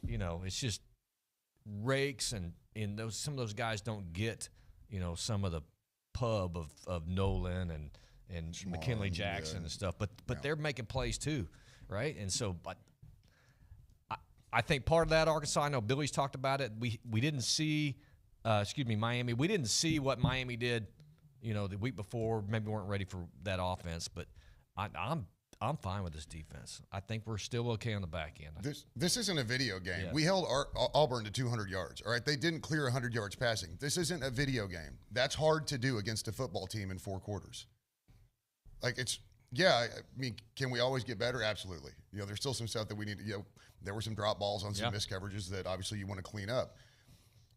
you know, it's just rakes, and some of those guys don't get, you know, some of the pub of Nolan and McKinley Jackson and stuff, but they're making plays too, right? And so, but I think part of that, Arkansas, I know Billy's talked about it. We didn't see, Miami. We didn't see what Miami did, you know, the week before. Maybe we weren't ready for that offense, but I'm fine with this defense. I think we're still okay on the back end. This isn't a video game. Yeah. We held Auburn to 200 yards. All right, they didn't clear 100 yards passing. This isn't a video game. That's hard to do against a football team in 4 quarters. Like I mean, can we always get better? Absolutely. You know, there's still some stuff that we need to. You know, there were some drop balls on some missed coverages that obviously you want to clean up.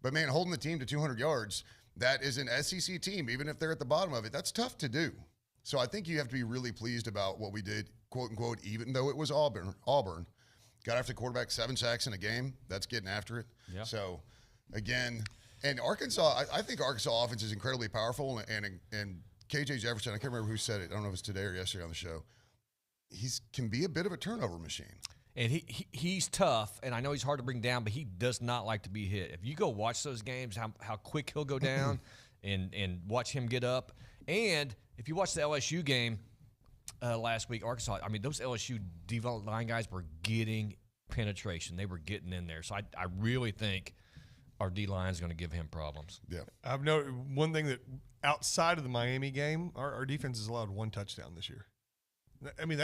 But man, holding the team to 200 yards, that is an SEC team, even if they're at the bottom of it. That's tough to do. So I think you have to be really pleased about what we did, quote unquote, even though it was Auburn. Got after the quarterback, 7 sacks in a game. That's getting after it. Yeah. So again, and Arkansas, I think Arkansas offense is incredibly powerful, and KJ Jefferson, I can't remember who said it. I don't know if it's today or yesterday on the show. Can be a bit of a turnover machine. And he's tough, and I know he's hard to bring down, but he does not like to be hit. If you go watch those games, how quick he'll go down and watch him get up. And if you watch the LSU game last week, Arkansas, I mean, those LSU D-line line guys were getting penetration. They were getting in there. So I really think our D-line is going to give him problems. Yeah. I've noticed one thing that outside of the Miami game, our defense has allowed 1 touchdown this year. I mean,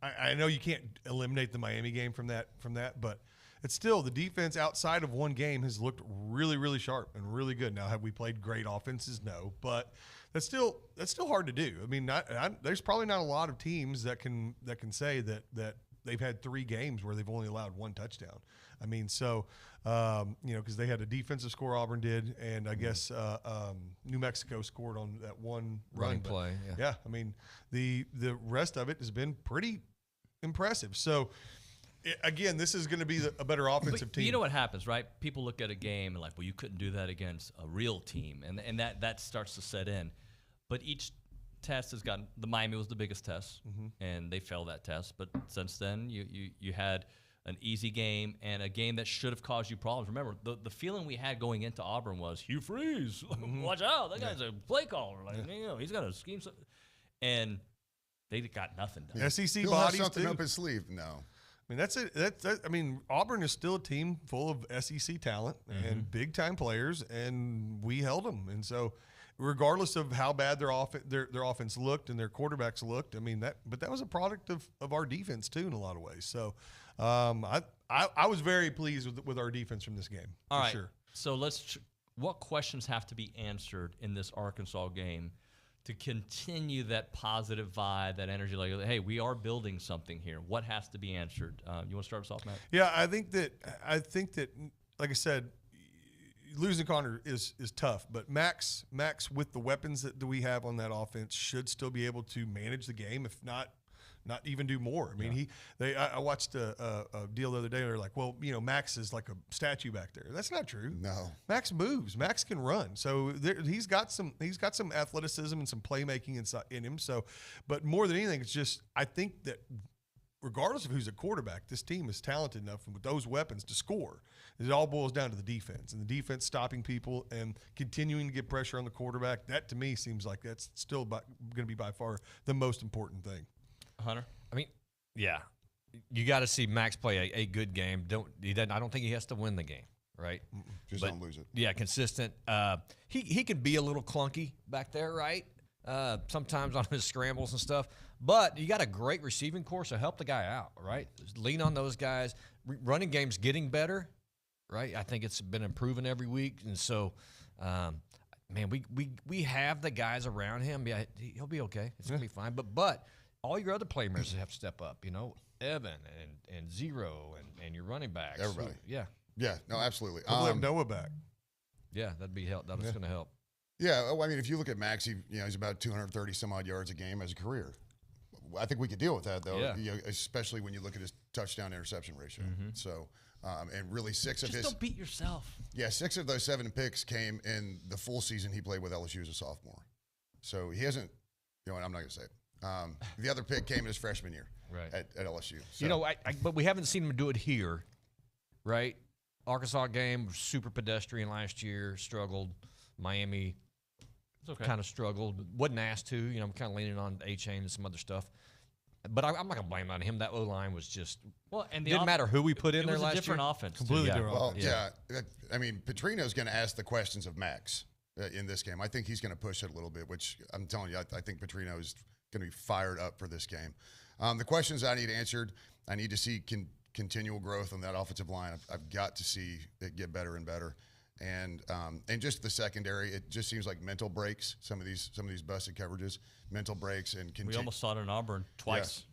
I know you can't eliminate the Miami game from that, but it's still the defense outside of one game has looked really, really sharp and really good. Now, have we played great offenses? No, but that's still hard to do. I mean, there's probably not a lot of teams that can say that they've had 3 games where they've only allowed 1 touchdown. I mean, so you know, because they had a defensive score, Auburn did, and I guess New Mexico scored on that one running run. play. Yeah, I mean, the rest of it has been pretty impressive. So again, this is going to be a better offensive team. But you know what happens, right? People look at a game and like, well, you couldn't do that against a real team, and that starts to set in. But each test has gotten, the Miami was the biggest test, and they failed that test. But since then, you had an easy game and a game that should have caused you problems. Remember, the feeling we had going into Auburn was Hugh Freeze, watch out, that guy's a play caller. Like, you know, he's got to scheme something. And they got nothing done. SEC He'll bodies have something too. up his sleeve. No. I mean, that's it. I mean, Auburn is still a team full of SEC talent and big-time players, and we held them. And so, regardless of how bad their offense looked and their quarterbacks looked, I mean, that was a product of our defense too in a lot of ways. So, I was very pleased with our defense from this game. All right. Sure. So what questions have to be answered in this Arkansas game to continue that positive vibe, that energy? Like, hey, we are building something here. What has to be answered? You want to start us off, Matt? Yeah, I think that, like I said, losing Connor is tough, but Max with the weapons that we have on that offense should still be able to manage the game, if not even do more. I mean, I watched a deal the other day, and they're like, well, you know, Max is like a statue back there. That's not true. No. Max moves. Max can run. So he's got some athleticism and some playmaking in him. So, but more than anything, it's just, I think that regardless of who's a quarterback, this team is talented enough with those weapons to score. It all boils down to the defense, and the defense stopping people and continuing to get pressure on the quarterback. That, to me, seems like that's still going to be by far the most important thing. Hunter? I mean, yeah, you got to see Max play a good game. I don't think he has to win the game, right? Just don't lose it. Yeah, consistent. He can be a little clunky back there, right? Sometimes on his scrambles and stuff. But you got a great receiving core, so help the guy out, right? Lean on those guys. Running game's getting better, right? I think it's been improving every week, and so. Man, we have the guys around him. Yeah, he'll be okay. It's gonna be fine. But all your other playmakers have to step up. You know, Evan and Zero and your running backs. Everybody. Yeah. Yeah. No, absolutely. We'll have Noah back. Yeah, that'd be help. That's gonna help. Yeah, I mean, if you look at Max, he's about 230 some odd yards a game as a career. I think we could deal with that though, especially when you look at his touchdown interception ratio. So, and really Just don't beat yourself. Yeah, 6 of those 7 picks came in the full season he played with LSU as a sophomore. So he hasn't. I'm not going to say it. The other pick came in his freshman year, at LSU. So. But we haven't seen him do it here, right? Arkansas game super pedestrian last year, struggled. Miami. Kind of struggled, wasn't asked to. I'm kind of leaning on A-Chain and some other stuff. But I'm not going to blame it on him. That O-line was just and didn't matter who we put in there last year. It was a different offense. Completely different offense. I mean, Petrino's going to ask the questions of Max in this game. I think he's going to push it a little bit, which I'm telling you, I think Petrino is going to be fired up for this game. The questions I need answered, I need to see continual growth on that offensive line. I've got to see it get better and better. And just the secondary, it just seems like mental breaks. Some of these busted coverages, mental breaks, and we almost saw it in Auburn twice.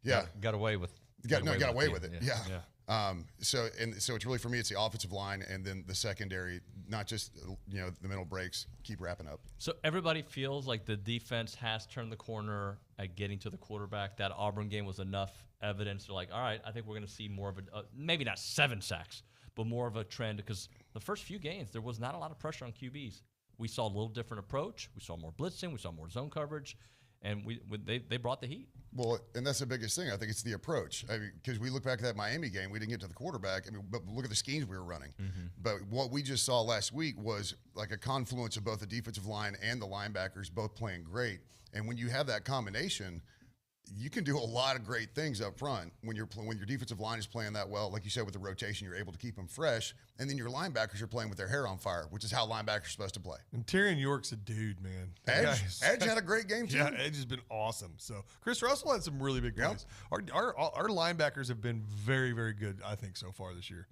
Yeah, got away with. Got away with it. Yeah. So it's really, for me, it's the offensive line and then the secondary, not just the mental breaks. Keep wrapping up. So everybody feels like the defense has turned the corner at getting to the quarterback. That Auburn game was enough evidence. They're like, all right, I think we're going to see more of maybe not 7 sacks, but more of a trend, because the first few games there was not a lot of pressure on QBs. We saw a little different approach. We saw more blitzing. We saw more zone coverage, and they brought the heat. Well, and that's the biggest thing. I think it's the approach. I mean, because we look back at that Miami game, we didn't get to the quarterback. I mean, but look at the schemes we were running. But what we just saw last week was like a confluence of both the defensive line and the linebackers both playing great. And when you have that combination, you can do a lot of great things up front when your defensive line is playing that well. Like you said, with the rotation, you're able to keep them fresh, and then your linebackers are playing with their hair on fire, which is how linebackers are supposed to play. And Tyrion York's a dude, man. Edge had a great game too. Yeah, Edge has been awesome. So Chris Russell had some really big plays. Our linebackers have been very, very good, I think, so far this year.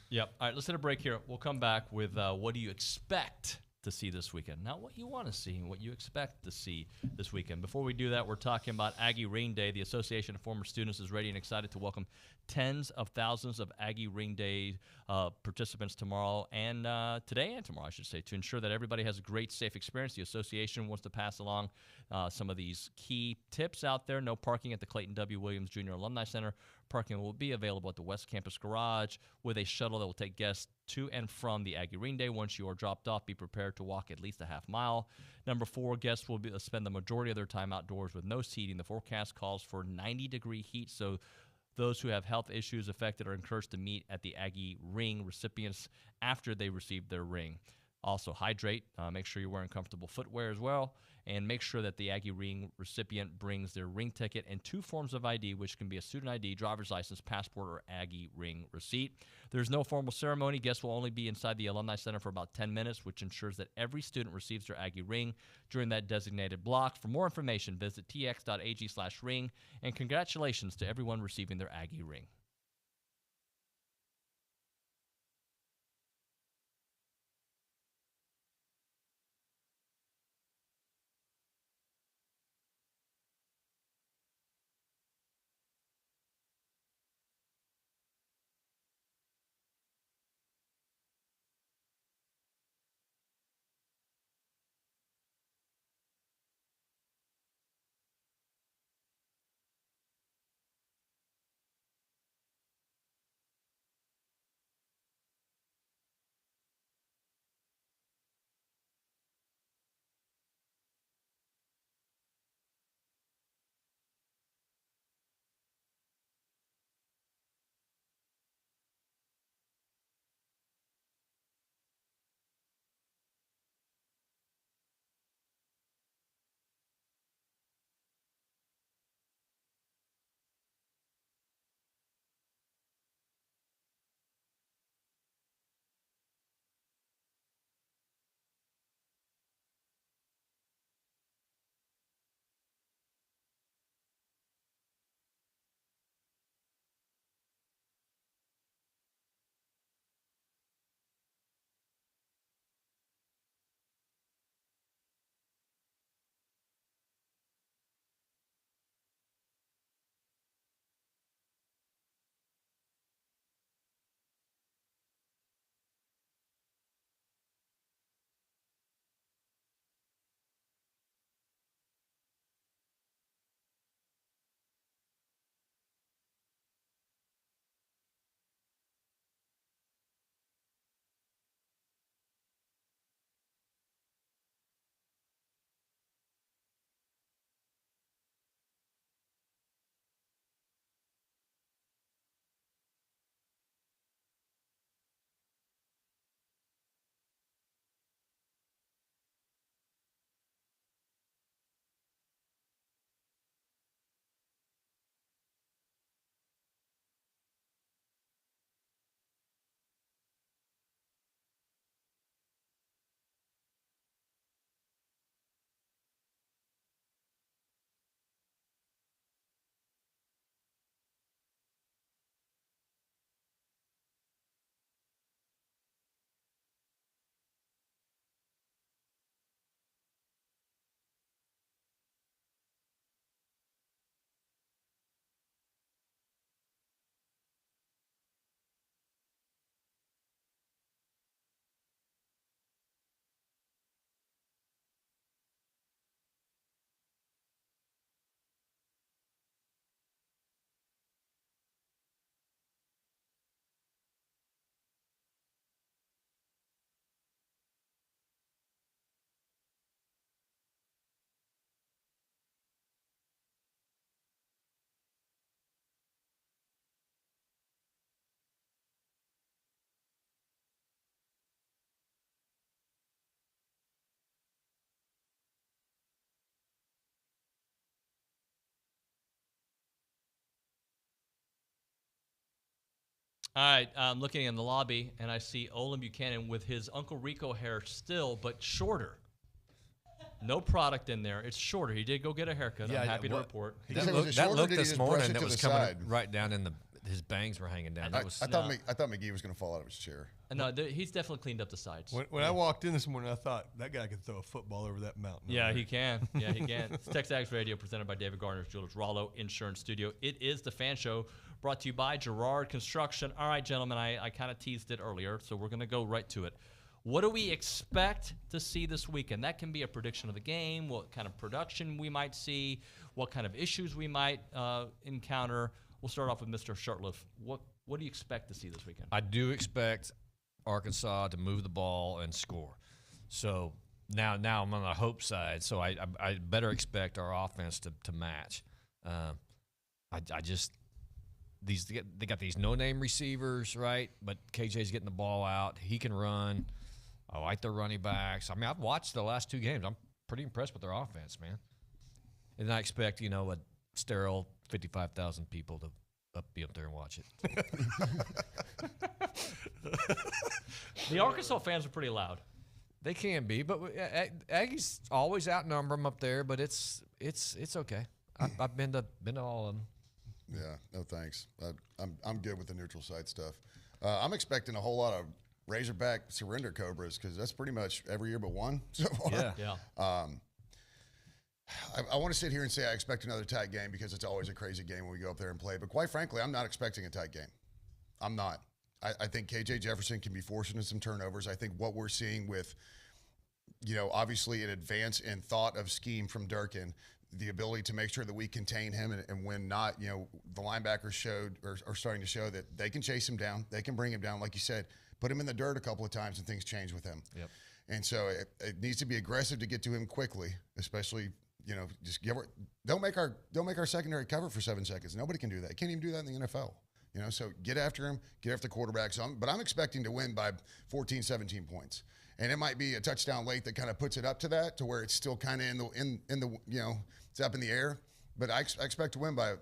Yep. All right, let's hit a break here. We'll come back with what do you expect to see this weekend. Not what you want to see, what you expect to see this weekend. Before we do that, we're talking about Aggie Ring Day. The Association of Former Students is ready and excited to welcome tens of thousands of Aggie Ring Day participants tomorrow and today and tomorrow, I should say, to ensure that everybody has a great, safe experience. The association wants to pass along some of these key tips out there. No parking at the Clayton W. Williams Jr. Alumni Center. Parking will be available at the West Campus Garage with a shuttle that will take guests to and from the Aggie Ring Day. Once you are dropped off, be prepared to walk at least a half mile. Number 4, guests will spend the majority of their time outdoors with no seating. The forecast calls for 90-degree heat, so those who have health issues affected are encouraged to meet at the Aggie Ring recipients after they receive their ring. Also, hydrate. Make sure you're wearing comfortable footwear as well. And make sure that the Aggie Ring recipient brings their ring ticket and 2 forms of ID, which can be a student ID, driver's license, passport, or Aggie Ring receipt. There's no formal ceremony. Guests will only be inside the Alumni Center for about 10 minutes, which ensures that every student receives their Aggie Ring during that designated block. For more information, visit tx.ag/ring. And congratulations to everyone receiving their Aggie Ring. All right, I'm looking in the lobby, and I see Olin Buchanan with his Uncle Rico hair still, but shorter. No product in there. It's shorter. He did go get a haircut. I'm happy to report. That look this morning that was coming right down in his bangs were hanging down. I thought McGee was going to fall out of his chair. No, he's definitely cleaned up the sides. When I walked in this morning, I thought that guy could throw a football over that mountain. Yeah, he can. Yeah, he can. It's TexAgs Radio presented by David Gardner's Jewelers, Rollo Insurance Studio. It is the Fan Show brought to you by Gerard Construction. All right, gentlemen, I kind of teased it earlier, so we're going to go right to it. What do we expect to see this weekend? That can be a prediction of the game, what kind of production we might see, what kind of issues we might encounter. We'll start off with Mr. Shurtleff. What do you expect to see this weekend? I do expect Arkansas to move the ball and score. So now I'm on the hope side. So I better expect our offense to match. I just they got these no-name receivers, right? But KJ's getting the ball out. He can run. I like their running backs. I mean, I've watched the last 2 games. I'm pretty impressed with their offense, man. And I expect, a sterile 55,000 people to be up there and watch it. The Arkansas fans are pretty loud. They can be, but Aggie's always outnumber them up there. But it's okay. I've been to all of them. Yeah, no thanks. I'm good with the neutral site stuff. I'm expecting a whole lot of Razorback surrender Cobras because that's pretty much every year but one so far. Yeah. I want to sit here and say I expect another tight game because it's always a crazy game when we go up there and play. But quite frankly, I'm not expecting a tight game. I'm not. I think KJ Jefferson can be forced into some turnovers. I think what we're seeing with, obviously an advance in thought of scheme from Durkin, the ability to make sure that we contain him and when not, the linebackers are starting to show that they can chase him down. They can bring him down. Like you said, put him in the dirt a couple of times and things change with him. Yep. And so it needs to be aggressive to get to him quickly, especially, just don't make our secondary cover for 7 seconds. Nobody can do that. Can't even do that in the NFL. So get after him, get after the quarterback. But I'm expecting to win by 14, 17 points. And it might be a touchdown late that kind of puts it up to that, to where it's still kind of in the it's up in the air. But I expect to win by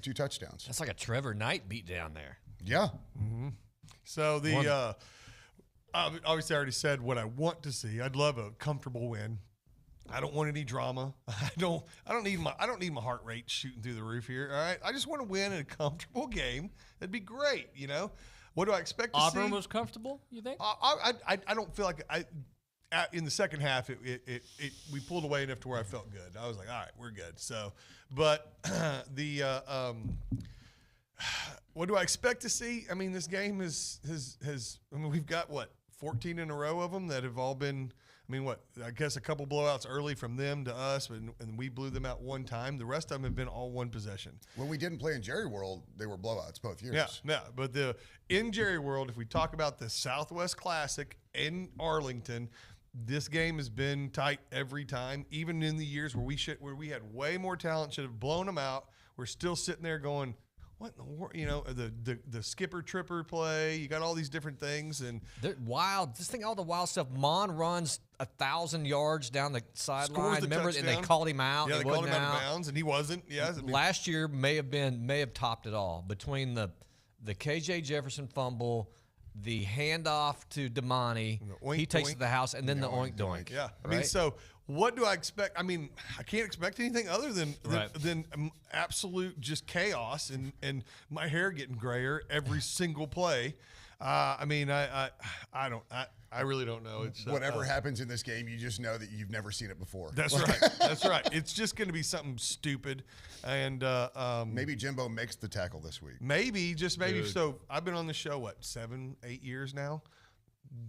2 touchdowns. That's like a Trevor Knight beat down there. Yeah. Mm-hmm. So obviously I already said what I want to see. I'd love a comfortable win. I don't want any drama. I don't need my heart rate shooting through the roof here. All right. I just want to win in a comfortable game. That'd be great. What do I expect to see? Auburn was comfortable, you think? I don't feel like in the second half we pulled away enough to where I felt good. I was like, all right, we're good. So, but what do I expect to see? I mean, this game has we've got 14 in a row of them that have all been. I guess a couple blowouts early from them to us, and we blew them out one time. The rest of them have been all one possession. When we didn't play in Jerry World, they were blowouts both years. Yeah, but in Jerry World, if we talk about the Southwest Classic in Arlington, this game has been tight every time. Even in the years where we had way more talent, should have blown them out. We're still sitting there going, what in the world? The skipper tripper play. You got all these different things, and they're wild. Just think all the wild stuff. Mon runs 1,000 yards down the sideline. Remember, and they called him out. Yeah, they called him out of bounds, and he wasn't. Yeah, last year may have topped it all between the KJ Jefferson fumble, the handoff to Damani. He takes it to the house, and then the oink doink. Yeah, right? So what do I expect? I can't expect anything other than absolute just chaos and my hair getting grayer every single play. I really don't know. It's whatever happens in this game, you just know that you've never seen it before. That's right. That's right. It's just going to be something stupid, and maybe Jimbo makes the tackle this week. Maybe, just maybe. Dude. So I've been on the show 7, 8 years now.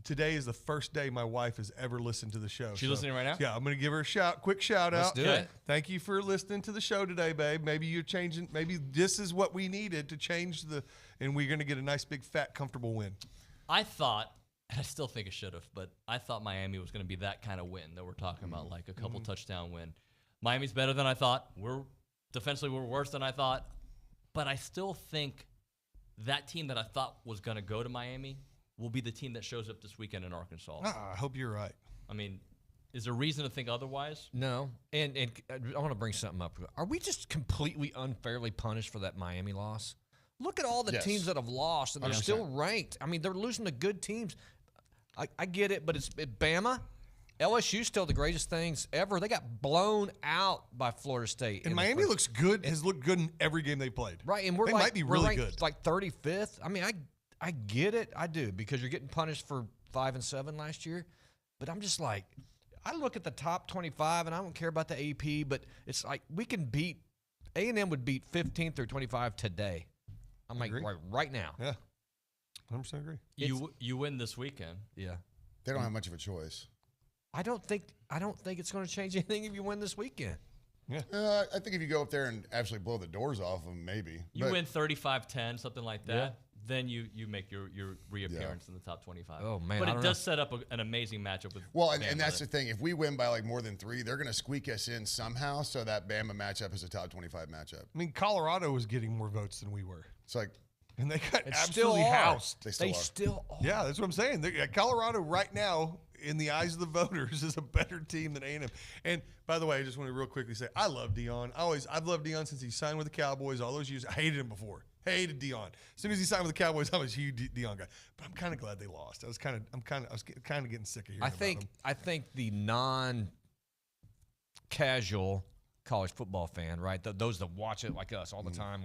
Today is the first day my wife has ever listened to the show. She's listening right now? Yeah, I'm going to give her a quick shout out. Let's do it. Thank you for listening to the show today, babe. Maybe you're changing. Maybe this is what we needed to change and we're going to get a nice, big, fat, comfortable win. I thought, and I still think it should have, but I thought Miami was going to be that kind of win that we're talking about, like a couple touchdown win. Miami's better than I thought. Defensively, we're worse than I thought. But I still think that team that I thought was going to go to Miami will be the team that shows up this weekend in Arkansas. I hope you're right. Is there reason to think otherwise? No. And I want to bring something up. Are we just completely unfairly punished for that Miami loss? Look at all the Yes. teams that have lost, and they're 100%. still ranked. I mean, they're losing to good teams. I get it, but it's Bama. LSU's still the greatest things ever. They got blown out by Florida State. And Miami looks good, has looked good in every game they played. Right, and we're they like, might be we're really ranked good. like 35th. I mean, I get it. I do, because you're getting punished for 5 and 7 last year. But I'm just like, I look at the top 25, and I don't care about the AP, but it's like we can beat – A&M would beat 15 through 25 today. I'm like, right now. Yeah, 100% agree. You win this weekend. Yeah. They don't have much of a choice. I don't think it's going to change anything if you win this weekend. Yeah. I think if you go up there and absolutely blow the doors off them, maybe. You win 35-10, something like that. Yeah. Then you make your reappearance in the top 25. Oh, man, But I it don't does set up an amazing matchup with Bama. And that's the thing. If we win by like more than 3, they're going to squeak us in somehow. So that Bama matchup is a top 25 matchup. I mean, Colorado was getting more votes than we were. It's like, and they got It's absolutely still are. housed. They still are. Yeah, that's what I'm saying. Colorado right now, in the eyes of the voters, is a better team than A&M. And by the way, I just want to real quickly say I love Deion. I've loved Deion since he signed with the Cowboys all those years. I hated him before. Hated Deion. As soon as he signed with the Cowboys, I was a huge Deion guy. But I'm kind of glad they lost. I was kind of getting sick of hearing about them. I think the non-casual college football fan, right? Those that watch it like us all the time,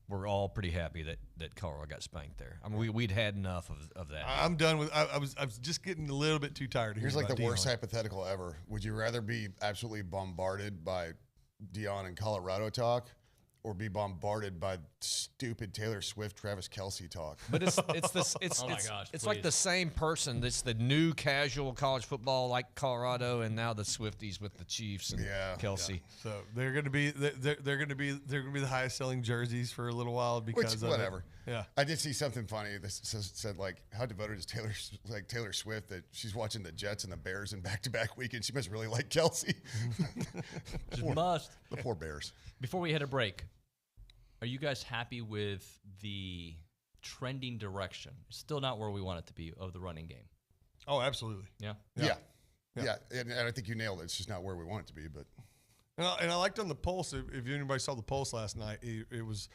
we're all pretty happy that Colorado got spanked there. I mean, we'd had enough of that. I'm done with. I was just getting a little bit too tired of hearing Here's like about the worst Deion. hypothetical ever. Would you rather be absolutely bombarded by Deion and Colorado talk, or be bombarded by stupid Taylor Swift, Travis Kelce talk? But it's Oh my gosh, it's like please. the same person. That's the new casual college football like Colorado, and now the Swifties with the Chiefs and Kelsey. So they're going to be they're going to be the highest selling jerseys for a little while because Which, of whatever. It. Yeah. I did see something funny that said like, how devoted is Taylor Swift that she's watching the Jets and the Bears in back-to-back weekends? She must really like Kelsey. Just must. The poor Bears. Before we hit a break, are you guys happy with the trending direction? Still not where we want it to be of the running game. Oh, absolutely. Yeah. Yeah. And I think you nailed it. It's just not where we want it to be, but. And I liked on the pulse. If anybody saw the pulse last night, it was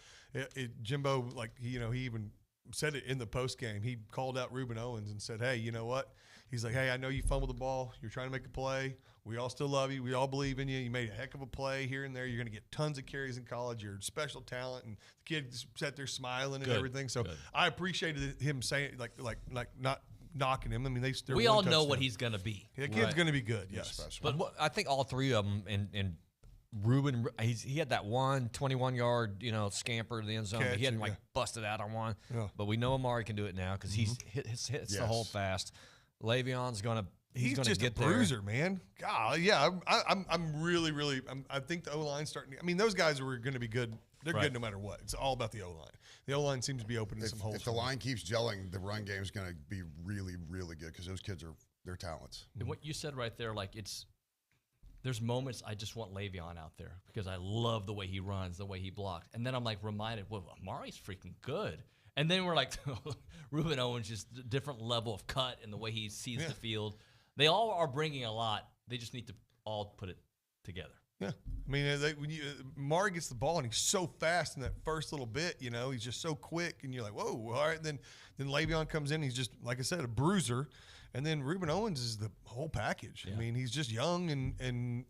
Jimbo, like he even said it in the post game. He called out Reuben Owens and said, "Hey, you know what?" He's like, "Hey, I know you fumbled the ball. You're trying to make a play. We all still love you. We all believe in you. You made a heck of a play here and there. You're going to get tons of carries in college. You're a special talent." And the kid just sat there smiling and everything. So I appreciated him saying like not knocking him. I mean, we all know what he's going to be. The kid's going to be good. Yes, but I think all three of them and Reuben, he had that 21-yard, scamper to the end zone. But he hadn't busted out on one. Yeah. But we know Amari can do it now because he's hits the hole fast. Le'Veon's he's gonna just get a bruiser, man. God, yeah. I'm really. I think the O-line's starting. I mean, those guys were going to be good. They're good no matter what. It's all about the O-line. The O-line seems to be opening some holes. If the line keeps gelling, the run game is going to be really, really good because those kids they're talents. And what you said right there, like there's moments I just want Le'Veon out there because I love the way he runs, the way he blocks. And then I'm like reminded, well, Amari's freaking good. And then we're like, Reuben Owens, just a different level of cut and the way he sees the field. They all are bringing a lot. They just need to all put it together. Yeah. I mean, when Amari gets the ball and he's so fast in that first little bit, he's just so quick. And you're like, whoa, all right. Then Le'Veon comes in. He's just, like I said, a bruiser. And then Reuben Owens is the whole package. Yeah. I mean, he's just young and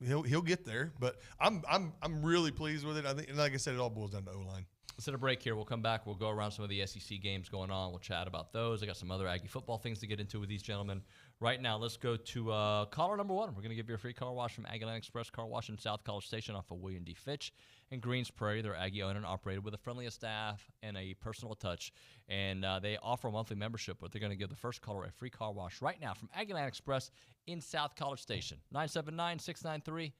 he'll get there. But I'm really pleased with it. I think, and like I said, it all boils down to O-line. Let's hit a break here. We'll come back. We'll go around some of the SEC games going on. We'll chat about those. I got some other Aggie football things to get into with these gentlemen. Right now, let's go to caller number 1. We're going to give you a free car wash from Aggie Express Car Wash in South College Station off of William D. Fitch in Greens Prairie. They're Aggie owned and operated with the friendliest staff and a personal touch. And they offer a monthly membership, but they're going to give the first caller a free car wash right now from Aggie Express in South College Station. 979-693-1150.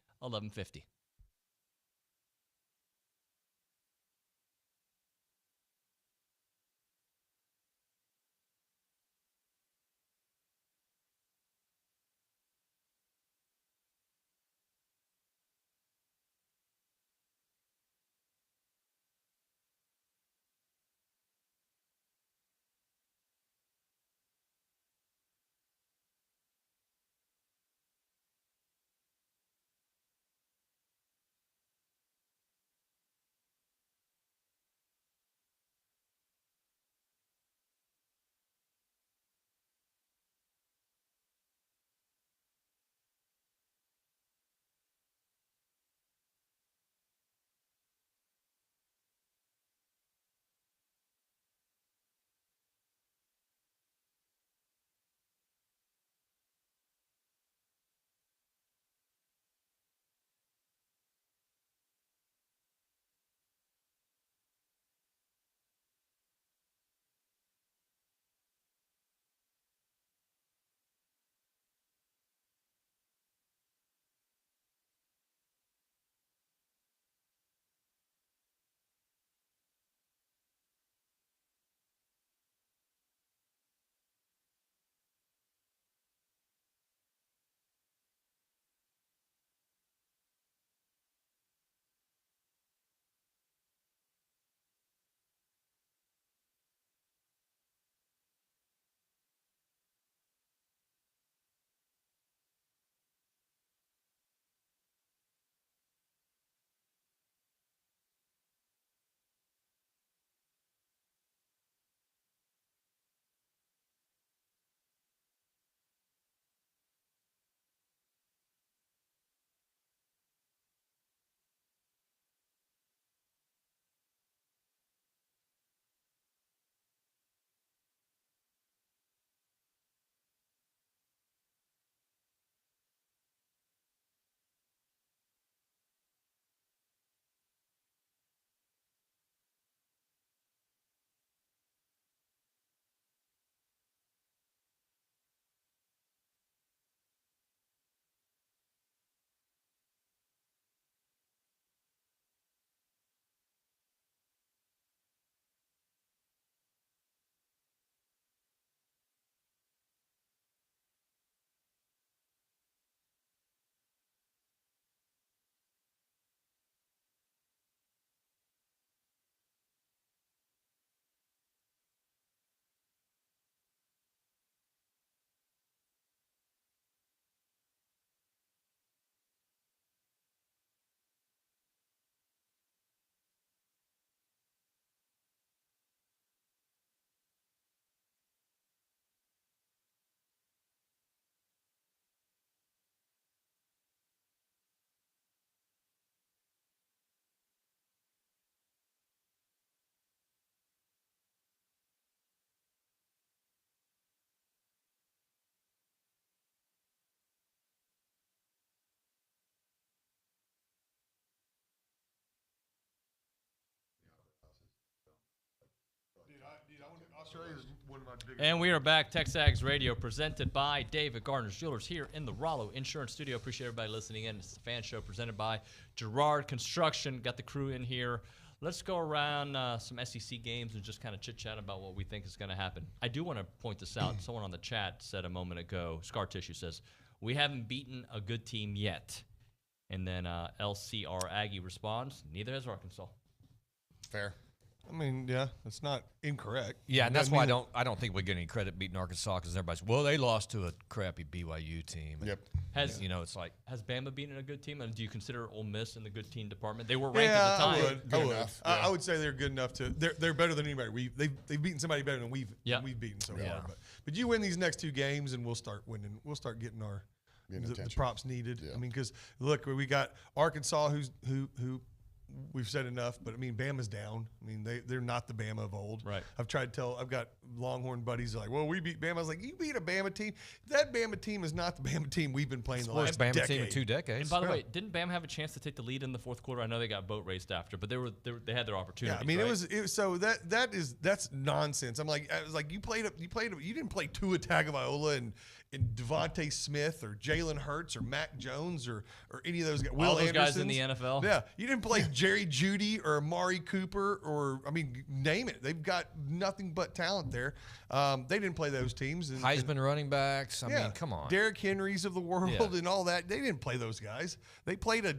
Australia's one of my biggest. And we are back. TexAgs Radio, presented by David Gardner's Jewelers here in the Rollo Insurance Studio. Appreciate everybody listening in. It's the Fan Show presented by Gerard Construction. Got the crew in here. Let's go around some SEC games and just kind of chit-chat about what we think is going to happen. I do want to point this out. Someone on the chat said a moment ago, Scar Tissue says, we haven't beaten a good team yet. And then LCR Aggie responds, neither has Arkansas. Fair. I mean, yeah, it's not incorrect. Yeah, and that's why I don't think we get any credit beating Arkansas because everybody's they lost to a crappy BYU team. Yep. It's like has Bama beaten a good team? And do you consider Ole Miss in the good team department? They were ranked at the time. I would. I would say they're good enough to. They're better than anybody. They've beaten somebody better than we've beaten so far. But you win these next 2 games and we'll start winning. We'll start getting our the props needed. Yeah. I mean, because look, we got Arkansas who we've said enough, but I mean, Bama's down. I mean, they're not the Bama of old. Right. I've got Longhorn buddies like, well, we beat Bama. I was like, you beat a Bama team? That Bama team is not the Bama team we've been playing the last Bama decade. team in 2 decades. And by the way, didn't Bama have a chance to take the lead in the fourth quarter? I know they got boat raced after, but they had their opportunity. Yeah, I mean, right? it was so that's nonsense. I was like, you didn't play Tua Tagovailoa and Devontae Smith or Jalen Hurts or Mac Jones or any of those guys. All those guys in the NFL. Yeah, you didn't play Jerry Jeudy or Amari Cooper or name it. They've got nothing but talent there. They didn't play those teams. Heisman running backs. I mean, come on. Derrick Henrys of the world and all that. They didn't play those guys. They played a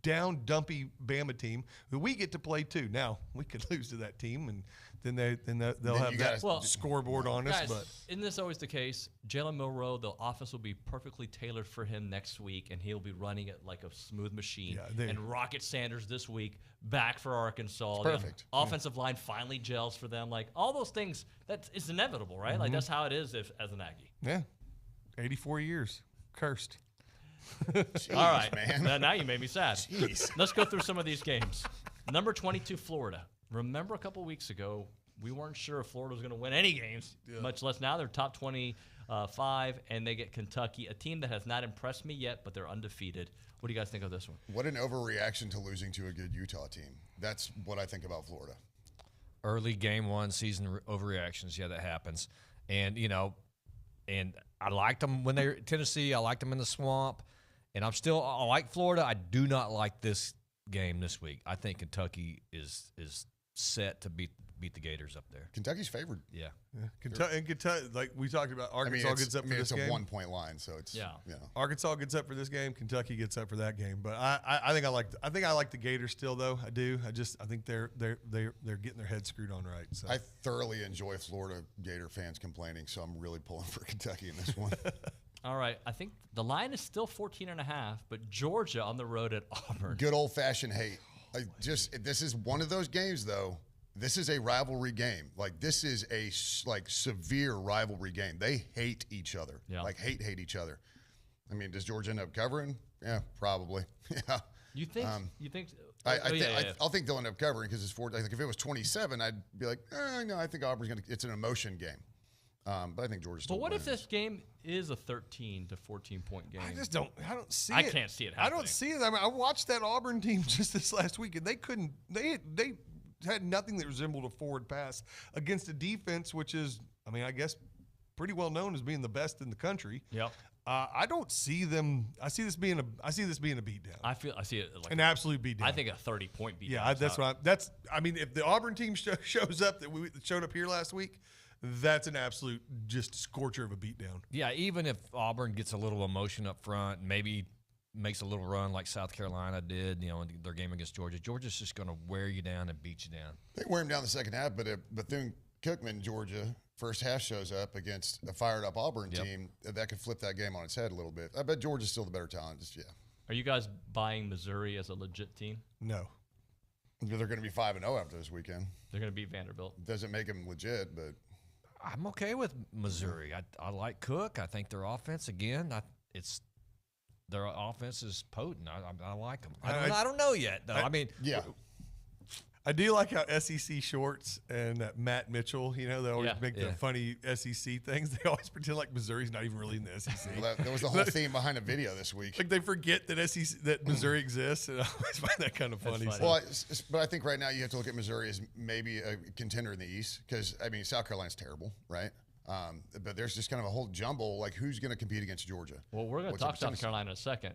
down, dumpy Bama team who we get to play too. Now we could lose to that team and. Then they'll have that scoreboard on us. Guys, but isn't this always the case? Jalen Milroe, the offense will be perfectly tailored for him next week, and he'll be running it like a smooth machine. And Rocket Sanders this week back for Arkansas. Perfect. The offensive line finally gels for them. Like all those things, it's inevitable, right? Like that's how it is as an Aggie. Yeah, 84 years, cursed. Jeez, all right, man. Now you made me sad. Jeez. Let's go through some of these games. Number 22, Florida. Remember a couple weeks ago, we weren't sure if Florida was going to win any games, much less now. They're top 25, and they get Kentucky, a team that has not impressed me yet, but they're undefeated. What do you guys think of this one? What an overreaction to losing to a good Utah team. That's what I think about Florida. Early game 1 season overreactions. Yeah, that happens. And, and I liked them when they were Tennessee. I liked them in the swamp. And I like Florida. I do not like this game this week. I think Kentucky is set to beat the Gators up there. Kentucky's favored. Yeah. Kentucky, like we talked about, Arkansas gets up for this game. It's a 1-point line, so it's Arkansas gets up for this game. Kentucky gets up for that game. But I think I like the Gators still though. I do. I think they're getting their heads screwed on right. So I thoroughly enjoy Florida Gator fans complaining, so I'm really pulling for Kentucky in this one. All right, I think the line is still 14.5, but Georgia on the road at Auburn. Good old-fashioned hate. This is one of those games, though. This is a rivalry game. Like, this is a severe rivalry game. They hate each other. Yeah. Like, hate each other. I mean, does Georgia end up covering? Yeah, probably. Yeah. You think? I'll think they'll end up covering because it's 4. Like, if it was 27, I'd be like, no, I think Auburn's it's an emotion game. But I think Georgia's still But what wins. if this game is a 13 to 14 point game? I don't see it. I can't see it happening. I don't see it. I mean, I watched that Auburn team just this last week, and they had nothing that resembled a forward pass against a defense, which is, I mean, I guess pretty well known as being the best in the country. Yep. I don't see them. I see this being a beatdown. I see it like an absolute beatdown. I think a 30-point beatdown. Yeah, I mean, if the Auburn team shows up that showed up here last week, that's an absolute just scorcher of a beatdown. Yeah, even if Auburn gets a little emotion up front, maybe makes a little run like South Carolina did, in their game against Georgia. Georgia's just going to wear you down and beat you down. They wear him down the second half, but if Bethune-Cookman, Georgia, first half shows up against a fired-up Auburn team, that could flip that game on its head a little bit. I bet Georgia's still the better talent. Are you guys buying Missouri as a legit team? No. They're going to be 5-0 after this weekend. They're going to beat Vanderbilt. Doesn't make them legit, but I'm okay with Missouri. I like Cook. I think their offense their offense is potent. I like them. I don't know yet though. I do like how SEC Shorts and Matt Mitchell, they always make the funny SEC things. They always pretend like Missouri's not even really in the SEC. Well, that was the whole theme behind a video this week. Like they forget that Missouri exists, and I always find that kind of funny. Well, but I think right now you have to look at Missouri as maybe a contender in the East because, South Carolina's terrible, right? But there's just kind of a whole jumble, like who's going to compete against Georgia? Well, we're going to talk South Carolina in a second.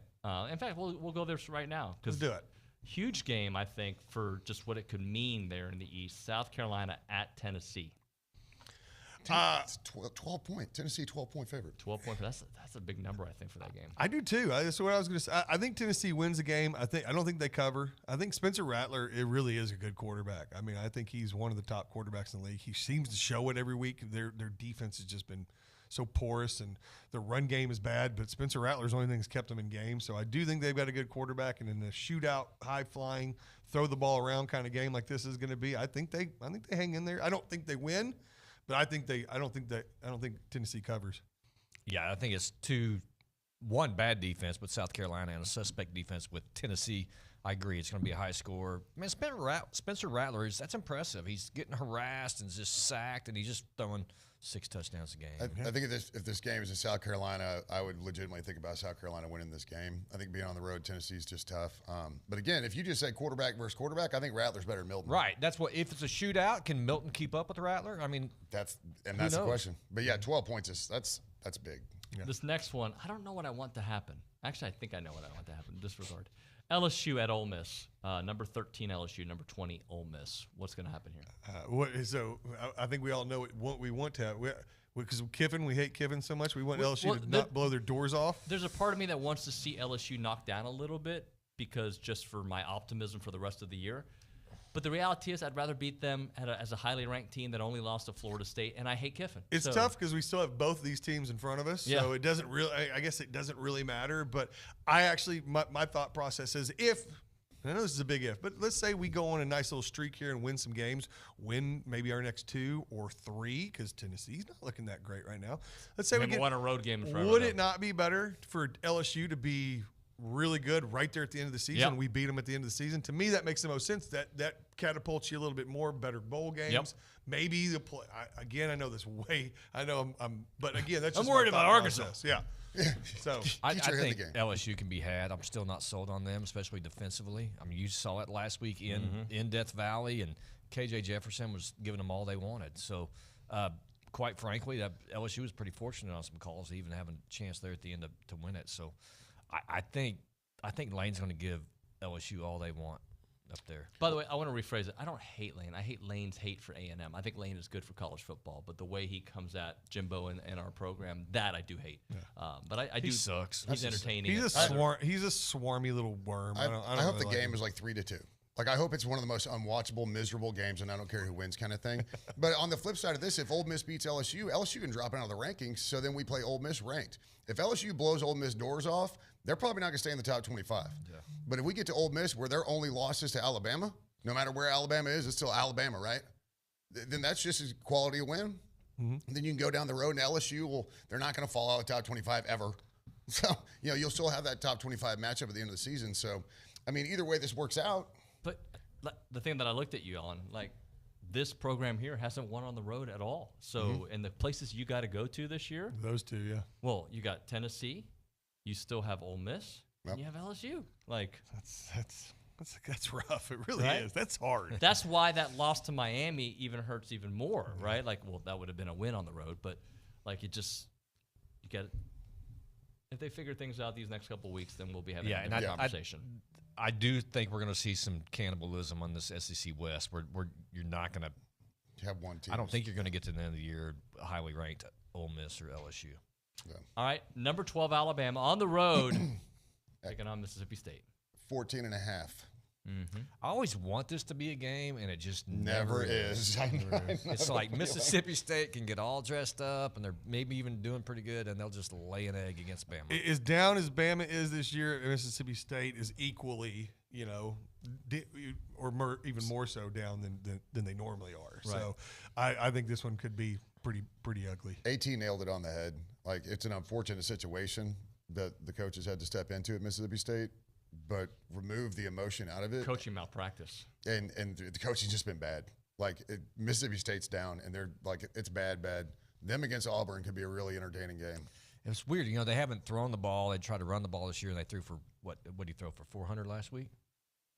In fact, we'll go there right now. Let's do it. Huge game, I think, for just what it could mean there in the East. South Carolina at Tennessee. It's 12 point. Tennessee 12-point favorite. 12 point. That's a big number, I think, for that game. I do too. That's what I was going to say. I think Tennessee wins the game. I don't think they cover. I think Spencer Rattler, it really is a good quarterback. I think he's one of the top quarterbacks in the league. He seems to show it every week. Their defense has just been so porous, and the run game is bad, but Spencer Rattler's the only thing that's kept them in games. So I do think they've got a good quarterback, and in a shootout, high-flying, throw the ball around kind of game like this is going to be, I think they hang in there. I don't think they win, but I don't think Tennessee covers. Yeah, I think it's one bad defense, but South Carolina and a suspect defense with Tennessee. I agree. It's going to be a high score. Man, Spencer Rattler that's impressive. He's getting harassed and just sacked, and he's just throwing 6 touchdowns a game. I think if this game is in South Carolina, I would legitimately think about South Carolina winning this game. I think being on the road, Tennessee is just tough. But again, if you just say quarterback versus quarterback, I think Rattler's better than Milton. Right. That's what. If it's a shootout, can Milton keep up with Rattler? That's the question. But yeah, 12 points that's big. Yeah. This next one, I don't know what I want to happen. Actually, I think I know what I want to happen in this regard. LSU at Ole Miss, number 13 LSU, number 20 Ole Miss. What's going to happen here? So I think we all know what we want to have. Because Kiffin, we hate Kiffin so much, we want LSU to not blow their doors off. There's a part of me that wants to see LSU knocked down a little bit because just for my optimism for the rest of the year. But the reality is I'd rather beat them as a highly ranked team that only lost to Florida State, and I hate Kiffin. It's tough because we still have both these teams in front of us, so it doesn't really – I guess it doesn't really matter. But I actually – my thought process is if – I know this is a big if, but let's say we go on a nice little streak here and win some games, win maybe our next 2 or 3 because Tennessee's not looking that great right now. Let's say we get won a road game in front Would it not be better for LSU to be – really good right there at the end of the season? We beat them at the end of the season. To me, that makes the most sense. That catapults you a little bit more, better bowl games. Maybe the play. Again, I know this way. I know but again, that's just I'm worried about Arkansas. Yeah. So I think LSU can be had. I'm still not sold on them, especially defensively. You saw it last week in Death Valley, and KJ Jefferson was giving them all they wanted. So, quite frankly, LSU was pretty fortunate on some calls, even having a chance there at the end to win it. So, I think Lane's going to give LSU all they want up there. By the way, I want to rephrase it. I don't hate Lane. I hate Lane's hate for A&M. I think Lane is good for college football, but the way he comes at Jimbo and our program, that I do hate. Yeah. But I do. He sucks. He's entertaining. He's a swarmy little worm. I hope the game is like 3-2. Like, I hope it's one of the most unwatchable, miserable games, and I don't care who wins kind of thing. But on the flip side of this, if Ole Miss beats LSU can drop out of the rankings, so then we play Ole Miss ranked. If LSU blows Ole Miss doors off, they're probably not going to stay in the top 25. Yeah. But if we get to Ole Miss where their only losses to Alabama, no matter where Alabama is, it's still Alabama, right? Then that's just as quality a win. Mm-hmm. Then you can go down the road, and LSU, they're not going to fall out of the top 25 ever. So, you'll still have that top 25 matchup at the end of the season. So, either way this works out. But the thing that I looked at you on, this program here hasn't won on the road at all. So, in the places you got to go to this year, those two, yeah. Well, you got Tennessee, you still have Ole Miss, and you have LSU. That's rough. It really is. That's hard. That's why that loss to Miami even hurts even more, right? That would have been a win on the road, but you get it. If they figure things out these next couple of weeks, then we'll be having a different conversation. I do think we're going to see some cannibalism on this SEC West. Where you're not going to have one team. I don't think you're going to get to the end of the year highly ranked Ole Miss or LSU. Yeah. All right, number 12 Alabama on the road taking on Mississippi State. 14.5. Mm-hmm. I always want this to be a game, and it just never is. It's like Mississippi State can get all dressed up, and they're maybe even doing pretty good, and they'll just lay an egg against Bama. As down as Bama is this year, Mississippi State is equally, or even more so down than they normally are. Right. So I think this one could be pretty ugly. AT nailed it on the head. It's an unfortunate situation that the coaches had to step into at Mississippi State. but remove the emotion out of it. Coaching malpractice. And the coaching's just been bad. Like Mississippi State's down, and they're like, it's bad. Them against Auburn could be a really entertaining game. It's weird, they haven't thrown the ball. They tried to run the ball this year, and they threw for what did he throw for 400 last week?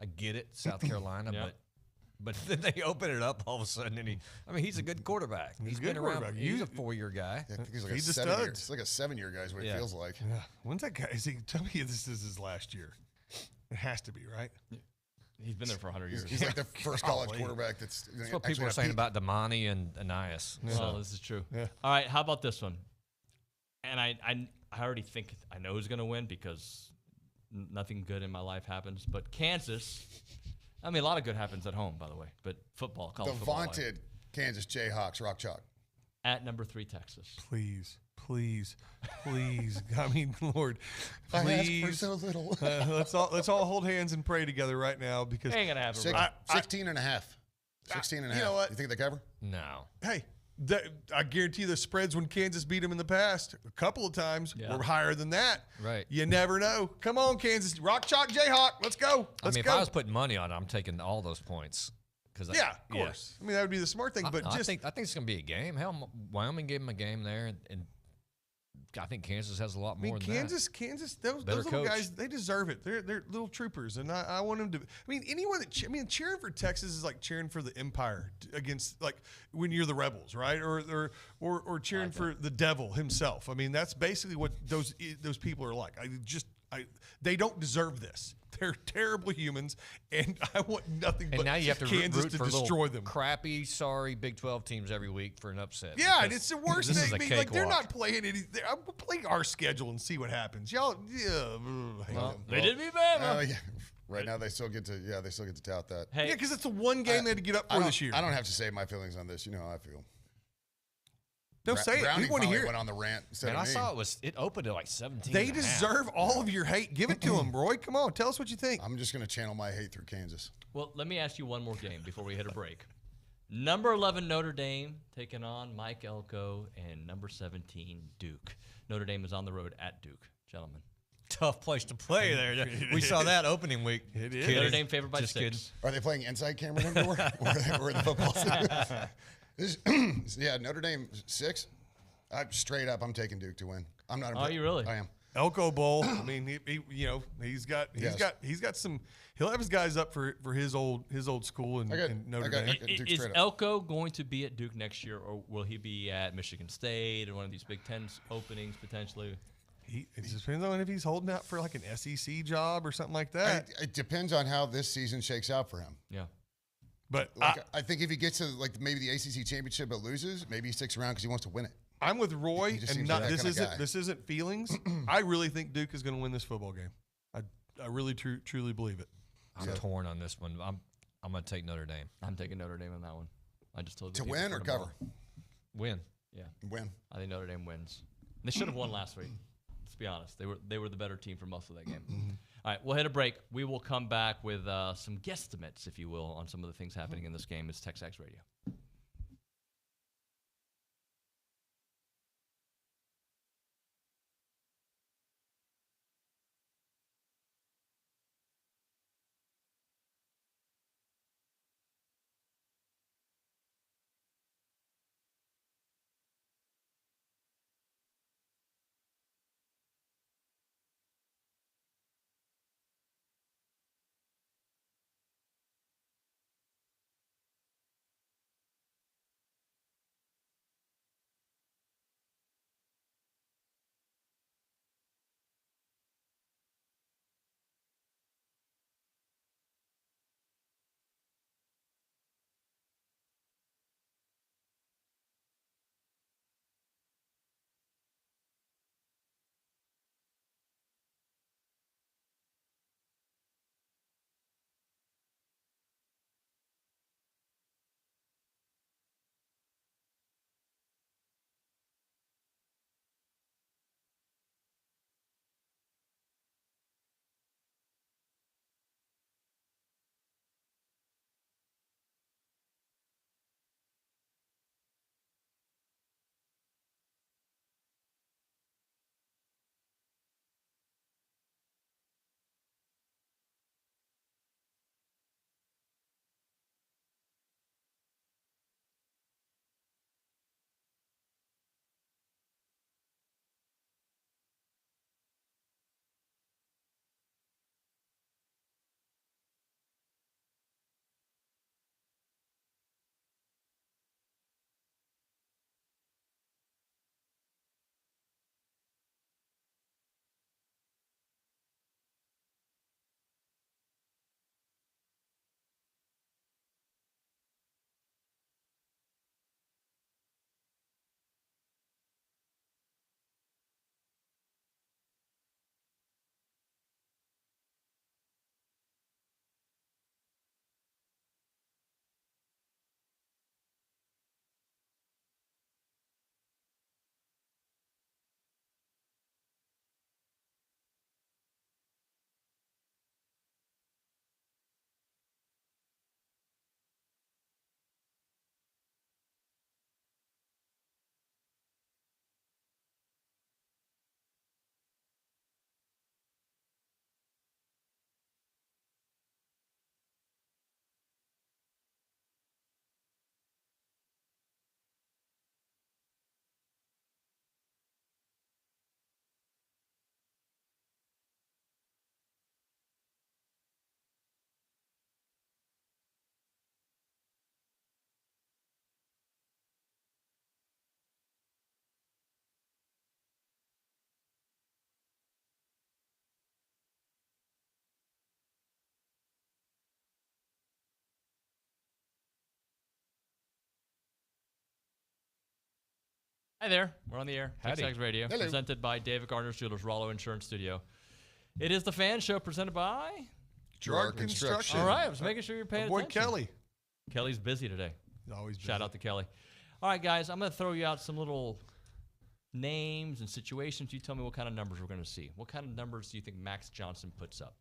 I get it, South Carolina, but then they open it up all of a sudden, and he's a good quarterback. He's been around. He's a 4-year guy. Yeah, I think he's like he's a 7 stud. year. It's like a 7-year guy is what it feels like. Yeah. When's that guy? Tell me this is his last year. It has to be, right? He's been there for 100 years. He's like the first college quarterback that's what people are saying about Damani and Anias. Yeah. So this is true. Yeah. All right, how about this one? And I already think I know who's going to win because nothing good in my life happens. But Kansas, a lot of good happens at home, by the way. But college football. The vaunted Kansas Jayhawks, Rock Chalk. At number 3, Texas. Please. Lord, please. I ask for so little. Let's all hold hands and pray together right now because ain't gonna happen. 16 and a half. 16 and a half. You know what? You think they cover? No. Hey, I guarantee the spreads when Kansas beat them in the past a couple of times were higher than that. Right. You never know. Come on, Kansas. Rock Chalk Jayhawk. Let's go. If I was putting money on it, I'm taking all those points. Of course. That would be the smart thing. But I think it's going to be a game. Hell, Wyoming gave them a game there, and I think Kansas has a lot more than Kansas, those little coach. guys, they deserve it. They're little troopers, and I want them to. Anyone that cheering for Texas is like cheering for the Empire against, like when you're the rebels, right? Or cheering for the devil himself. That's basically what those people are like. They don't deserve this. They're terrible humans, and I want nothing but now you have to Kansas root to for destroy them. Crappy, sorry Big 12 teams every week for an upset. Yeah, and it's the worst this thing. Is a Like they're not playing any. I'm playing our schedule and see what happens. Y'all, they did beat Bama. Yeah. Right now they still get to tout that. Hey, yeah, because it's the one game they had to get up for this year. I don't have to say my feelings on this. You know how I feel. Don't say it. We want to hear it. Went on the rant. And I saw it opened at like 17. They deserve all of your hate. Give it to them, Roy. Come on, tell us what you think. I'm just going to channel my hate through Kansas. Well, let me ask you one more game before we hit a break. Number 11 Notre Dame taking on Mike Elko and number 17 Duke. Notre Dame is on the road at Duke, gentlemen. Tough place to play there. We saw that opening week. It is. Notre Dame favored by 6. Kidding. Are they playing inside camera indoor? or the football Yeah, Notre Dame 6. Straight up, I'm taking Duke to win. I'm not. Are you really? I am. Elko Bowl. He's got some. He'll have his guys up for his old school and Notre Dame. Is Elko going to be at Duke next year, or will he be at Michigan State or one of these Big Ten openings potentially? It just depends on if he's holding out for like an SEC job or something like that. It depends on how this season shakes out for him. Yeah. But I think if he gets to like maybe the ACC championship but loses, maybe he sticks around because he wants to win it. I'm with Roy, and this isn't feelings. I really think Duke is going to win this football game. I really truly believe it. I'm torn on this one. I'm going to take Notre Dame. I'm taking Notre Dame on that one. I just told you to win or cover. Win. Yeah, win. I think Notre Dame wins. They should have won last week. Let's be honest. They were the better team for most of that game. All right, we'll hit a break. We will come back with some guesstimates, if you will, on some of the things happening in this game. It's TexAgs Radio. Hi there. We're on the air. Howdy. TexAgs Radio, Hello. presented by David Gardner's Jewelers, Rollo Insurance Studio. It is the Fan Show presented by Gerard Construction. All right, I was making sure you're paying My boy attention. Kelly. Kelly's busy today. Always busy. Shout out to Kelly. All right, guys, I'm going to throw you out some little names and situations. You tell me what kind of numbers we're going to see. What kind of numbers do you think Max Johnson puts up?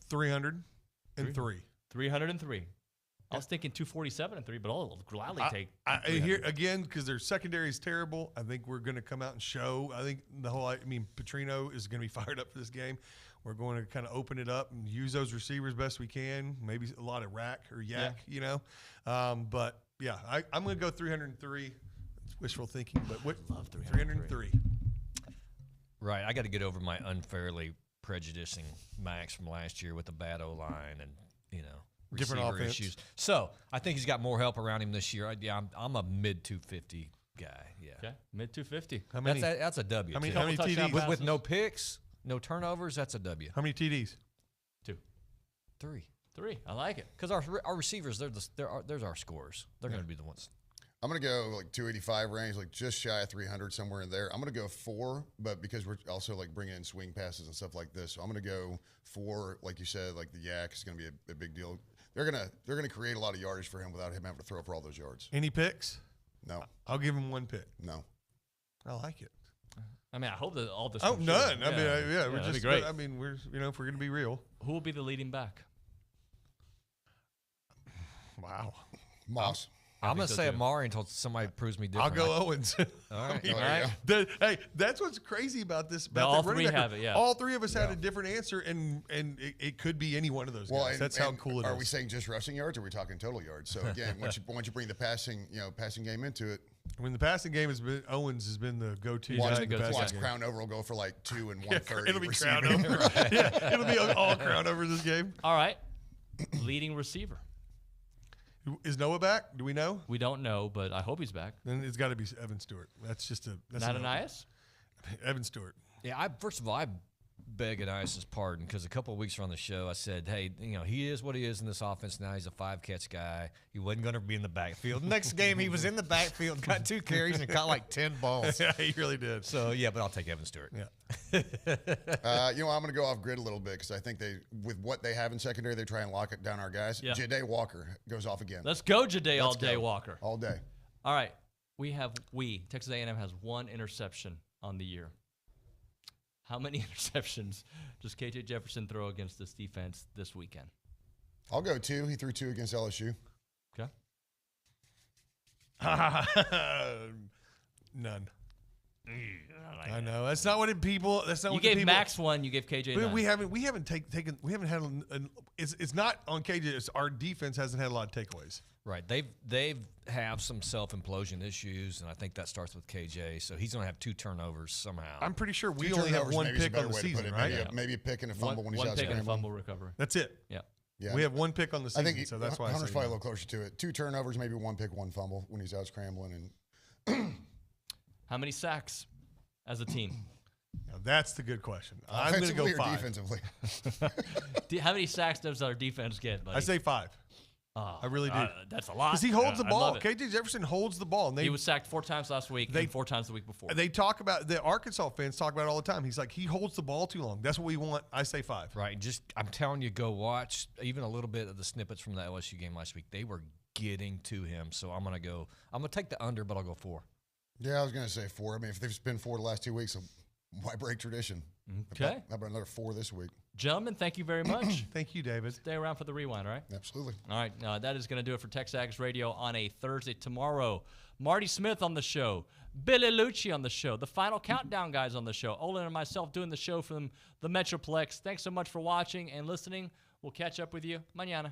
303. 303. I was thinking 247 and 3, but I'll gladly take. I here again because their secondary is terrible. I think we're going to come out and show. I think Petrino is going to be fired up for this game. We're going to kind of open it up and use those receivers best we can. Maybe a lot of rack or yak, you know. But yeah, I'm going to go 303. It's wishful thinking, but what? Love 303. Right. I got to get over my unfairly prejudicing Max from last year with the bad O-line and, you know, Different receiver offense. issues. So I think he's got more help around him this year. I'm a mid 250 guy. Yeah. Okay, mid 250. How many? That's a W. How many too. TDs? With no picks, no turnovers, that's a W. How many TDs? 2. 3. 3. I like it. Because our receivers, there's our scorers. They're going to be the ones. I'm going to go like 285 range, like just shy of 300, somewhere in there. I'm going to go 4, but because we're also like bringing in swing passes and stuff like this, so I'm going to go 4. Like you said, like the yak is going to be a big deal. They're gonna create a lot of yardage for him without him having to throw for all those yards. Any picks? No. I'll give him 1 pick. No. I like it. I mean, I hope that all this. Oh, comes none. true. I mean, we're that'd be just. great. I mean, we're if we're gonna be real. Who will be the leading back? Wow. Moss. I'm going to so say too. Amari until somebody proves me I'll different. go Owens. All right. I mean, All right. Hey, that's what's crazy about this. About all the running three back. have it, yeah. All 3 of us had a different answer, and it could be any one of those guys. and- That's how and cool it is. Are we saying just rushing yards, or are we talking total yards? So again, once you bring the passing game into it, When the passing game has been Owens has been the go-to guy. watch, in the passing watch game. Crown Over will go for like 2 and Yeah, 130. it'll be receiving. Crown over. Yeah, it'll be all Crown over this game. All right. Leading receiver. Is Noah back? Do we know? We don't know, but I hope he's back. Then it's got to be Evan Stewart. That's just a. That's Not a- Ananias? Evan Stewart. Yeah, first of all, I beg Ananias' pardon because a couple of weeks on the show, I said, hey, he is what he is in this offense now. He's a 5-catch guy. He wasn't going to be in the backfield. Next game, he was in the backfield, got 2 carries, and caught like 10 balls. Yeah, he really did. So, yeah, but I'll take Evan Stewart. Yeah. I'm going to go off grid a little bit because I think with what they have in secondary, they try and lock it down our guys. Yeah. Ja'Day Walker goes off again. Let's go, Ja'Day all Let's day, go. Walker. All day. All right. Texas A&M has 1 interception on the year. How many interceptions does KJ Jefferson throw against this defense this weekend? I'll go 2. He threw 2 against LSU. Okay. None. I know that's not what people. That's not You what the gave people, Max 1. You gave KJ But 9. we haven't had. It's not on KJ. It's our defense hasn't had a lot of takeaways. Right. They've have some self-implosion issues, and I think that starts with KJ. So he's going to have 2 turnovers somehow. I'm pretty sure we 2 only have turnovers 1 maybe is a pick better on the way to put season, it. right? Maybe a pick and a fumble when he's one out pick and a scrambling. fumble recovery. That's it. Yeah. Yeah. We have 1 pick on the season, I think so that's why Hunter's I say probably a no. little closer to it. 2 turnovers, maybe 1 pick, 1 fumble when he's out scrambling. And How many sacks as a team? Now, that's the good question. I'm going to go offensively 5. or defensively. How many sacks does our defense get, buddy? I say 5. I really do. That's a lot. Because he holds the I ball. love it. KJ Jefferson holds the ball. And He was sacked 4 times last week and 4 times the week before. They talk about the Arkansas fans talk about it all the time. He's like, he holds the ball too long. That's what we want. I say 5. Right. I'm telling you, go watch even a little bit of the snippets from the LSU game last week. They were getting to him. So I'm going to take the under, but I'll go 4. Yeah, I was going to say 4. I mean, if they've been 4 the last 2 weeks, why break tradition? Okay. How about another 4 this week? Gentlemen, thank you very much. Thank you, David. Stay around for the rewind, all right? Absolutely. All right, that is going to do it for TexAgs Radio on a Thursday. Tomorrow, Marty Smith on the show, Billy Lucci on the show, the Final Countdown guys on the show, Olin and myself doing the show from the Metroplex. Thanks so much for watching and listening. We'll catch up with you mañana.